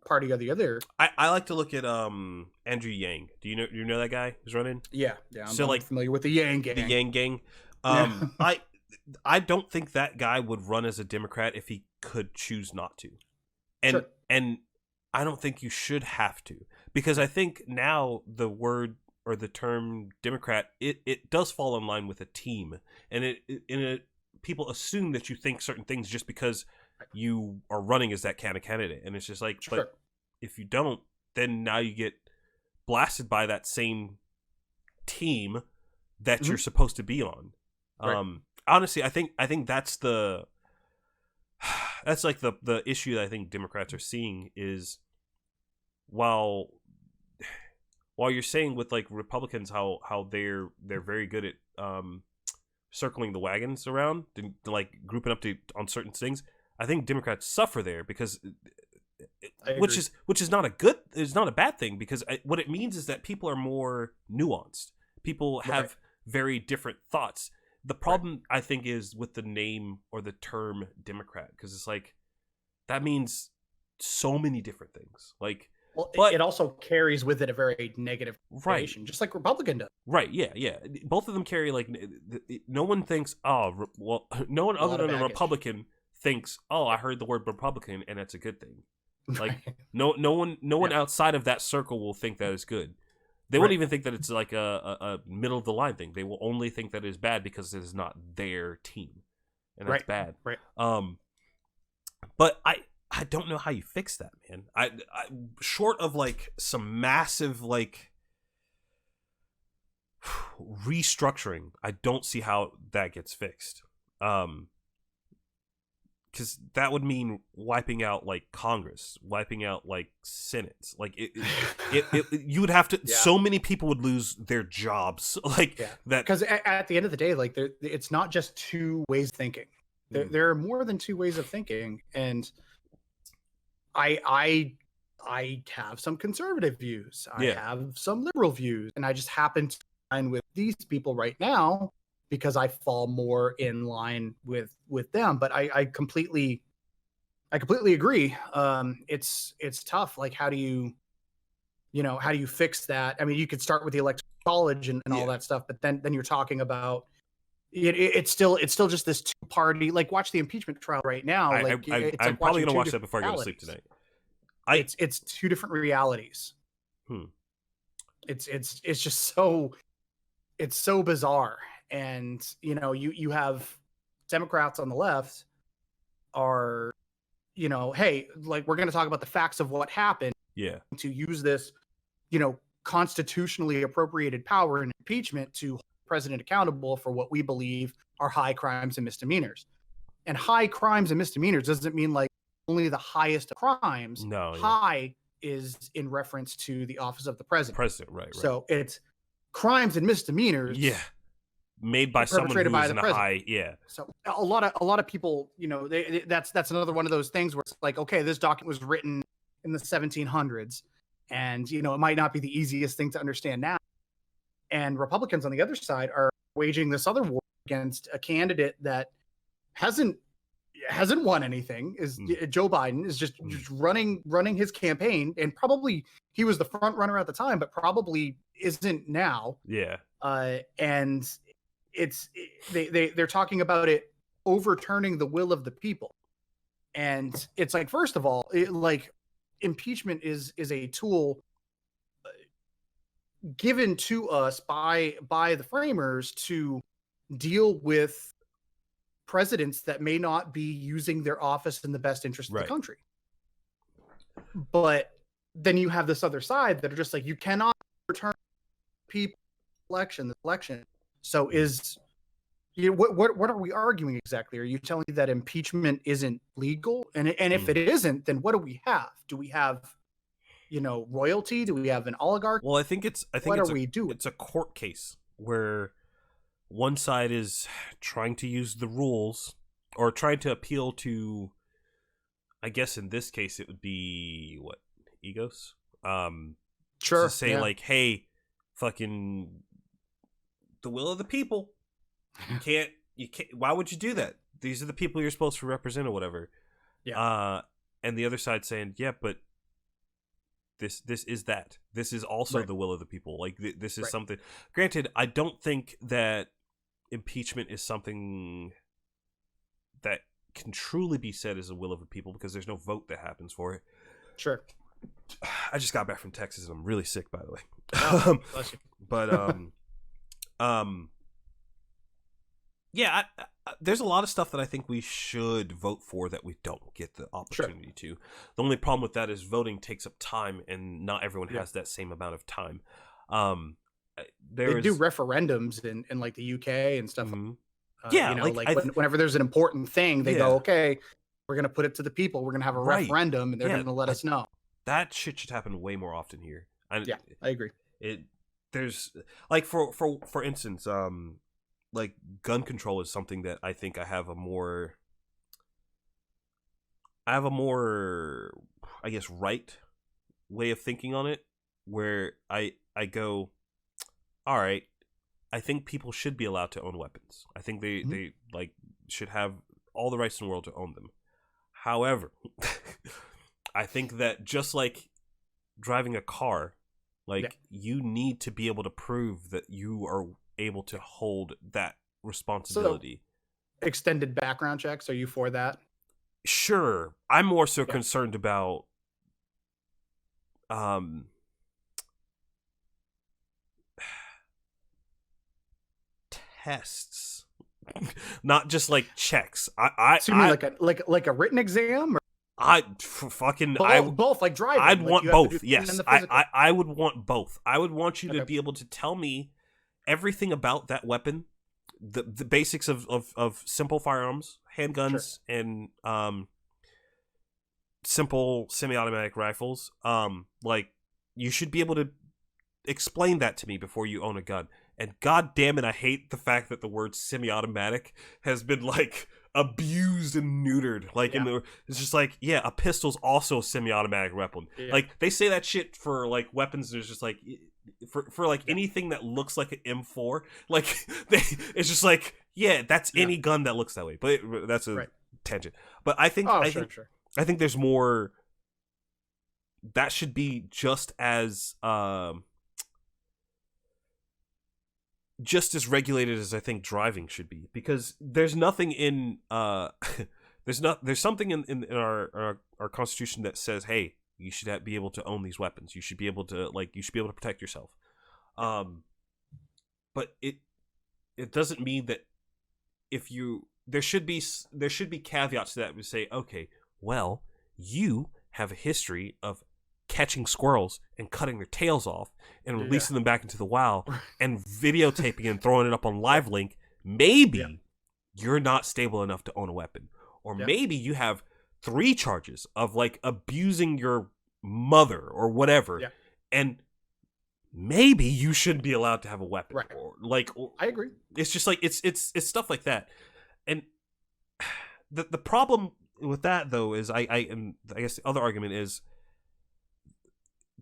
Speaker 2: party or the other.
Speaker 1: I like to look at Andrew Yang. Do you know that guy who's running?
Speaker 2: Yeah. I'm familiar with the Yang gang.
Speaker 1: The Yang gang. I don't think that guy would run as a Democrat if he could choose not to. And I don't think you should have to, because I think now the word or the term Democrat, it does fall in line with a team, and it people assume that you think certain things just because you are running as that kind of candidate, and it's just like,
Speaker 2: Sure.
Speaker 1: but if you don't, then now you get blasted by that same team that you're supposed to be on.
Speaker 2: Right.
Speaker 1: Honestly, I think that's like the issue that I think Democrats are seeing is while you're saying with like Republicans how they're very good at circling the wagons around and like grouping up on certain things, I think Democrats suffer there because which is not a bad thing, because what it means is that people are more nuanced. People have very different thoughts. The problem, I think, is with the name or the term Democrat, because it's like that means so many different things. Like,
Speaker 2: but it also carries with it a very negative connotation, just like Republican does.
Speaker 1: Right? Yeah. Both of them carry like no one thinks no one other than a Republican thinks, oh, I heard the word Republican and that's a good thing. Like no one outside of that circle will think that is good. They won't even think that it's like a middle of the line thing. They will only think that it is bad because it is not their team, and that's bad.
Speaker 2: Right.
Speaker 1: But I don't know how you fix that, man. I short of like some massive like restructuring, I don't see how that gets fixed. Because that would mean wiping out like Congress, wiping out like Senate. Like it you would have to. Yeah. So many people would lose their jobs. Like that.
Speaker 2: Because at the end of the day, like it's not just two ways of thinking. There are more than two ways of thinking, and I have some conservative views. I have some liberal views, and I just happen to align with these people right now because I fall more in line with them. But I completely agree. It's tough. Like, how do you fix that? I mean, you could start with the electoral college and all that stuff, but then you're talking about it's still just this two-party. Like, watch the impeachment trial right now.
Speaker 1: I'm probably gonna watch that before I go to sleep tonight.
Speaker 2: It's two different realities. It's just so bizarre. And you have Democrats on the left are, hey, like, we're going to talk about the facts of what happened.
Speaker 1: Yeah.
Speaker 2: To use this, constitutionally appropriated power in impeachment to hold the president accountable for what we believe are high crimes and misdemeanors. And high crimes and misdemeanors doesn't mean like only the highest of crimes.
Speaker 1: No.
Speaker 2: High is in reference to the office of the president.
Speaker 1: Right.
Speaker 2: So it's crimes and misdemeanors.
Speaker 1: Yeah. Made by someone who is in a high,
Speaker 2: So a lot of people, that's another one of those things where it's like, okay, this document was written in the 1700s, and it might not be the easiest thing to understand now. And Republicans on the other side are waging this other war against a candidate that hasn't won anything. Joe Biden is just running his campaign, and probably he was the front runner at the time, but probably isn't now.
Speaker 1: Yeah.
Speaker 2: And they're talking about it overturning the will of the people. And it's like, first of all, like, impeachment is a tool given to us by the framers to deal with presidents that may not be using their office in the best interest of the country. But then you have this other side that are just like, you cannot return people this election. So what are we arguing exactly? Are you telling me that impeachment isn't legal? And if it isn't, then what do we have? Do we have, royalty? Do we have an oligarch?
Speaker 1: Well, I think it's a court case where one side is trying to use the rules or trying to appeal to, I guess in this case it would be egos.
Speaker 2: Sure.
Speaker 1: To say like, hey, fucking the will of the people. You can't. Why would you do that? These are the people you're supposed to represent or whatever.
Speaker 2: Yeah.
Speaker 1: And the other side saying, yeah, but this is that. This is also the will of the people. Like this is something. Granted, I don't think that impeachment is something that can truly be said as a will of the people because there's no vote that happens for it.
Speaker 2: Sure.
Speaker 1: I just got back from Texas and I'm really sick, by the way.
Speaker 2: Oh, bless you.
Speaker 1: But yeah, there's a lot of stuff that I think we should vote for that we don't get the opportunity to. The only problem with that is voting takes up time, and not everyone has that same amount of time.
Speaker 2: They do referendums in like the UK and stuff.
Speaker 1: Mm-hmm.
Speaker 2: You know, like whenever there's an important thing, they go, okay, we're going to put it to the people. We're going to have a referendum, and they're going to let us know.
Speaker 1: That shit should happen way more often here.
Speaker 2: I agree.
Speaker 1: There's like for instance, like gun control is something that I think I have a more, I guess, right way of thinking on it, where I go, all right, I think people should be allowed to own weapons. I think they like should have all the rights in the world to own them. However, I think that just like driving a car, like you need to be able to prove that you are able to hold that responsibility.
Speaker 2: So, extended background checks, are you for that?
Speaker 1: Sure. I'm more so concerned about tests, not just like checks.
Speaker 2: So you mean like a written exam? Both, like driving.
Speaker 1: I'd want both. Yes, I would want both. I would want you to be able to tell me everything about that weapon, the basics of simple firearms, handguns, and simple semi-automatic rifles. Like you should be able to explain that to me before you own a gun. And god damn it, I hate the fact that the word semi-automatic has been like abused and neutered. Like it's just like, yeah, a pistol's also a semi-automatic weapon. Yeah. Like they say that shit for like weapons. There's just like for like anything that looks like an M4. Like it's just like, yeah, that's any gun that looks that way. But that's a tangent. But I think I think there's more that should be just as regulated as I think driving should be, because there's nothing in there's something in our Constitution that says, hey, you should be able to own these weapons. You should be able to protect yourself. But it doesn't mean that there should be caveats to that. We say, okay, well, you have a history of catching squirrels and cutting their tails off and releasing them back into the wild and videotaping and throwing it up on LiveLink. Maybe you're not stable enough to own a weapon. Or maybe you have 3 charges of like abusing your mother or whatever. And maybe you shouldn't be allowed to have a weapon. I agree. It's just like it's stuff like that. And the problem with that though is I guess the other argument is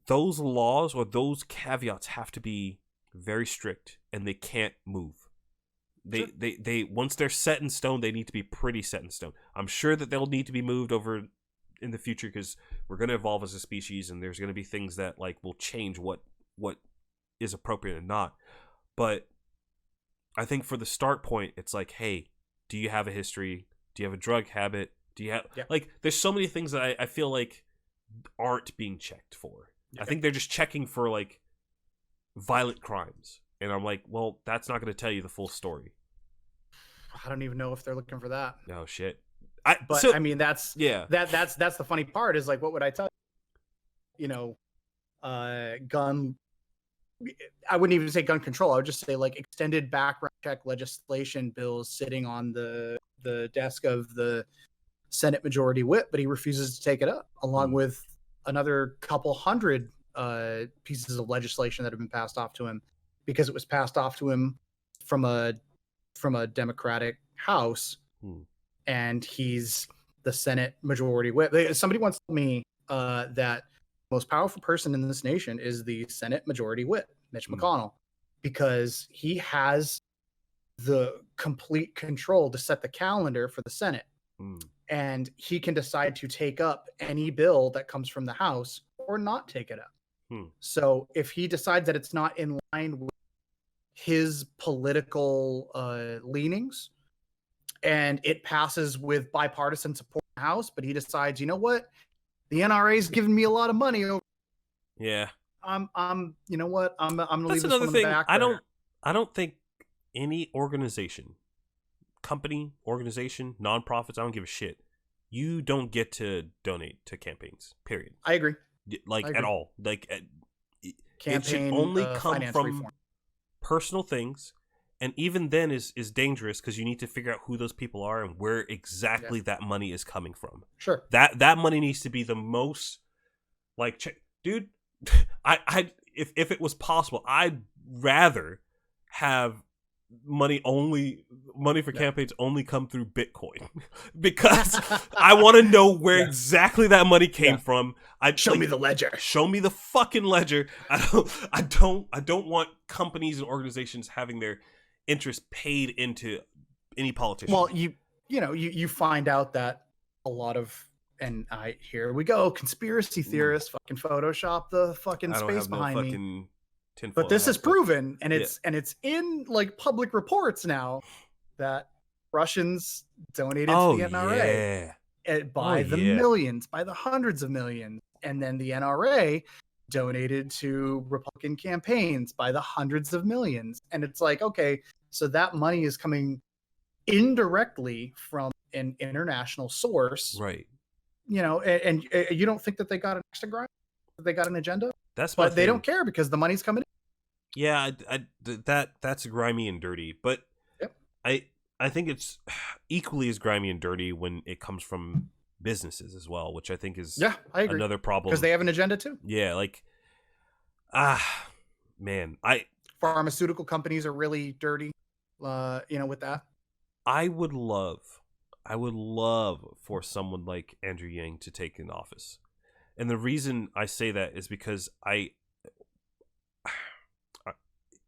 Speaker 1: those laws or those caveats have to be very strict, and they can't move. They once they're set in stone, they need to be pretty set in stone. I'm sure that they'll need to be moved over in the future because we're going to evolve as a species, and there's going to be things that like will change what is appropriate and not. But I think for the start point, it's like, hey, do you have a history? Do you have a drug habit? Do you have like? There's so many things that I feel like aren't being checked for. I think they're just checking for like violent crimes, and I'm like, well, that's not going to tell you the full story.
Speaker 2: I don't even know if they're looking for that.
Speaker 1: No shit.
Speaker 2: I mean, that's the funny part is like, what would I tell you? You know, gun. I wouldn't even say gun control. I would just say like extended background check legislation bills sitting on the desk of the Senate Majority Whip, but he refuses to take it up, along with another couple hundred pieces of legislation that have been passed off to him, because it was passed off to him from a Democratic House, and he's the Senate Majority Whip. Somebody once told me that the most powerful person in this nation is the Senate Majority Whip, Mitch McConnell, because he has the complete control to set the calendar for the Senate. And he can decide to take up any bill that comes from the House or not take it up. So if he decides that it's not in line with his political leanings and it passes with bipartisan support in the House, but he decides, you know what, the NRA is giving me a lot of money. I'm you know what, I'm gonna leave this one in the back.
Speaker 1: I don't think any organization company, organization, nonprofits, I don't give a shit. You don't get to donate to campaigns. Period.
Speaker 2: I agree.
Speaker 1: Like
Speaker 2: I agree.
Speaker 1: at all. Like
Speaker 2: Campaign
Speaker 1: it should only come
Speaker 2: finance
Speaker 1: from
Speaker 2: reform.
Speaker 1: personal things, and even then is dangerous because you need to figure out who those people are and where exactly that money is coming from.
Speaker 2: Sure.
Speaker 1: That money needs to be the most like, dude. I if it was possible, I'd rather have money for campaigns only come through Bitcoin because I want to know where exactly that money came from.
Speaker 2: Show me the ledger.
Speaker 1: Show me the fucking ledger. I don't want companies and organizations having their interest paid into any politician.
Speaker 2: Well, you find out that a lot of, and here we go, conspiracy theorists fucking Photoshop the fucking space behind me. But this is proven, and it's in like public reports now that Russians donated to the NRA by the millions, by the hundreds of millions, and then the NRA donated to Republican campaigns by the hundreds of millions. And it's like, okay, so that money is coming indirectly from an international source,
Speaker 1: right?
Speaker 2: You know, and you don't think that they got an extra grind? That they got an agenda?
Speaker 1: But
Speaker 2: they don't care because the money's coming in.
Speaker 1: Yeah, that's grimy and dirty. But I think it's equally as grimy and dirty when it comes from businesses as well, which I think is
Speaker 2: I agree.
Speaker 1: Another problem
Speaker 2: because they have an agenda too.
Speaker 1: Yeah, like man,
Speaker 2: pharmaceutical companies are really dirty. With that,
Speaker 1: I would love for someone like Andrew Yang to take in office, and the reason I say that is because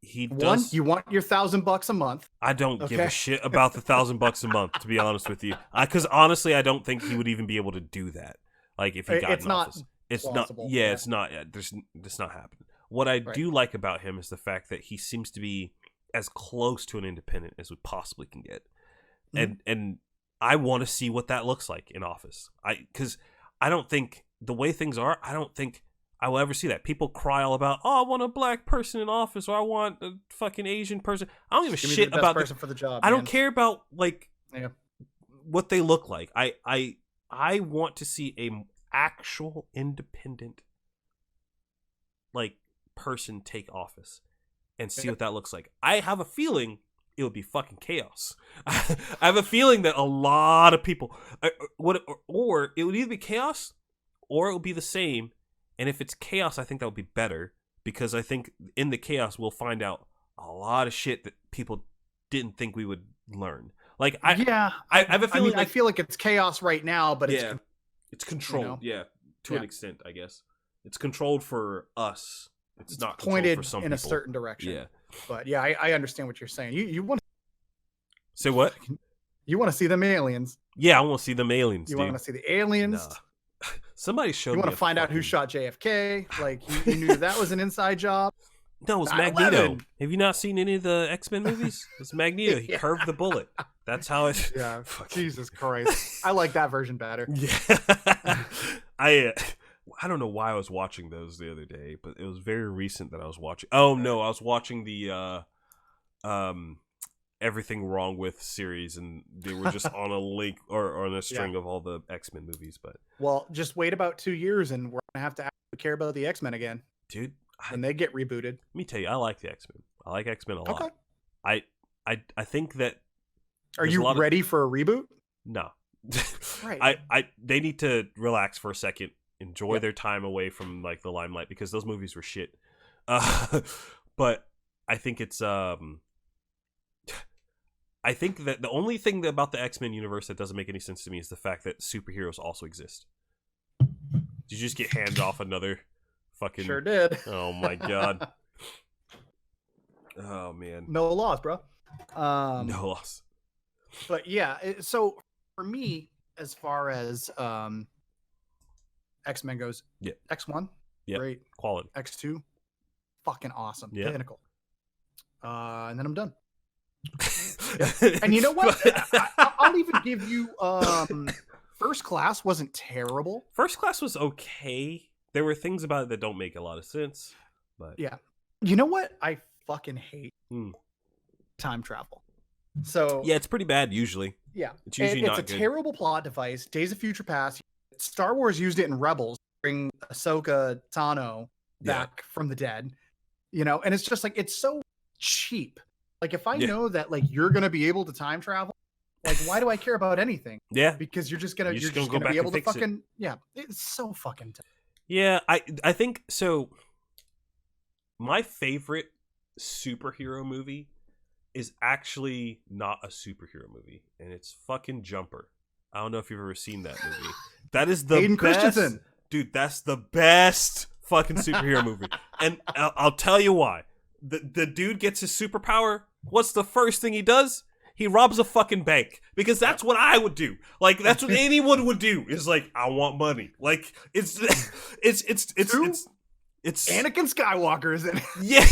Speaker 2: you want your $1,000 a month.
Speaker 1: I don't give a shit about the $1,000 a month, to be honest with you. Because honestly, I don't think he would even be able to do that. Like if he got in office, it's
Speaker 2: plausible.
Speaker 1: not. Yeah, it's not. It's not happening. What I do like about him is the fact that he seems to be as close to an independent as we possibly can get, and I want to see what that looks like in office. Because I don't think the way things are, I don't think I will ever see that. People cry all about, I want a black person in office, or I want a fucking Asian person. I don't give a shit about
Speaker 2: the person for the job.
Speaker 1: I don't care about what they look like. I want to see a actual independent person take office and see what that looks like. I have a feeling it would be fucking chaos. I have a feeling that a lot of people or it would either be chaos or it would be the same. And if it's chaos, I think that would be better, because I think in the chaos we'll find out a lot of shit that people didn't think we would learn. Like I have a feeling.
Speaker 2: I feel like it's chaos right now, but
Speaker 1: it's controlled. To an extent, I guess it's controlled for us. It's not
Speaker 2: pointed
Speaker 1: for some
Speaker 2: in
Speaker 1: people.
Speaker 2: A certain direction.
Speaker 1: Yeah,
Speaker 2: but I understand what you're saying. You want
Speaker 1: say what?
Speaker 2: You want to see them aliens?
Speaker 1: Yeah, I want to see them aliens.
Speaker 2: You want to see the aliens?
Speaker 1: Nah. Somebody showed me.
Speaker 2: You want to find out who shot JFK? Like you knew that was an inside job?
Speaker 1: No, it was Magneto. Have you not seen any of the X-Men movies? It's Magneto. He curved the bullet. That's how it.
Speaker 2: Yeah. Jesus Christ. I like that version better.
Speaker 1: Yeah. I don't know why I was watching those the other day, but it was very recent that I was watching. Oh no, I was watching the Everything Wrong With series, and they were just on a link or on a string of all the X-Men movies. But
Speaker 2: just wait about 2 years and we're gonna have to care about the X-Men again,
Speaker 1: dude.
Speaker 2: When they get rebooted. Let
Speaker 1: me tell you, I like the X-Men. I like X-Men a lot.
Speaker 2: Okay.
Speaker 1: I think that.
Speaker 2: Are you ready for a reboot?
Speaker 1: No.
Speaker 2: Right.
Speaker 1: They need to relax for a second, enjoy their time away from the limelight, because those movies were shit. But I think it's I think that the only thing about the X-Men universe that doesn't make any sense to me is the fact that superheroes also exist. Did you just get handed off another fucking...
Speaker 2: Sure did.
Speaker 1: Oh my god. Oh man.
Speaker 2: No loss, bro.
Speaker 1: No loss.
Speaker 2: But yeah, so for me, as far as X-Men goes, X1, great.
Speaker 1: Quality.
Speaker 2: X2, fucking awesome.
Speaker 1: Yeah.
Speaker 2: Pinnacle. And then I'm done. And you know what? I'll even give you First Class wasn't terrible.
Speaker 1: First Class was okay. There were things about it that don't make a lot of sense, but
Speaker 2: yeah. You know what I fucking hate? Time travel. So
Speaker 1: Yeah, it's pretty bad usually.
Speaker 2: yeah,
Speaker 1: It's usually
Speaker 2: it's
Speaker 1: not
Speaker 2: a
Speaker 1: good.
Speaker 2: terrible plot device. Days of Future Past. Star Wars used it in Rebels, to bring Ahsoka Tano
Speaker 1: Yeah.
Speaker 2: back from the dead. You know, and it's just like it's so cheap. Like if I
Speaker 1: Yeah.
Speaker 2: know that like you're gonna be able to time travel, like why do I care about anything?
Speaker 1: Yeah.
Speaker 2: Because you're just gonna
Speaker 1: You're just gonna go back
Speaker 2: be able
Speaker 1: and
Speaker 2: to
Speaker 1: fix it.
Speaker 2: fucking yeah. It's so fucking.
Speaker 1: Yeah, I think so. My favorite superhero movie is actually not a superhero movie, and it's fucking Jumper. I don't know if you've ever seen that movie. That is the
Speaker 2: Hayden
Speaker 1: best,
Speaker 2: Christensen.
Speaker 1: dude. That's the best fucking superhero movie, and I'll tell you why. The dude gets his superpower. What's the first thing he does? He robs a fucking bank, because that's what I would do. Like that's what anyone would do. Is like, I want money. Like it's
Speaker 2: Anakin Skywalker is in it.
Speaker 1: yeah.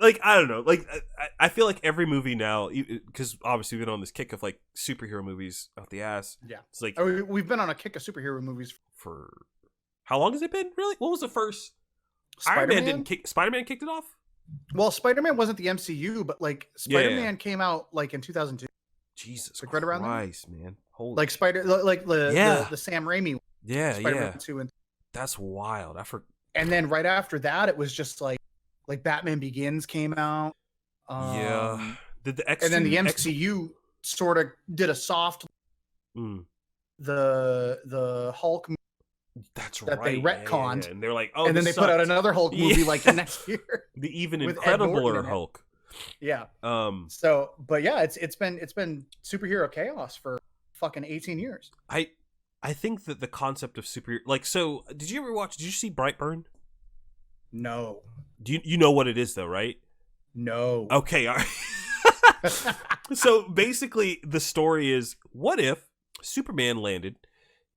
Speaker 1: Like I don't know. Like I feel like every movie now, because obviously we've been on this kick of like superhero movies out the ass.
Speaker 2: Yeah,
Speaker 1: it's like
Speaker 2: we've been on a kick of superhero movies
Speaker 1: for how long has it been? Really? What was the first?
Speaker 2: Spider-Man?
Speaker 1: Iron Man didn't kick. Spider-Man kicked it off.
Speaker 2: Well, Spider-Man wasn't the MCU, but like Spider-Man came out like in 2002.
Speaker 1: Jesus
Speaker 2: like right around
Speaker 1: Christ, man! Holy
Speaker 2: like the Sam Raimi one.
Speaker 1: Yeah,
Speaker 2: Spider-Man
Speaker 1: yeah.
Speaker 2: 2 and
Speaker 1: that's wild.
Speaker 2: and then right after that, it was just like Batman Begins came out.
Speaker 1: Yeah. Did the X
Speaker 2: and then the MCU sort of did a soft the Hulk movie
Speaker 1: that's
Speaker 2: that
Speaker 1: right.
Speaker 2: they retconned,
Speaker 1: yeah. And they're like, oh,
Speaker 2: and then they put out another Hulk movie like the next year.
Speaker 1: The even
Speaker 2: with
Speaker 1: incredibler Hulk.
Speaker 2: Yeah. So, but yeah, it's been superhero chaos for fucking 18 years.
Speaker 1: I think that the concept of superhero, like, so did you see Brightburn?
Speaker 2: No.
Speaker 1: Do you know what it is though, right?
Speaker 2: No.
Speaker 1: Okay, all right. So basically the story is, what if Superman landed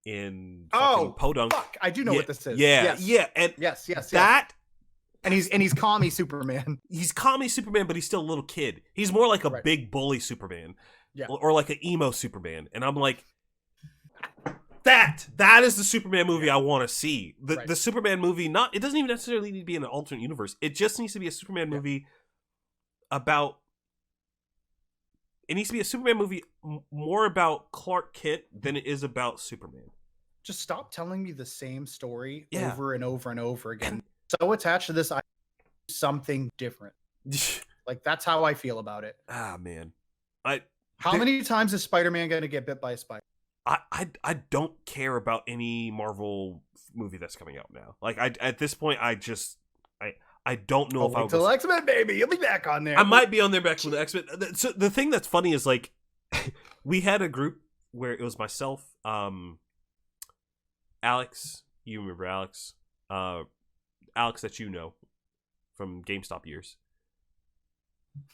Speaker 1: in Podunk?
Speaker 2: Fuck, I do know what this is.
Speaker 1: Yeah, yeah, and
Speaker 2: yes.
Speaker 1: That
Speaker 2: and he's commie Superman.
Speaker 1: He's commie Superman, but he's still a little kid. He's more like a big bully Superman.
Speaker 2: Yeah.
Speaker 1: Or like an emo Superman. And I'm like, that is the Superman movie I want to see. The Superman movie, it doesn't even necessarily need to be in an alternate universe. It just needs to be a Superman movie it needs to be a Superman movie more about Clark Kent than it is about Superman.
Speaker 2: Just stop telling me the same story
Speaker 1: Yeah.
Speaker 2: over and over and over again. So attached to this, I something different. Like that's how I feel about it.
Speaker 1: Ah, man.
Speaker 2: How many times is Spider-Man going to get bit by a spider?
Speaker 1: I don't care about any Marvel movie that's coming out now. Like at this point, I don't know if I'll
Speaker 2: till X-Men, baby. You'll be back on there.
Speaker 1: I might be on there back with the X-Men. So the thing that's funny is like we had a group where it was myself, Alex. You remember Alex? Alex that you know from GameStop years,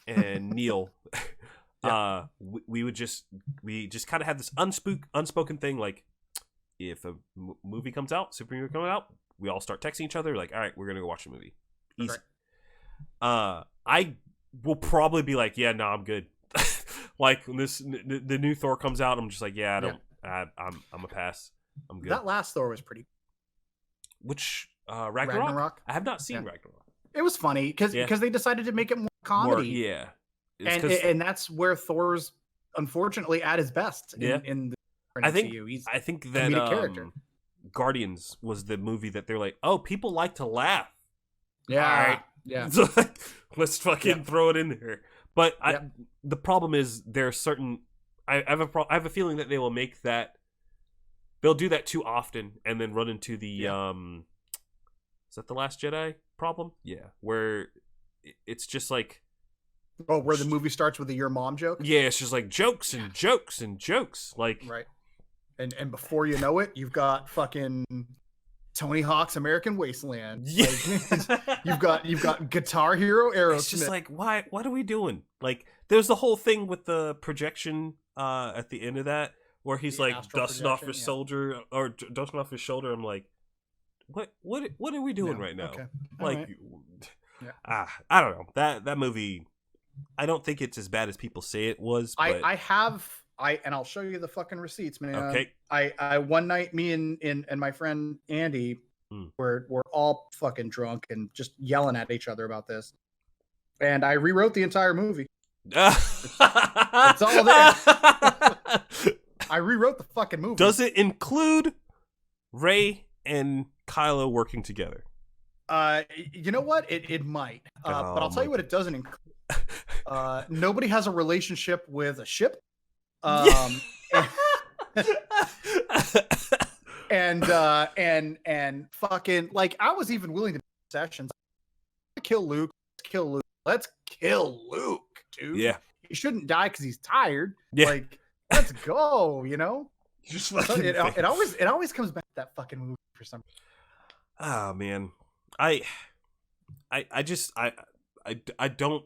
Speaker 1: and Neil. We just kind of had this unspoken thing, like if a movie comes out, superhero coming out, we all start texting each other like, all right, we're gonna go watch the movie. Easy.
Speaker 2: Right.
Speaker 1: I will probably be like, yeah, no, I'm good. Like when the new Thor comes out, I'm just like, yeah, I'm a pass. I'm good.
Speaker 2: That last Thor was pretty.
Speaker 1: Which Ragnarok? I have not seen Ragnarok.
Speaker 2: It was funny because they decided to make it more comedy. And that's where Thor's unfortunately at his best. In the MCU.
Speaker 1: I think that
Speaker 2: character.
Speaker 1: Guardians was the movie that they're like, oh, people like to laugh.
Speaker 2: Yeah,
Speaker 1: all right.
Speaker 2: Yeah.
Speaker 1: So, let's fucking throw it in there. But the problem is there are certain. I have a feeling that they will make that. They'll do that too often and then run into the is that the Last Jedi problem? Yeah, where it's just like.
Speaker 2: Oh, where the movie starts with a "your mom" joke?
Speaker 1: Yeah, it's just like jokes and jokes and jokes. Like
Speaker 2: and before you know it, you've got fucking Tony Hawk's American Wasteland.
Speaker 1: Yeah.
Speaker 2: Like, you've got Guitar Hero Aerosmith.
Speaker 1: It's just like, why? What are we doing? Like, there's the whole thing with the projection at the end of that, where he's like dusting off his shoulder or dusting off his shoulder. I'm like, what are we doing right now?
Speaker 2: Okay.
Speaker 1: Like, I don't know. That movie. I don't think it's as bad as people say it was. But...
Speaker 2: and I'll show you the fucking receipts, man.
Speaker 1: Okay.
Speaker 2: I one night, me and my friend Andy we're all fucking drunk and just yelling at each other about this. And I rewrote the entire movie. It's all there. I rewrote the fucking movie.
Speaker 1: Does it include Rey and Kylo working together?
Speaker 2: You know what? It might. But I'll tell you what it doesn't include. Nobody has a relationship with a ship. And fucking, like, I was even willing to sessions. Kill Luke. Let's kill Luke, dude.
Speaker 1: Yeah.
Speaker 2: He shouldn't die because he's tired.
Speaker 1: Yeah.
Speaker 2: Like, let's go, you know?
Speaker 1: Just
Speaker 2: it always comes back to that fucking movie for some reason.
Speaker 1: Oh man. I don't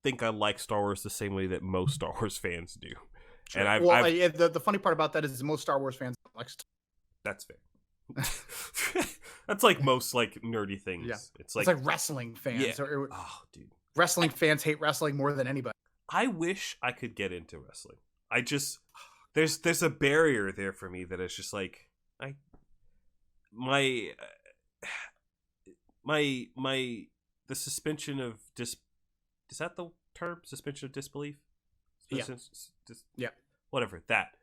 Speaker 1: think I like Star Wars the same way that most Star Wars fans do.
Speaker 2: Sure.
Speaker 1: And
Speaker 2: the funny part about that is most Star Wars fans don't like Star
Speaker 1: Wars. That's fair. That's like most like nerdy things.
Speaker 2: Yeah.
Speaker 1: It's like
Speaker 2: wrestling fans.
Speaker 1: Yeah.
Speaker 2: Oh, dude. Wrestling fans hate wrestling more than anybody.
Speaker 1: I wish I could get into wrestling. I just there's a barrier there for me that is just like the suspension of is that the term? Suspension of disbelief?
Speaker 2: Yeah.
Speaker 1: Whatever that.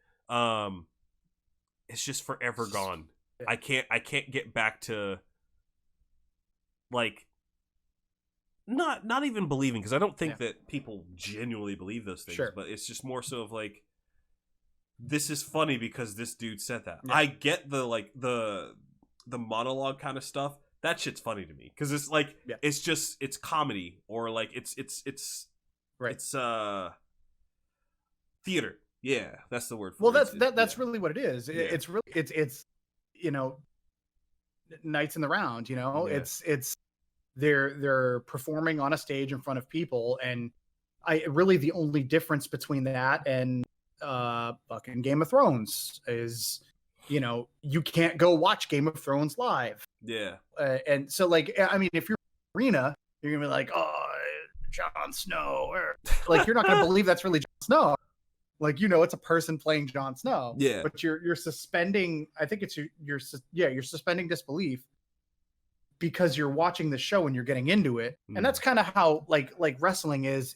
Speaker 1: It's just forever gone.
Speaker 2: Yeah.
Speaker 1: I can't get back to like not even believing, because I don't think that people genuinely believe those things.
Speaker 2: Sure.
Speaker 1: But it's just more so of like, this is funny because this dude said that.
Speaker 2: Yeah.
Speaker 1: I get the monologue kind of stuff. That shit's funny to me because it's like it's comedy, or like it's
Speaker 2: right.
Speaker 1: It's theater. Yeah, that's the word for
Speaker 2: well,
Speaker 1: it.
Speaker 2: that's really what it is. It's really it's you know, Knights in the Round, you know.
Speaker 1: Yeah.
Speaker 2: It's they're performing on a stage in front of people, and really the only difference between that and fucking Game of Thrones is, you know, you can't go watch Game of Thrones live.
Speaker 1: Yeah.
Speaker 2: And so, like, I mean, if you're in the arena, you're gonna be like, oh, Jon Snow, like, you're not gonna believe that's really Jon Snow. Like, you know, it's a person playing Jon Snow.
Speaker 1: Yeah.
Speaker 2: But you're suspending. I think it's you're suspending disbelief because you're watching the show and you're getting into it. And that's kind of how like wrestling is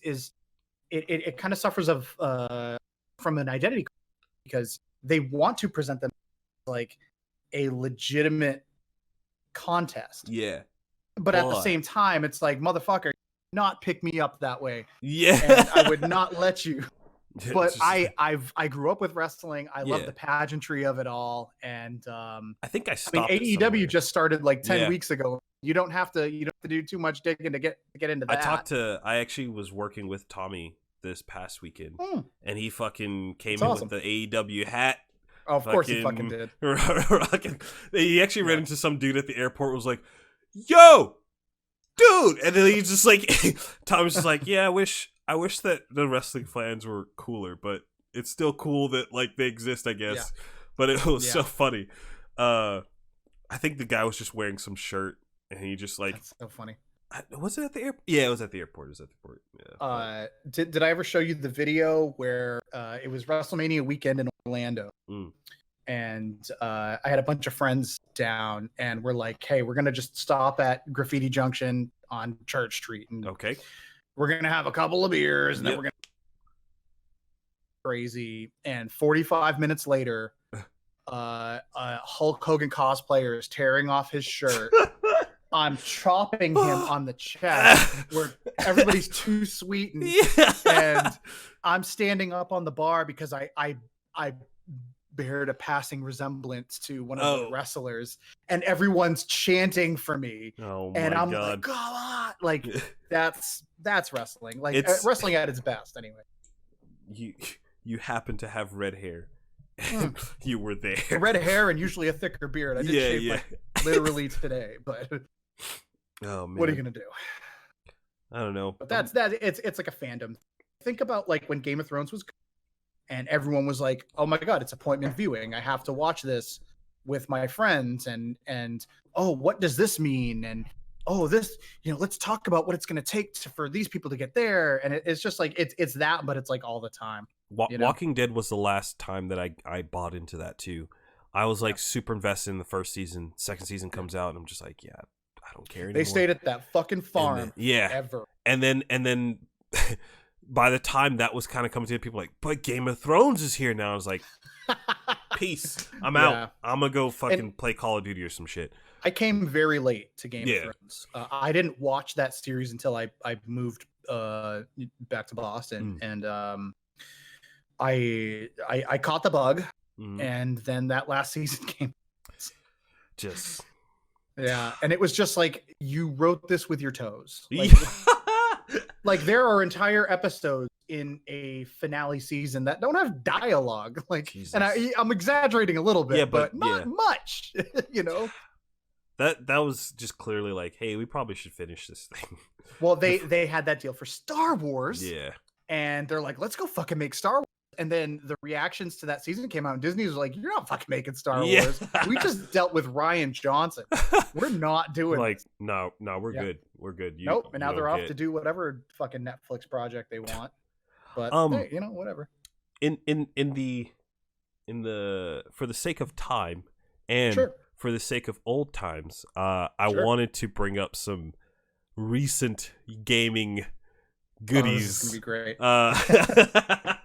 Speaker 2: it kind of suffers of from an identity, because they want to present them like a legitimate contest.
Speaker 1: Yeah.
Speaker 2: But at the same time, it's like, motherfucker, not pick me up that way.
Speaker 1: Yeah.
Speaker 2: And I would not let you. But I grew up with wrestling. I love the pageantry of it all. And
Speaker 1: I think I stopped.
Speaker 2: AEW just started like 10 weeks ago. You don't have to do too much digging to get into that.
Speaker 1: I actually was working with Tommy this past weekend, and he fucking came in
Speaker 2: awesome.
Speaker 1: with the AEW hat.
Speaker 2: Oh, of course he fucking did.
Speaker 1: He actually ran into some dude at the airport, was like, yo, dude. And then he's just like, Tommy's just like, yeah, I wish that the wrestling fans were cooler, but it's still cool that like they exist, I guess. Yeah. But it was so funny. I think the guy was just wearing some shirt, and he just like,
Speaker 2: that's so funny.
Speaker 1: Was it at the airport? Yeah, it was at the airport.
Speaker 2: Yeah. Did I ever show you the video where it was WrestleMania weekend in Orlando? And I had a bunch of friends down, and we're like, hey, we're gonna just stop at Graffiti Junction on Church Street, and we're gonna have a couple of beers, and then we're gonna crazy. And 45 minutes later, Hulk Hogan cosplayer is tearing off his shirt. I'm chopping him on the chest where everybody's too sweet, and I'm standing up on the bar because I bared a passing resemblance to one of the wrestlers, and everyone's chanting for me. And I'm like, come on, like that's wrestling. Like wrestling at its best, anyway.
Speaker 1: You happen to have red hair. You were there.
Speaker 2: Red hair and usually a thicker beard. I did shave like literally today, but what are you gonna do?
Speaker 1: I don't know.
Speaker 2: But that's it's like a fandom. Think about like when Game of Thrones was, and everyone was like, oh my god, it's appointment viewing. I have to watch this with my friends, and oh, what does this mean? And oh, this, you know, let's talk about what it's gonna take for these people to get there. And it's just like it's that, but it's like all the time.
Speaker 1: Walking Dead was the last time that I bought into that too. I was like super invested in the first season. Second season comes out, and I'm just like, I don't care anymore.
Speaker 2: They stayed at that fucking farm,
Speaker 1: ever. And then by the time that was kind of coming to people like, but Game of Thrones is here now. I was like, peace. I'm out. I'm gonna go fucking play Call of Duty or some shit.
Speaker 2: I came very late to Game of Thrones. I didn't watch that series until I moved back to Boston, and I caught the bug, and then that last season came.
Speaker 1: Just
Speaker 2: and it was just like you wrote this with your toes. Like, like there are entire episodes in a finale season that don't have dialogue. Like, Jesus. And I'm exaggerating a little bit, but not much. You know.
Speaker 1: That was just clearly like, hey, we probably should finish this thing.
Speaker 2: Well, they had that deal for Star Wars.
Speaker 1: Yeah.
Speaker 2: And they're like, let's go fucking make Star Wars. And then the reactions to that season came out, and Disney was like, you're not fucking making Star Wars. We just dealt with Ryan Johnson. We're not doing
Speaker 1: like,
Speaker 2: this.
Speaker 1: No, we're good. We're good.
Speaker 2: Nope. And now they're off to do whatever fucking Netflix project they want. But hey, you know, whatever.
Speaker 1: In the for the sake of time and for the sake of old times, I wanted to bring up some recent gaming goodies.
Speaker 2: This is gonna be great.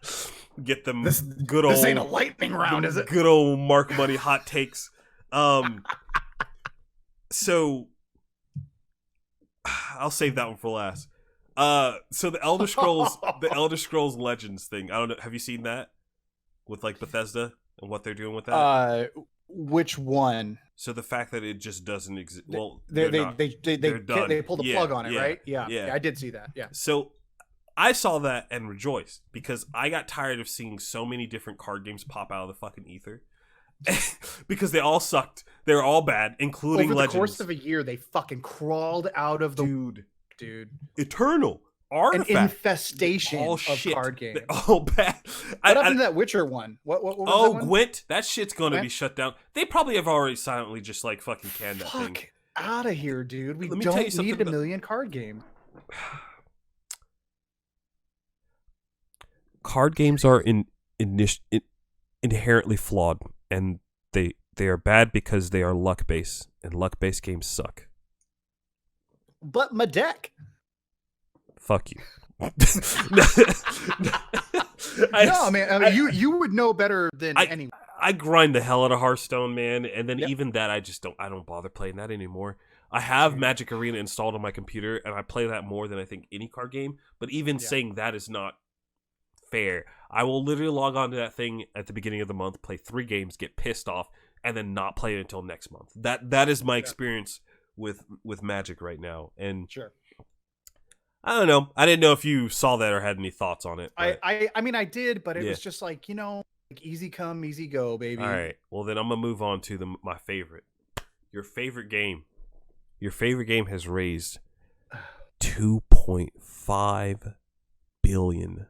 Speaker 1: Get them good old.
Speaker 2: This ain't a lightning round, is it?
Speaker 1: Good old Mark Money hot takes. So I'll save that one for last. So the Elder Scrolls Legends thing. I don't know. Have you seen that with like Bethesda and what they're doing with that?
Speaker 2: Which one?
Speaker 1: So the fact that it just doesn't exist. Well,
Speaker 2: they pulled the plug on it, right? Yeah, I did see that. Yeah.
Speaker 1: So I saw that and rejoiced because I got tired of seeing so many different card games pop out of the fucking ether. Because they all sucked. They were all bad, including Legends.
Speaker 2: Over the course of a year, they fucking crawled out of the dude.
Speaker 1: Eternal Artifact.
Speaker 2: An infestation of card games.
Speaker 1: They're all bad.
Speaker 2: What happened to that Witcher one? What was that one?
Speaker 1: Gwent. That shit's gonna be shut down. They probably have already silently just like fucking canned that thing.
Speaker 2: Fuck out of here, dude. We don't need a million card game.
Speaker 1: Card games are inherently flawed, and they are bad because they are luck based, and luck based games suck.
Speaker 2: But my deck.
Speaker 1: Fuck you.
Speaker 2: You would know better than anyone.
Speaker 1: I grind the hell out of Hearthstone, man, and then even that I don't bother playing that anymore. I have Magic Arena installed on my computer, and I play that more than I think any card game. But even saying that is not fair. I will literally log on to that thing at the beginning of the month, play 3 games, get pissed off, and then not play it until next month. That is my experience with Magic right now. And I don't know. I didn't know if you saw that or had any thoughts on it.
Speaker 2: I mean, I did, but it was just like, you know, like easy come, easy go, baby.
Speaker 1: All right. Well, then I'm gonna move on to my favorite. Your favorite game. Your favorite game has raised $2.5 billion.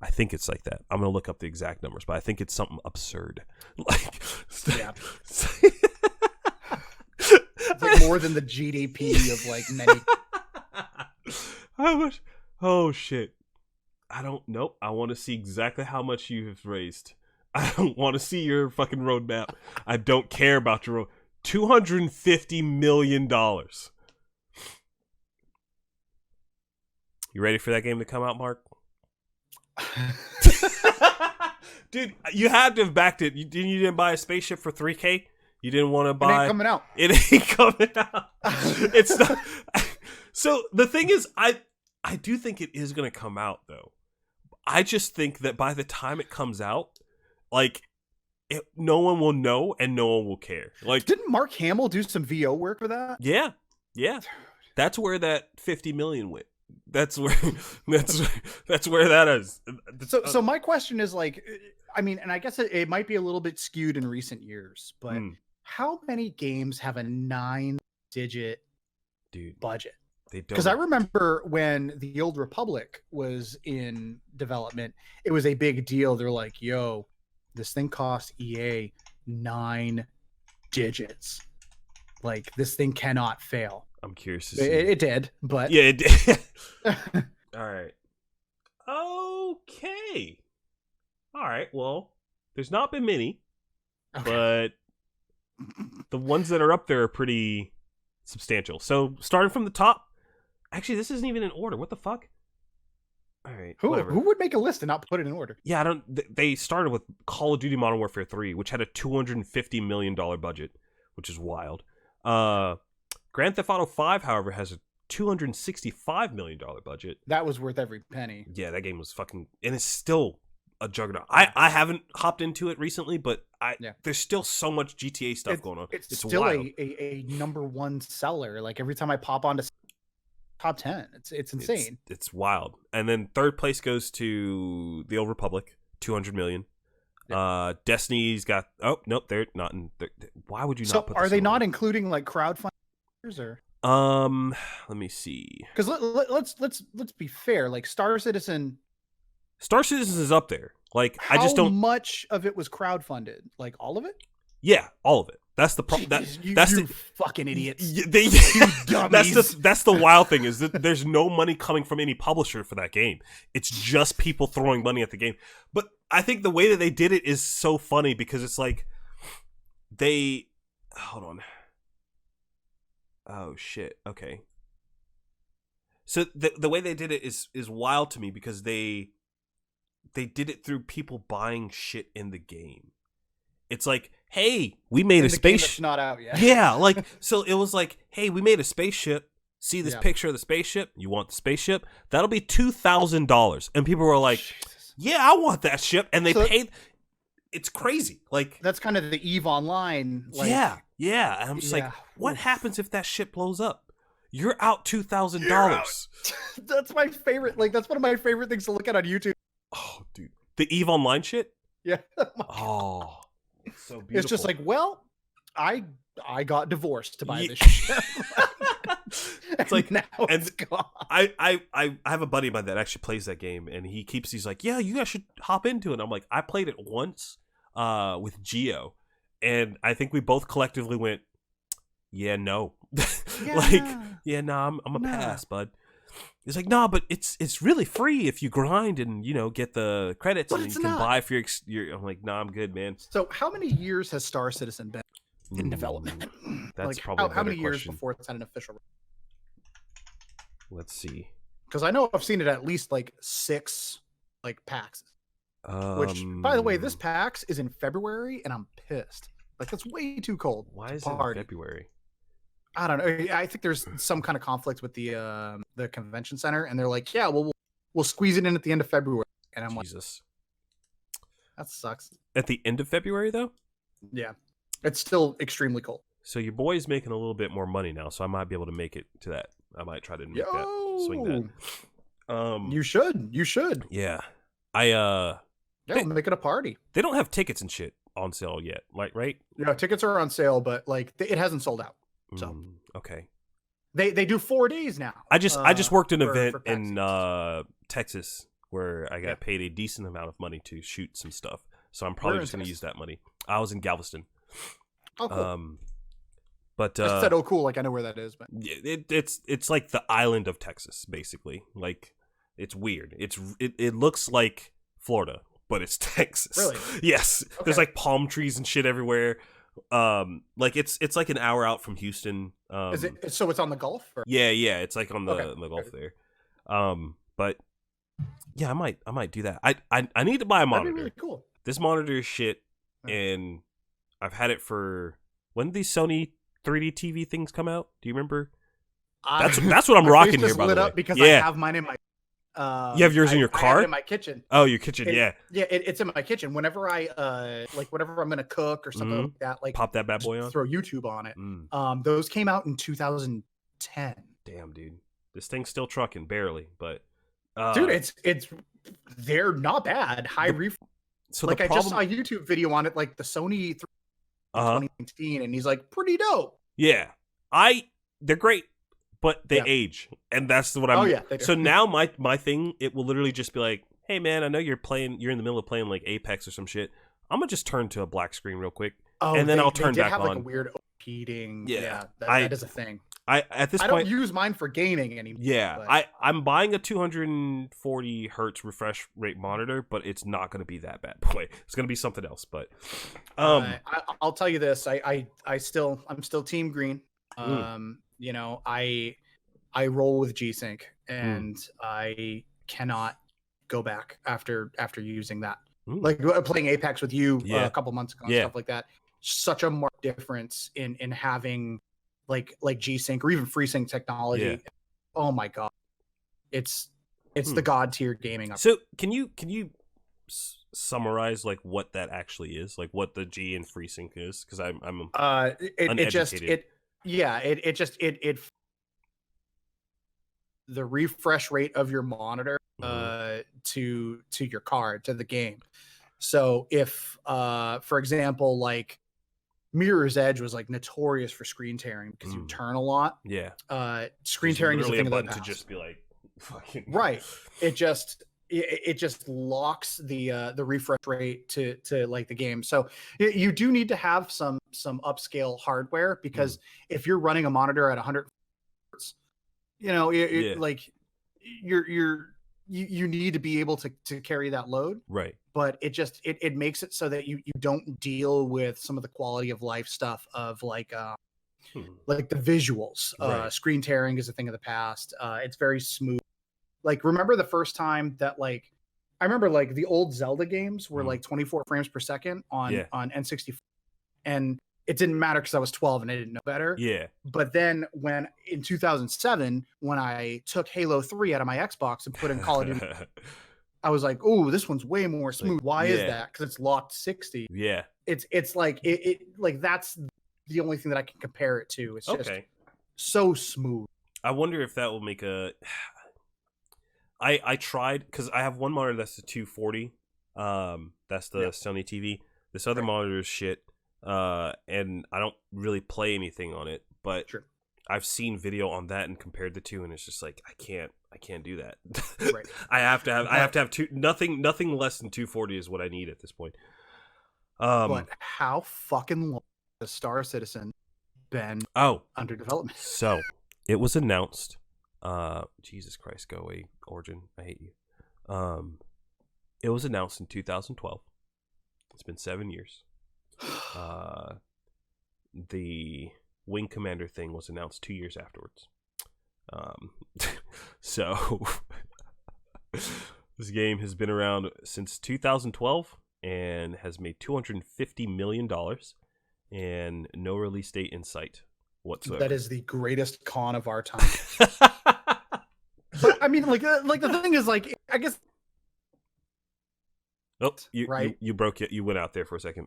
Speaker 1: I think it's like that. I'm gonna look up the exact numbers, but I think it's something absurd. Like,
Speaker 2: it's like more than the GDP of like many.
Speaker 1: How much? Oh shit! I don't know. I want to see exactly how much you have raised. I don't want to see your fucking roadmap. I don't care about your road. $250 million. You ready for that game to come out, Mark? Dude, you had to have backed it. You didn't buy a spaceship for $3K? You didn't want to buy...
Speaker 2: It ain't coming out.
Speaker 1: It ain't coming out. It's not... So, the thing is, I do think it is going to come out, though. I just think that by the time it comes out, like, no one will know and no one will care. Like,
Speaker 2: didn't Mark Hamill do some VO work for that?
Speaker 1: Yeah. That's where that $50 million went. That's where that is.
Speaker 2: So my question is like, I mean, and I guess it might be a little bit skewed in recent years, but how many games have a 9-digit budget?
Speaker 1: They don't.
Speaker 2: Because I remember when the Old Republic was in development, it was a big deal. They're like, yo, this thing cost EA 9 digits. Like, this thing cannot fail.
Speaker 1: I'm curious to see.
Speaker 2: It did, but...
Speaker 1: Yeah, it did. All right. Okay. All right, well, there's not been many, but the ones that are up there are pretty substantial. So, starting from the top... Actually, this isn't even in order. What the fuck? All right,
Speaker 2: Who
Speaker 1: whatever.
Speaker 2: would make a list and not put it in order?
Speaker 1: Yeah, I don't. They started with Call of Duty Modern Warfare 3, which had a $250 million budget, which is wild. Grand Theft Auto 5, however, has a $265 million budget.
Speaker 2: That was worth every penny.
Speaker 1: Yeah, that game was fucking, and it's still a juggernaut. I haven't hopped into it recently, but there's still so much GTA stuff going on.
Speaker 2: It's still a number one seller. Like every time I pop onto top 10, it's insane.
Speaker 1: It's wild. And then third place goes to The Old Republic, 200 million. Yeah. Destiny's got they're not in. Why would you not put?
Speaker 2: So are they not including like crowdfunders or?
Speaker 1: Let me see.
Speaker 2: Because let's be fair. Like Star Citizen
Speaker 1: is up there. Like
Speaker 2: how
Speaker 1: I just don't.
Speaker 2: How much of it was crowdfunded? Like all of it?
Speaker 1: Yeah, all of it. That's the problem. That's the
Speaker 2: fucking idiots.
Speaker 1: That's the wild thing is that there's no money coming from any publisher for that game. It's just people throwing money at the game. But I think the way that they did it is so funny because it's like hold on. Oh shit. Okay. So the way they did it is wild to me because they did it through people buying shit in the game. It's like, hey, we made a spaceship.
Speaker 2: Not out yet.
Speaker 1: Yeah, like so it was like, hey, we made a spaceship. See this picture of the spaceship? You want the spaceship? That'll be $2,000. And people were like, Jesus. Yeah, I want that ship. And they paid. It's crazy. Like
Speaker 2: that's kind of the EVE Online. Like,
Speaker 1: yeah. And I'm just like, what happens if that ship blows up? You're out $2,000.
Speaker 2: That's my favorite. Like that's one of my favorite things to look at on YouTube.
Speaker 1: Oh, dude, the EVE Online shit.
Speaker 2: Yeah.
Speaker 1: Oh. So beautiful.
Speaker 2: It's just like, well, I got divorced to buy this ship.
Speaker 1: It's like
Speaker 2: now it's gone.
Speaker 1: I have a buddy of mine that actually plays that game, and he's like, yeah, you guys should hop into it. And I'm like, I played it once with Geo, and I think we both collectively went, yeah, no, I'm a pass, bud. It's like, no, but it's really free if you grind and get the credits and you can buy for your. I'm like, nah, I'm good, man.
Speaker 2: So how many years has Star Citizen been in development?
Speaker 1: That's like, probably
Speaker 2: how many
Speaker 1: question.
Speaker 2: Years before it's had an official?
Speaker 1: Let's see.
Speaker 2: Because I know I've seen it at least like 6 like PAX. Which, by the way, this PAX is in February, and I'm pissed. Like that's way too cold.
Speaker 1: Why is it in February?
Speaker 2: I don't know. I think there's some kind of conflict with the convention center, and they're like, yeah, we'll squeeze it in at the end of February. And I'm
Speaker 1: Jesus.
Speaker 2: That sucks.
Speaker 1: At the end of February, though?
Speaker 2: Yeah. It's still extremely cold.
Speaker 1: So your boy's making a little bit more money now, so I might be able to make it to that. I might try to make that, swing that.
Speaker 2: You should.
Speaker 1: Yeah.
Speaker 2: We'll make it a party.
Speaker 1: They don't have tickets and shit on sale yet, like, right?
Speaker 2: Yeah, tickets are on sale, but like it hasn't sold out. So
Speaker 1: okay.
Speaker 2: They do 4 days now.
Speaker 1: I just worked an event in Texas where I got paid a decent amount of money to shoot some stuff. So I'm probably just going to use that money. I was in Galveston.
Speaker 2: Oh, cool.
Speaker 1: But
Speaker 2: I said, oh, cool. Like I know where that is, but
Speaker 1: it's like the island of Texas, basically. Like it's weird. It looks like Florida, but it's Texas.
Speaker 2: Really?
Speaker 1: Yes. Okay. There's like palm trees and shit everywhere. Like it's like an hour out from Houston.
Speaker 2: Is it? So it's on the Gulf? Or?
Speaker 1: Yeah. It's like on the Gulf there. But yeah, I might do that. I need to buy a monitor.
Speaker 2: That'd be really cool.
Speaker 1: This monitor is shit, and I've had it for when did these Sony 3D TV things come out? Do you remember? That's what I'm rocking here. By the way,
Speaker 2: up because I have mine in my.
Speaker 1: You have yours in your car?
Speaker 2: I have it in my kitchen.
Speaker 1: Oh, your kitchen, yeah.
Speaker 2: Yeah, it's in my kitchen. Whenever whenever I'm gonna cook or something like that, like
Speaker 1: pop that bad boy on,
Speaker 2: throw YouTube on it. Those came out in 2010.
Speaker 1: Damn, dude, this thing's still trucking barely, but
Speaker 2: dude, they're not bad. High refresh. So like I just saw a YouTube video on it, like the Sony 2019, and he's like pretty dope.
Speaker 1: Yeah, they're great. But they age, and that's what I'm.
Speaker 2: Oh yeah. They do.
Speaker 1: So now my thing, it will literally just be like, "Hey man, I know you're in the middle of playing like Apex or some shit. I'm gonna just turn to a black screen real quick, and then I'll turn back on."
Speaker 2: Like a weird heating. Yeah, that is a thing.
Speaker 1: I
Speaker 2: don't use mine for gaming anymore.
Speaker 1: Yeah, but I'm buying a 240 hertz refresh rate monitor, but it's not gonna be that bad. Boy, it's gonna be something else. But
Speaker 2: I'll tell you this: I'm still Team Green. You know, I roll with G-Sync, and I cannot go back after using that.
Speaker 1: Ooh.
Speaker 2: Like playing Apex with you a couple months ago and stuff like that. Such a marked difference in having like G-Sync or even FreeSync technology.
Speaker 1: Yeah.
Speaker 2: Oh my god, it's the god tier gaming.
Speaker 1: So can you summarize like what that actually is, like what the G and FreeSync is? Because I'm uneducated.
Speaker 2: The refresh rate of your monitor to your card, to the game. So if for example, like Mirror's Edge was like notorious for screen tearing because you turn a lot.
Speaker 1: Yeah.
Speaker 2: Screen tearing is a thing of the past.
Speaker 1: To just be like fucking
Speaker 2: right. It just locks the refresh rate to like the game. So you do need to have some upscale hardware, because if you're running a monitor at 100 Hz, like you need to be able to carry that load.
Speaker 1: Right.
Speaker 2: But it makes it so that you don't deal with some of the quality of life stuff of like the visuals.
Speaker 1: Right.
Speaker 2: Screen tearing is a thing of the past. It's very smooth. Like, remember the first time that I remember like the old Zelda games were like 24 frames per second on N64, and it didn't matter because I was 12 and I didn't know better.
Speaker 1: Yeah.
Speaker 2: But then when in 2007, when I took Halo 3 out of my Xbox and put in Call of Duty, I was like, "Oh, this one's way more smooth." Why is that? Because it's locked 60.
Speaker 1: Yeah.
Speaker 2: It's like it like that's the only thing that I can compare it to. It's just so smooth.
Speaker 1: I wonder if that will make a. I tried, because I have one monitor that's the 240. That's the Sony TV. This other monitor is shit. And I don't really play anything on it, but I've seen video on that and compared the two, and it's just like I can't do that. Right. I have to have nothing less than 240 is what I need at this point.
Speaker 2: But how fucking long has Star Citizen been under development?
Speaker 1: So it was announced. Jesus Christ, go away, Origin. I hate you. It was announced in 2012. It's been 7 years. The Wing Commander thing was announced 2 years afterwards. So this game has been around since 2012 and has made $250 million and no release date in sight whatsoever.
Speaker 2: That is the greatest con of our time. But I mean, like the thing is, like, I guess.
Speaker 1: Oh, you broke it. You went out there for a second.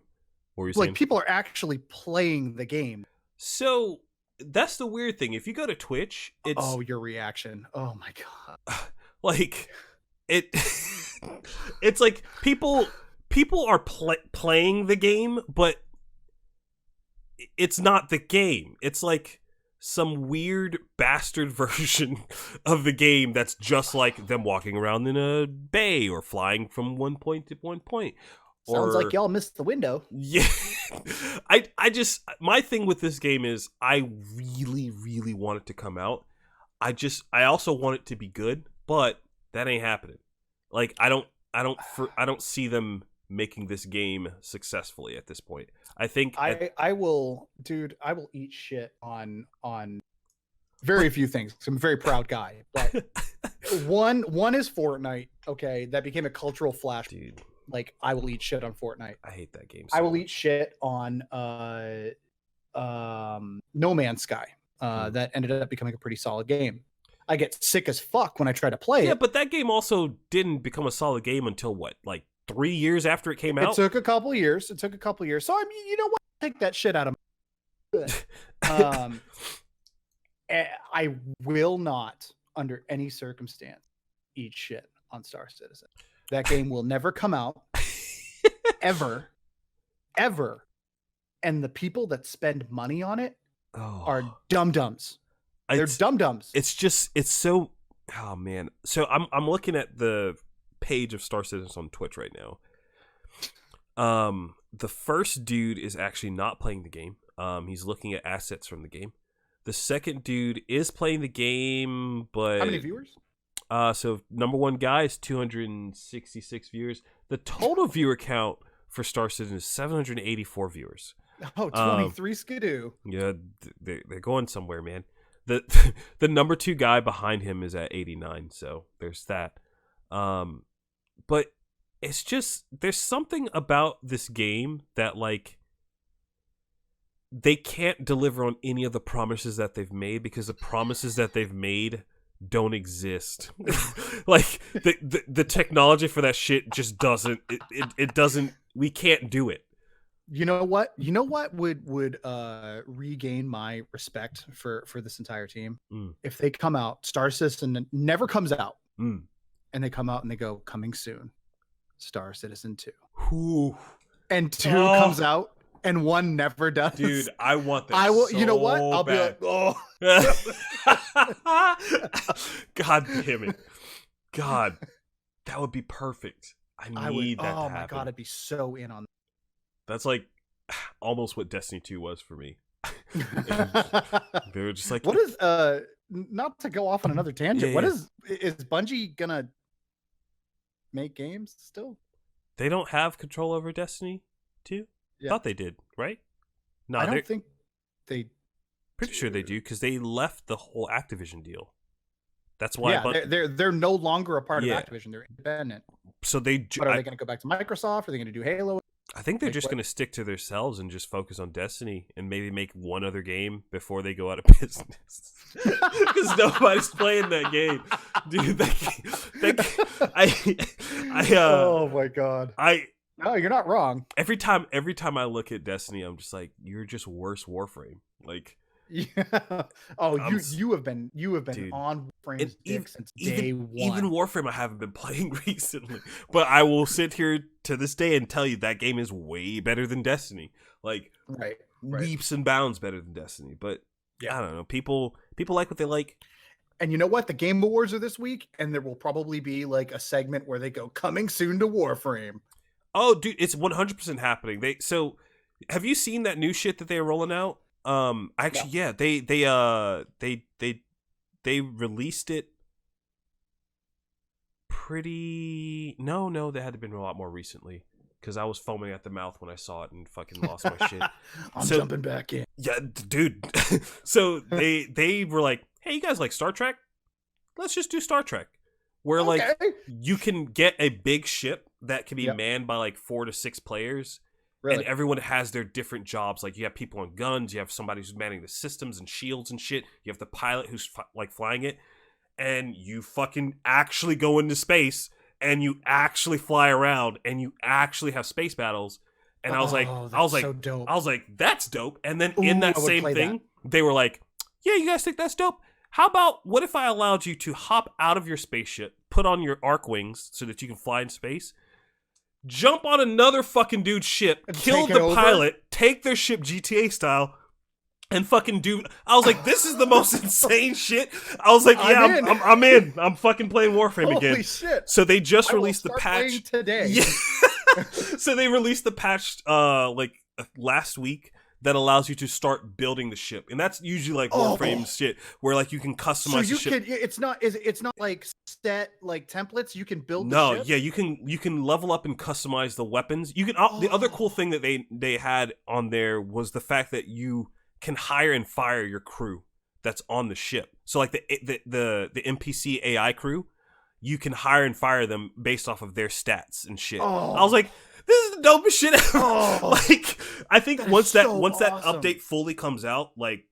Speaker 1: What were you saying?
Speaker 2: Like, people are actually playing the game.
Speaker 1: So that's the weird thing. If you go to Twitch, it's
Speaker 2: your reaction. Oh my god!
Speaker 1: Like it's like people are playing the game, but it's not the game. It's like some weird bastard version of the game that's just like them walking around in a bay or flying from one point to one point.
Speaker 2: Sounds like y'all missed the window.
Speaker 1: Yeah. I just, my thing with this game is I really, really want it to come out. I also want it to be good, but that ain't happening. Like, I don't see them making this game successfully at this point. I think
Speaker 2: I will eat shit on very few things. I'm a very proud guy, but one is Fortnite. Okay, that became a cultural flash,
Speaker 1: dude.
Speaker 2: Like, I will eat shit on Fortnite.
Speaker 1: I hate that game.
Speaker 2: I will eat shit on No Man's Sky. That ended up becoming a pretty solid game. I get sick as fuck when I try to play it.
Speaker 1: Yeah, but that game also didn't become a solid game until what, like 3 years after it came out?
Speaker 2: It took a couple years. So, I mean, you know what? Take that shit out of me. I will not, under any circumstance, eat shit on Star Citizen. That game will never come out. Ever. And the people that spend money on it are dum-dums. They're dum-dums.
Speaker 1: It's so, oh man. So I'm looking at the page of Star Citizen on Twitch right now. The first dude is actually not playing the game. He's looking at assets from the game. The second dude is playing the game, but
Speaker 2: how many viewers?
Speaker 1: So number one guy is 266 viewers. The total viewer count for Star Citizen is 784 viewers.
Speaker 2: Oh, 23 skidoo.
Speaker 1: Yeah, they're going somewhere, man. The number two guy behind him is at 89. So there's that. but it's just there's something about this game that like they can't deliver on any of the promises that they've made because the promises that they've made don't exist. Like the technology for that shit just doesn't it doesn't, we can't do it.
Speaker 2: You know what would regain my respect for this entire team? If they come out, Star Citizen never comes out, and they come out and they go, coming soon, Star Citizen 2.
Speaker 1: Ooh.
Speaker 2: And 2 comes out and 1 never does.
Speaker 1: Dude, I want that.
Speaker 2: I will.
Speaker 1: So
Speaker 2: you know what? I'll
Speaker 1: bad.
Speaker 2: be like,
Speaker 1: God damn it. God, that would be perfect. I need that to happen.
Speaker 2: Oh my god, I'd be so in on that.
Speaker 1: That's like almost what Destiny 2 was for me. They were just like,
Speaker 2: what is not to go off on another tangent,
Speaker 1: Yeah,
Speaker 2: what
Speaker 1: yeah.
Speaker 2: is Bungie gonna make games still?
Speaker 1: They don't have control over Destiny 2?
Speaker 2: Yeah.
Speaker 1: Thought they did, right? No,
Speaker 2: I
Speaker 1: they're
Speaker 2: don't think they
Speaker 1: pretty sure they do because they left the whole Activision deal. That's why.
Speaker 2: They're no longer a part
Speaker 1: Yeah.
Speaker 2: of Activision. They're independent.
Speaker 1: So they.
Speaker 2: But are they going to go back to Microsoft? Are they going to do Halo?
Speaker 1: I think they're
Speaker 2: Like
Speaker 1: just
Speaker 2: what?
Speaker 1: going to stick to themselves and just focus on Destiny and maybe make one other game before they go out of business. Because nobody's playing that game, dude.
Speaker 2: Oh my god! No, you're not wrong.
Speaker 1: Every time I look at Destiny, I'm just like, you're just worse Warframe. Like,
Speaker 2: yeah. Oh, you have been
Speaker 1: dude,
Speaker 2: on Warframe's dick since day one.
Speaker 1: Even Warframe, I haven't been playing recently, but I will sit here to this day and tell you that game is way better than Destiny. Like,
Speaker 2: right.
Speaker 1: leaps and bounds better than Destiny. But yeah. I don't know. People like what they like.
Speaker 2: And you know what? The Game Awards are this week, and there will probably be like a segment where they go, coming soon to Warframe.
Speaker 1: Oh, dude, it's 100% happening. So have you seen that new shit that they're rolling out? Actually, yeah, they released it pretty. No, they had to been a lot more recently because I was foaming at the mouth when I saw it and fucking lost my shit.
Speaker 2: I'm jumping back in.
Speaker 1: Yeah, dude. So they were like, hey, you guys like Star Trek? Let's just do Star Trek. Where like you can get a big ship that can be manned by like 4 to 6 players. Really? And everyone has their different jobs. Like you have people on guns, you have somebody who's manning the systems and shields and shit. You have the pilot who's like flying it, and you fucking actually go into space and you actually fly around and you actually have space battles. And I was like,
Speaker 2: so dope.
Speaker 1: I was like, that's dope. And then in that same thing, they were like, yeah, you guys think that's dope? How about what if I allowed you to hop out of your spaceship, put on your arc wings so that you can fly in space, jump on another fucking dude's ship, kill the pilot, take their ship GTA style, and fucking do. I was like, this is the most insane shit. I was like, yeah, I'm in. I'm fucking playing Warframe again.
Speaker 2: Holy shit.
Speaker 1: So they just released the patch
Speaker 2: today.
Speaker 1: Yeah. So they released the patch last week that allows you to start building the ship, and that's usually like Warframe shit, where like you can customize the ship.
Speaker 2: It's not like set like templates. You can build.
Speaker 1: No, yeah, you can level up and customize the weapons. You can. The other cool thing that they had on there was the fact that you can hire and fire your crew that's on the ship. So like the NPC AI crew, you can hire and fire them based off of their stats and shit. I was like, this is the dopest shit ever. Like, I think once that update fully comes out, like,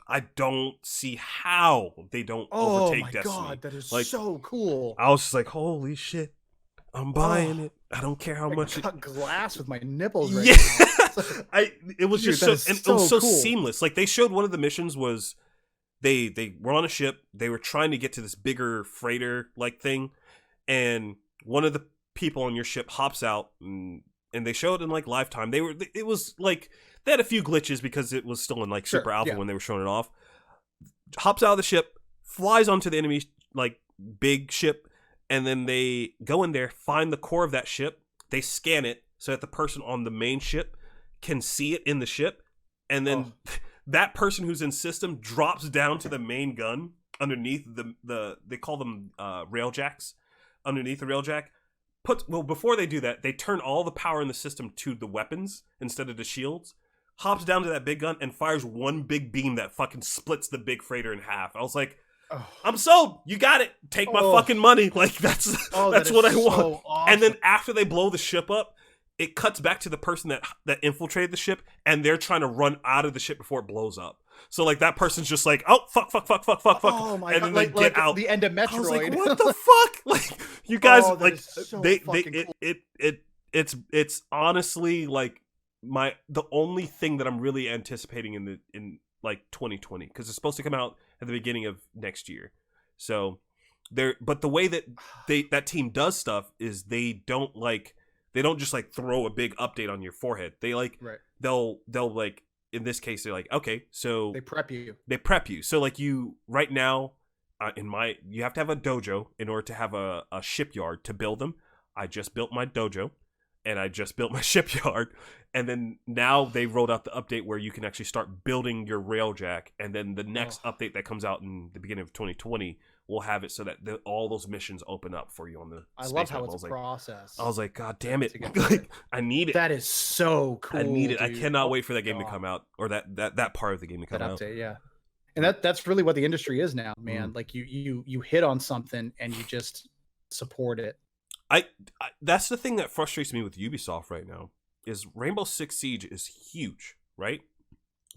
Speaker 1: I don't see how they don't overtake Destiny. Oh my god,
Speaker 2: that is
Speaker 1: like,
Speaker 2: so cool.
Speaker 1: I was just like, holy shit, I'm buying it. I don't care how much.
Speaker 2: I cut glass with my nipples right
Speaker 1: now. It was just it was so seamless. Like, they showed one of the missions was they were on a ship. They were trying to get to this bigger freighter like thing, and one of the people on your ship hops out, and they showed in like lifetime. It was like they had a few glitches because it was still in like super alpha when they were showing it off. Hops out of the ship, flies onto the enemy like big ship, and then they go in there, find the core of that ship, they scan it so that the person on the main ship can see it in the ship, and then that person who's in system drops down to the main gun underneath the they call them rail jacks, underneath the rail jack. Before they do that, they turn all the power in the system to the weapons instead of the shields, hops down to that big gun and fires one big beam that fucking splits the big freighter in half. I was like, I'm sold. You got it. Take my fucking money. Like that's what I want.
Speaker 2: Awesome.
Speaker 1: And then after they blow the ship up, it cuts back to the person that infiltrated the ship, and they're trying to run out of the ship before it blows up. So like that person's just like, oh fuck,
Speaker 2: Oh my
Speaker 1: and
Speaker 2: God.
Speaker 1: then they get out.
Speaker 2: The end of Metroid.
Speaker 1: I was like, what the fuck? Like you guys, like
Speaker 2: so
Speaker 1: they
Speaker 2: cool.
Speaker 1: it's honestly like the only thing that I'm really anticipating in like 2020, because it's supposed to come out at the beginning of next year. So but the way that that team does stuff is they don't just like throw a big update on your forehead. They like they'll like, in this case they're like, okay, so
Speaker 2: they prep you.
Speaker 1: So like you right now you have to have a dojo in order to have a shipyard to build them. I just built my dojo and I just built my shipyard, and then now they rolled out the update where you can actually start building your railjack, and then the next update that comes out in the beginning of 2020 will have it so that all those missions open up for you on the
Speaker 2: I love how it's a process.
Speaker 1: I was like, God damn it. Like, I need it.
Speaker 2: That is so cool.
Speaker 1: I need it.
Speaker 2: Dude.
Speaker 1: I cannot wait for that game to come out, or that part of the game to come out.
Speaker 2: Update, yeah. And that's really what the industry is now, man. Like you hit on something and you just support it.
Speaker 1: I that's the thing that frustrates me with Ubisoft right now is Rainbow Six Siege is huge, right?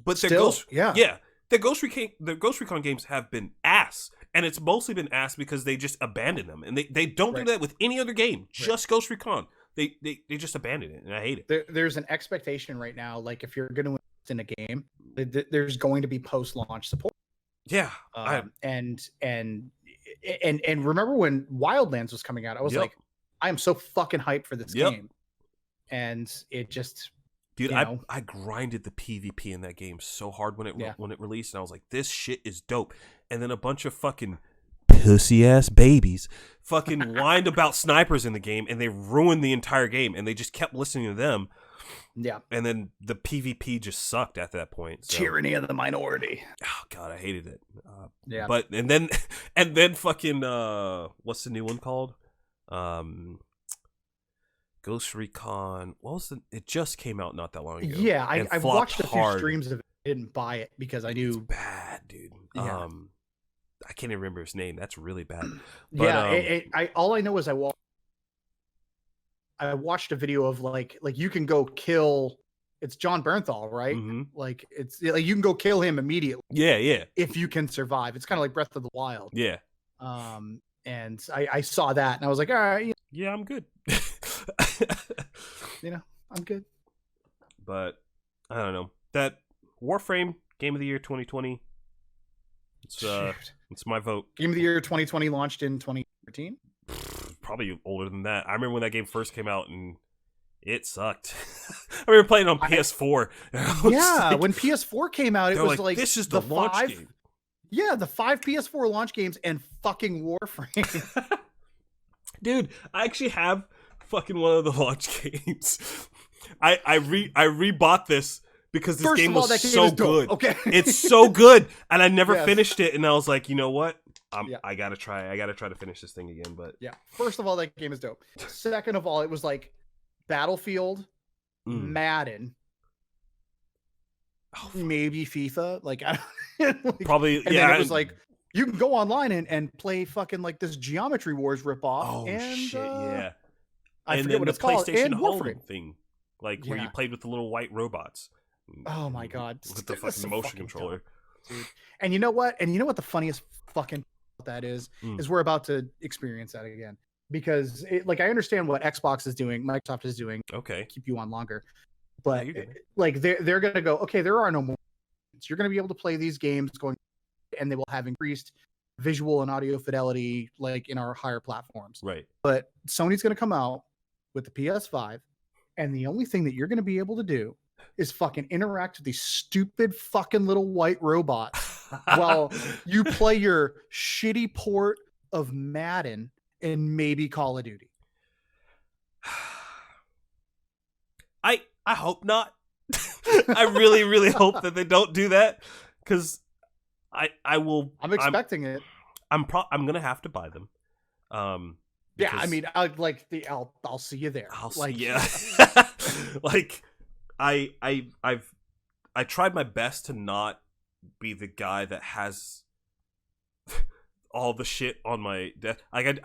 Speaker 1: But their Ghost Recon games have been ass, and it's mostly been ass because they just abandon them, and they don't do that with any other game. Just Ghost Recon, they just abandon it, and I hate it.
Speaker 2: There's an expectation right now, like if you're going to invest in a game, there's going to be post-launch support.
Speaker 1: Yeah,
Speaker 2: and remember when Wildlands was coming out, I was like, I am so fucking hyped for this game, and it just,
Speaker 1: dude, I grinded the PvP in that game so hard when it released, and I was like, this shit is dope. And then a bunch of fucking pussy ass babies fucking whined about snipers in the game, and they ruined the entire game, and they just kept listening to them.
Speaker 2: Yeah,
Speaker 1: and then the PvP just sucked at that point. So.
Speaker 2: Tyranny of the minority.
Speaker 1: Oh god, I hated it.
Speaker 2: But
Speaker 1: and then fucking what's the new one called? Ghost Recon. What was it just came out not that long ago.
Speaker 2: Yeah, I watched a few streams of it. I didn't buy it because I knew
Speaker 1: it's bad, dude.
Speaker 2: Yeah.
Speaker 1: I can't even remember his name. That's really bad.
Speaker 2: But, all I know is I watched a video of like you can go kill. It's John Bernthal, right?
Speaker 1: Mm-hmm.
Speaker 2: Like it's like you can go kill him immediately.
Speaker 1: Yeah.
Speaker 2: If you can survive, it's kind of like Breath of the Wild.
Speaker 1: Yeah.
Speaker 2: And I saw that and I was like, all right.
Speaker 1: Yeah, I'm good.
Speaker 2: I'm good.
Speaker 1: But I don't know. That Warframe Game of the Year 2020. It's my vote.
Speaker 2: Game of the Year 2020 launched in 2013.
Speaker 1: Probably older than that. I remember when that game first came out and it sucked. I remember playing on PS4.
Speaker 2: When PS4 came out, it was like
Speaker 1: this is the launch game.
Speaker 2: Yeah, the 5 PS4 launch games and fucking Warframe.
Speaker 1: Dude, I actually have fucking one of the launch games. I rebought this because this game was so good.
Speaker 2: Okay.
Speaker 1: It's so good, and I never finished it, and I was like, you know what? I gotta try to finish this thing again. But
Speaker 2: yeah, first of all, that game is dope. Second of all, it was like Battlefield, Madden, maybe FIFA. Like,
Speaker 1: probably.
Speaker 2: And then it was like you can go online and play fucking like this Geometry Wars ripoff.
Speaker 1: Oh
Speaker 2: and,
Speaker 1: shit! Yeah.
Speaker 2: I forget what it's called.
Speaker 1: PlayStation
Speaker 2: And
Speaker 1: Home
Speaker 2: Warframe
Speaker 1: thing, like where you played with the little white robots.
Speaker 2: Oh my god!
Speaker 1: With the fucking motion controller,
Speaker 2: dude. And you know what? And you know what the funniest fucking that is we're about to experience that again because like I understand what Xbox is doing, Microsoft is doing.
Speaker 1: Okay,
Speaker 2: keep you on longer, but like they're gonna go. Okay, there are no more. You're gonna be able to play these games going, and they will have increased visual and audio fidelity like in our higher platforms.
Speaker 1: Right.
Speaker 2: But Sony's gonna come out with the PS5, and the only thing that you're gonna be able to do is fucking interact with these stupid fucking little white robots while you play your shitty port of Madden and maybe Call of Duty.
Speaker 1: I hope not. I really, really hope that they don't do that because I will.
Speaker 2: I'm expecting it.
Speaker 1: I'm gonna have to buy them.
Speaker 2: Yeah, I mean, I'll see you there.
Speaker 1: Like I tried my best to not be the guy that has all the shit on my desk. Like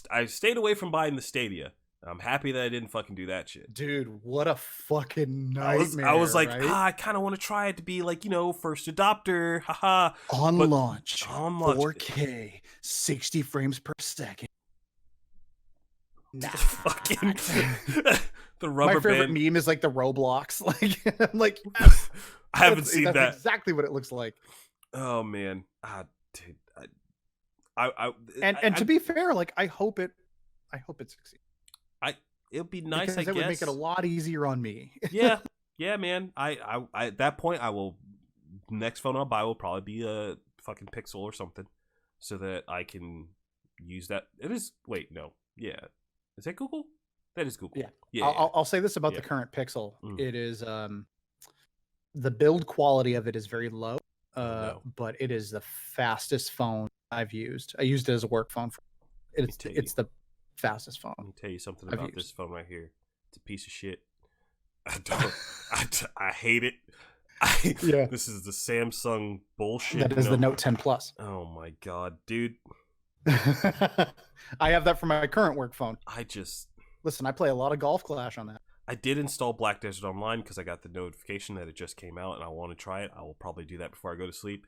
Speaker 1: I stayed away from buying the Stadia. I'm happy that I didn't fucking do that shit.
Speaker 2: Dude, what a fucking nightmare.
Speaker 1: I was like,
Speaker 2: right?
Speaker 1: I kind of want to try it to be like, first adopter. Haha.
Speaker 2: On launch,
Speaker 1: 4K,
Speaker 2: 60 frames per second. Nah.
Speaker 1: Fucking the rubber
Speaker 2: My favorite
Speaker 1: band
Speaker 2: meme is like the Roblox. Like, I'm like,
Speaker 1: I haven't seen that.
Speaker 2: That's exactly what it looks like.
Speaker 1: Oh man, dude.
Speaker 2: To be fair, like I hope it succeeds.
Speaker 1: It'll be nice.
Speaker 2: Because it would make it a lot easier on me.
Speaker 1: yeah, man. I at that point, next phone I'll buy will probably be a fucking Pixel or something, so that I can use that. It is. Wait, no. Yeah, is that Google? That is Google.
Speaker 2: Yeah. I'll say this about the current Pixel. It is the build quality of it is very low. But it is the fastest phone I've used. I used it as a work phone. It's the fastest phone.
Speaker 1: Let me tell you something about this phone right here. It's a piece of shit. I hate it. This is the Samsung bullshit.
Speaker 2: That is the Note 10 Plus.
Speaker 1: Oh my god, dude.
Speaker 2: I have that for my current work phone.
Speaker 1: Listen,
Speaker 2: I play a lot of Golf Clash on that.
Speaker 1: I did install Black Desert Online because I got the notification that it just came out and I want to try it. I will probably do that before I go to sleep.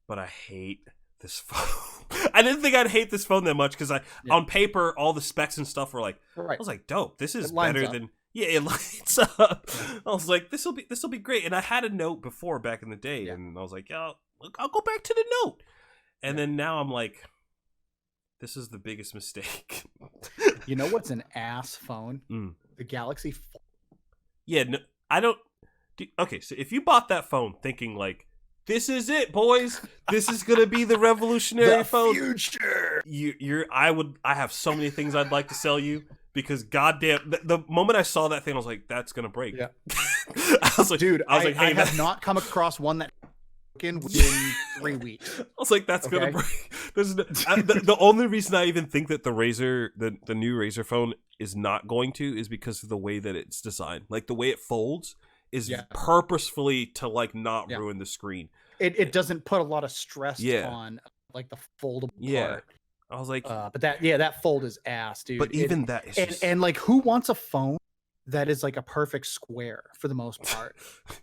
Speaker 1: But I hate this phone. I didn't think I'd hate this phone that much because on paper all the specs and stuff were like, I was like, dope. This is better than it lights up. I was like, this will be great. And I had a Note before back in the day, and I was like, yeah, I'll go back to the Note. And then now I'm like, this is the biggest mistake.
Speaker 2: You know what's an ass phone? The Galaxy Fold.
Speaker 1: Yeah, no, I don't. Okay, so if you bought that phone thinking like, this is it, boys. This is gonna be the revolutionary phone.
Speaker 2: Future.
Speaker 1: I have so many things I'd like to sell you because goddamn, the moment I saw that thing, I was like, that's gonna break.
Speaker 2: Yeah.
Speaker 1: I was like,
Speaker 2: dude, I
Speaker 1: hey,
Speaker 2: have not come across one that within 3 weeks.
Speaker 1: I was like, that's gonna break. The only reason I even think that the Razer, the new Razer phone is not going to is because of the way that it's designed. Like the way it folds is purposefully to like not ruin the screen.
Speaker 2: It doesn't put a lot of stress on like the foldable part.
Speaker 1: I was like,
Speaker 2: but that fold is ass, dude.
Speaker 1: But even that is just...
Speaker 2: and like who wants a phone that is like a perfect square for the most part?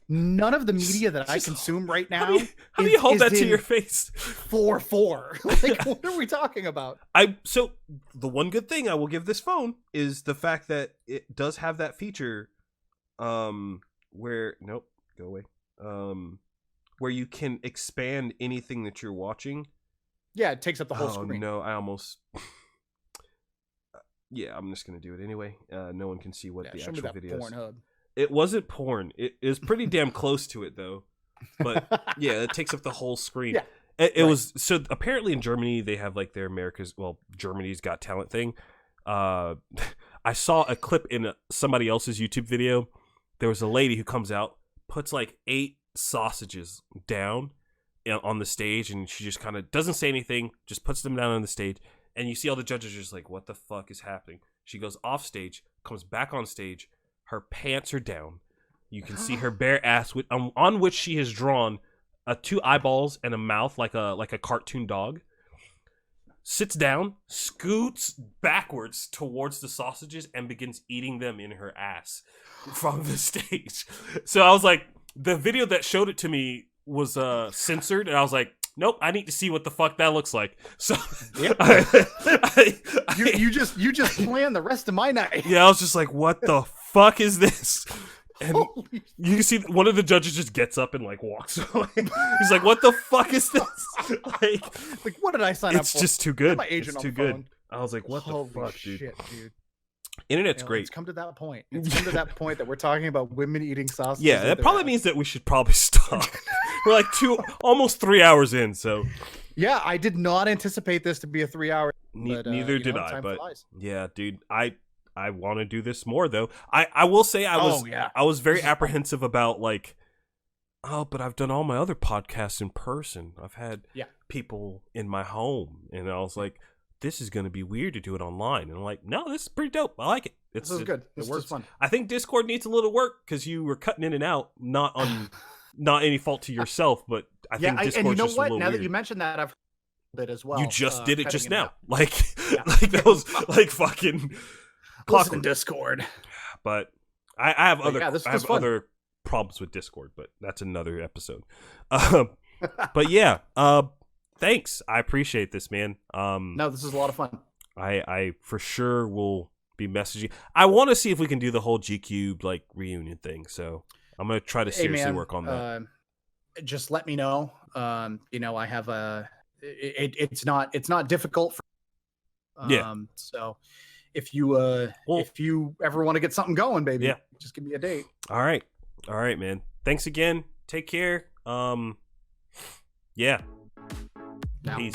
Speaker 2: None of the media that I consume right now.
Speaker 1: How do you hold that to your face?
Speaker 2: 4:4. Like, what are we talking about?
Speaker 1: So the one good thing I will give this phone is the fact that it does have that feature, where go away. Where you can expand anything that you're watching.
Speaker 2: Yeah, it takes up the whole screen.
Speaker 1: No, I almost. Yeah, I'm just gonna do it anyway. No one can see what the actual video is.
Speaker 2: Pornhub.
Speaker 1: It wasn't porn. It is pretty damn close to it though. But yeah, it takes up the whole screen. Yeah, it was so apparently in Germany they have like their Germany's Got Talent thing. I saw a clip in somebody else's YouTube video. There was a lady who comes out, puts like 8 sausages down on the stage, and she just kind of doesn't say anything, just puts them down on the stage. And you see all the judges just like, what the fuck is happening? She goes off stage, comes back on stage. Her pants are down. You can see her bare ass on which she has drawn 2 eyeballs and a mouth like a cartoon dog. Sits down, scoots backwards towards the sausages, and begins eating them in her ass from the stage. So I was like, the video that showed it to me was censored, and I was like, nope, I need to see what the fuck that looks like. So
Speaker 2: you just planned the rest of my night.
Speaker 1: Yeah, I was just like, what the fuck is this? And you see one of the judges just gets up and like walks away. He's like, what the fuck is this?
Speaker 2: Like what did I sign up for?
Speaker 1: It's just too good.
Speaker 2: My agent
Speaker 1: it's too good. I was like, what the fuck, dude?
Speaker 2: Shit, dude.
Speaker 1: Internet's great.
Speaker 2: It's come to that point. It's come to that point that we're talking about women eating sausages.
Speaker 1: Yeah, that probably means that we should probably stop. We're like almost 3 hours in, so.
Speaker 2: Yeah, I did not anticipate this to be a 3 hour.
Speaker 1: Neither did I, but yeah, dude, I want to do this more though. I will say I was very apprehensive about like, but I've done all my other podcasts in person. I've had people in my home, and I was like, this is going to be weird to do it online. And I'm like, no, this is pretty dope. I like it.
Speaker 2: This is good. This works fun.
Speaker 1: I think Discord needs a little work because you were cutting in and out, not any fault to yourself, but I think Discord's
Speaker 2: and you know
Speaker 1: just
Speaker 2: what?
Speaker 1: a little
Speaker 2: Now
Speaker 1: weird.
Speaker 2: that you mentioned that, bit as well.
Speaker 1: You just did it
Speaker 2: cutting
Speaker 1: just now.
Speaker 2: out.
Speaker 1: Like,
Speaker 2: Yeah.
Speaker 1: like that was like fucking
Speaker 2: Listen,
Speaker 1: clockwork.
Speaker 2: Discord.
Speaker 1: But I have
Speaker 2: But
Speaker 1: other
Speaker 2: yeah, this
Speaker 1: I
Speaker 2: was
Speaker 1: have
Speaker 2: fun.
Speaker 1: other problems with Discord, but that's another episode. But yeah, thanks. I appreciate this, man.
Speaker 2: No, this is a lot of fun.
Speaker 1: I for sure will be messaging. I want to see if we can do the whole G Cube like reunion thing. So I'm gonna try to seriously work on that.
Speaker 2: Just let me know. You know, I have a. It's not difficult. So if you ever want to get something going, baby, just give me a date.
Speaker 1: All right, man. Thanks again. Take care. Yeah.
Speaker 2: Now.
Speaker 1: Peace.